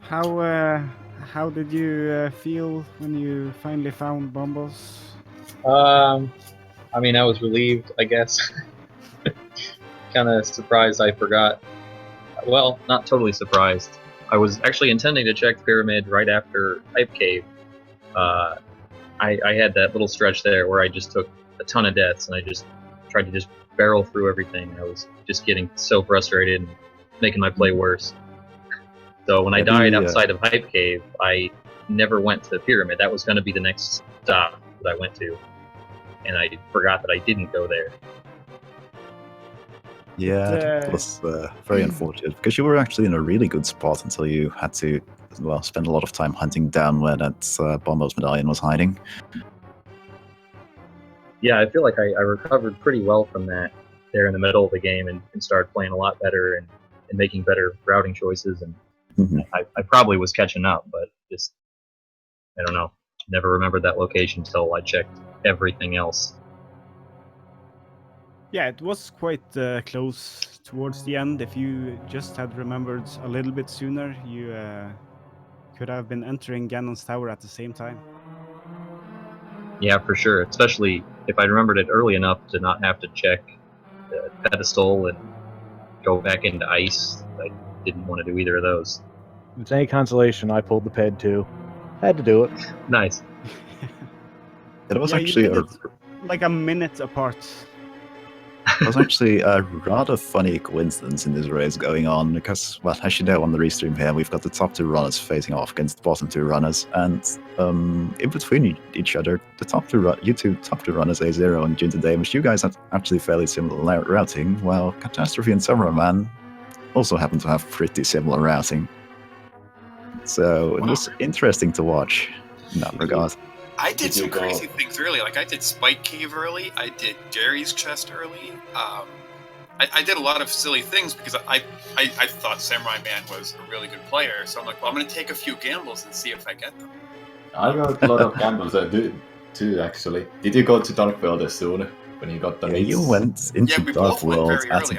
How did you feel when you finally found Bombos? I mean, I was relieved, I guess. Kind of surprised I forgot. Well, not totally surprised. I was actually intending to check Pyramid right after Hype Cave. I had that little stretch there where I just took a ton of deaths and I just tried to just barrel through everything. I was just getting so frustrated and making my play worse. So when I died outside of Hype Cave, I never went to Pyramid. That was going to be the next stop that I went to. And I forgot that I didn't go there. Yeah, that was very unfortunate because you were actually in a really good spot until you had to, well, spend a lot of time hunting down where that Bombos medallion was hiding. Yeah, I feel like I recovered pretty well from that there in the middle of the game and started playing a lot better and making better routing choices. And I probably was catching up, but just, I don't know, never remembered that location until I checked everything else. Yeah, it was quite close towards the end. If you just had remembered a little bit sooner, you could have been entering Ganon's tower at the same time. Yeah, for sure. Especially if I remembered it early enough to not have to check the pedestal and go back into ice. I didn't want to do either of those. If it's any consolation, I pulled the ped too. Had to do it. Nice. It was Yeah, you actually did it like a minute apart. It was actually a rather funny coincidence in this race going on because, well, as you know, on the restream here, we've got the top two runners facing off against the bottom two runners, and in between each other, the you two top two runners, AceZer and Gingerdamus, you guys had actually fairly similar routing, while Catastrophe and Samura1man also happen to have pretty similar routing. So it was interesting to watch in that regard. I did some you go- crazy things early. Like I did Spike Cave early. I did Gary's Chest early. I did a lot of silly things because I thought Samura1man was a really good player. So I'm like, well, I'm going to take a few gambles and see if I get them. I got a lot of gambles too, actually. Did you go to Dark World as soon when you got the Yeah, meats? you went into Yeah, we Dark both went World very at early.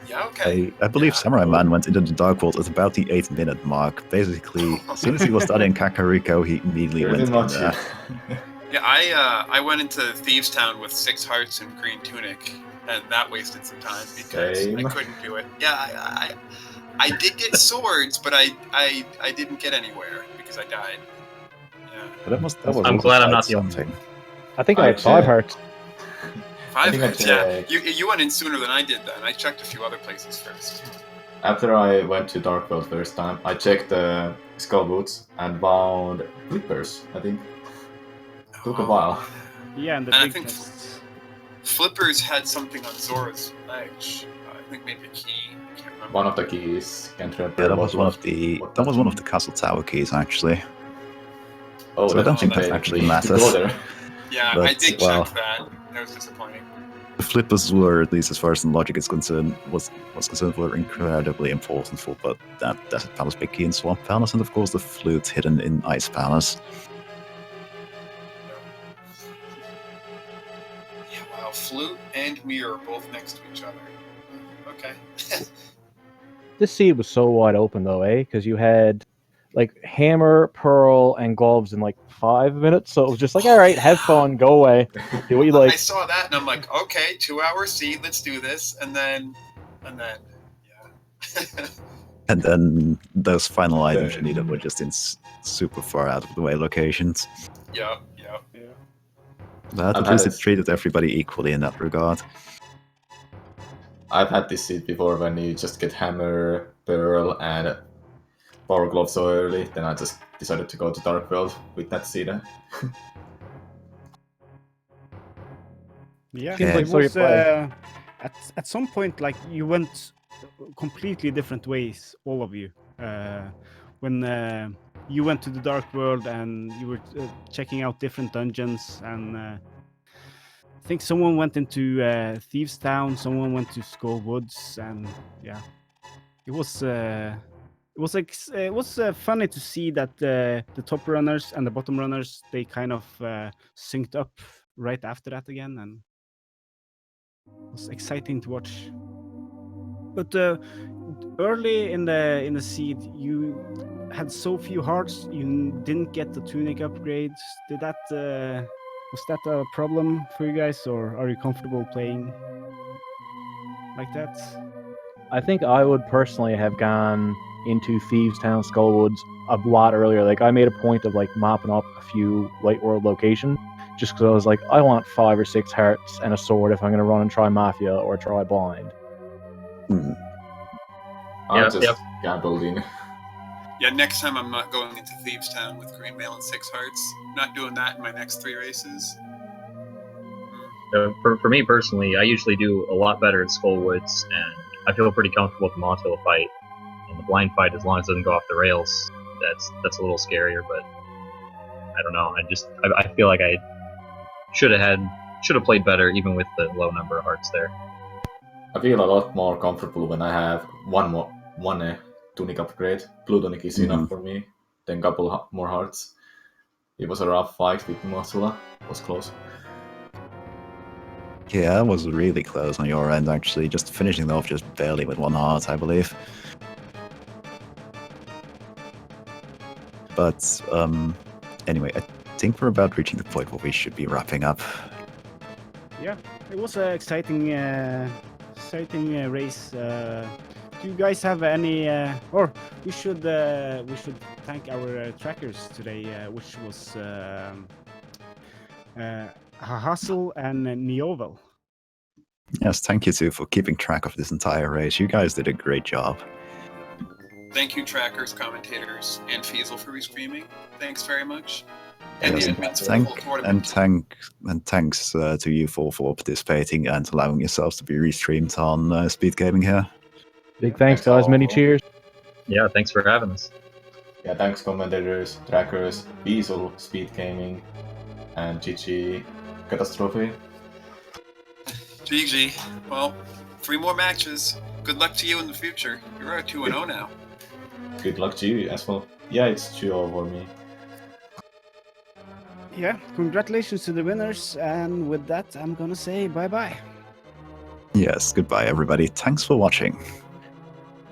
Yeah, okay. I believe Yeah. Samura1man went into the Dark World at about the 8-minute mark. Basically, as soon as he was done in Kakariko, he immediately Pretty went much, in there. Yeah, I went into Thieves Town with 6 hearts and green tunic, and that wasted some time because Same. I couldn't do it. Yeah, I did get swords, but I didn't get anywhere because I died. Yeah. But that was I'm also glad I'm quite not the only something. I think I had 5 hearts. 5 think I hearts, yeah. checked. You went in sooner than I did then. I checked a few other places first. After I went to Dark World first time, I checked the skull boots and found flippers, I think. Took a while. Yeah, and the And I big think chests. Flippers had something on Zora's ledge. I think maybe a key. I can't remember. One of the keys, can't remember. Yeah, that what was one of the what that was one of the castle tower keys actually. Oh, So I don't that's think that paid actually to matters. go there. Yeah, I But, did well, check that. That was disappointing. The flippers were, at least as far as the logic is concerned, was concerned, were incredibly important for but that Desert Palace, Big Key, and Swamp Palace, and of course the flute hidden in Ice Palace. Yeah, wow. Flute and mirror both next to each other. Okay. This seed was so wide open though, eh? Because you had like hammer, pearl, and gloves in like 5 minutes. So it was just like, all right, have fun, go away, do what you like. I saw that and I'm like, okay, 2-hour seed, let's do this. And then, yeah. And then those final items you needed were just in super far out of the way locations. Yep. But at least it treated everybody equally in that regard. I've had this seed before when you just get hammer, pearl, and power glove so early, then I just decided to go to Dark World with that seed. Yeah, Yeah. it So you was play. at some point like you went completely different ways, all of you. When you went to the Dark World and you were checking out different dungeons, and I think someone went into Thieves Town, someone went to Skull Woods, and yeah, it was funny to see that the top runners and the bottom runners, they kind of synced up right after that again, and It was exciting to watch. But early in the seed, you had so few hearts, you didn't get the tunic upgrades. Did that was that a problem for you guys, or are you comfortable playing like that? I think I would personally have gone into Thieves Town, Skullwoods a lot earlier. Like I made a point of like mopping up a few Light World locations just because I was like, I want 5 or 6 hearts and a sword if I'm going to run and try Mafia or try Blind. I Yeah, just gambled in. Yeah, next time I'm not going into Thieves Town with Green Mail and 6 hearts. Not doing that in my next 3 races. For me personally, I usually do a lot better at Skullwoods, and I feel pretty comfortable with the Montilla fight. And the blind fight, as long as it doesn't go off the rails, that's a little scarier. But I don't know. I feel like I should have played better, even with the low number of hearts there. I feel a lot more comfortable when I have one tunic upgrade. Blue tunic is enough for me. Then couple more hearts. It was a rough fight with Mothula. It was close. Yeah, it was really close on your end, actually. Just finishing off just barely with 1 heart, I believe. But anyway, I think we're about reaching the point where we should be wrapping up. Yeah, it was an exciting race. Do you guys have any? Or we should thank our trackers today, which was Hustle and Neovel. Yes, thank you too for keeping track of this entire race. You guys did a great job. Thank you, trackers, commentators, and Fiesel for rescreaming. Thanks very much. And Yes, the admins for the whole tournament. and thanks to you for participating and allowing yourselves to be restreamed on Speed Gaming here. Big thanks, guys. Many cheers. Yeah, thanks for having us. Yeah, thanks commentators, trackers, Weasel, Speed Gaming, and GG Catastrophe. GG. Well, 3 more matches. Good luck to you in the future. You're at 2-0 now. Good luck to you as well. Yeah, it's 2-0 for me. Yeah, congratulations to the winners. And with that, I'm gonna say bye-bye. Yes, goodbye everybody. Thanks for watching.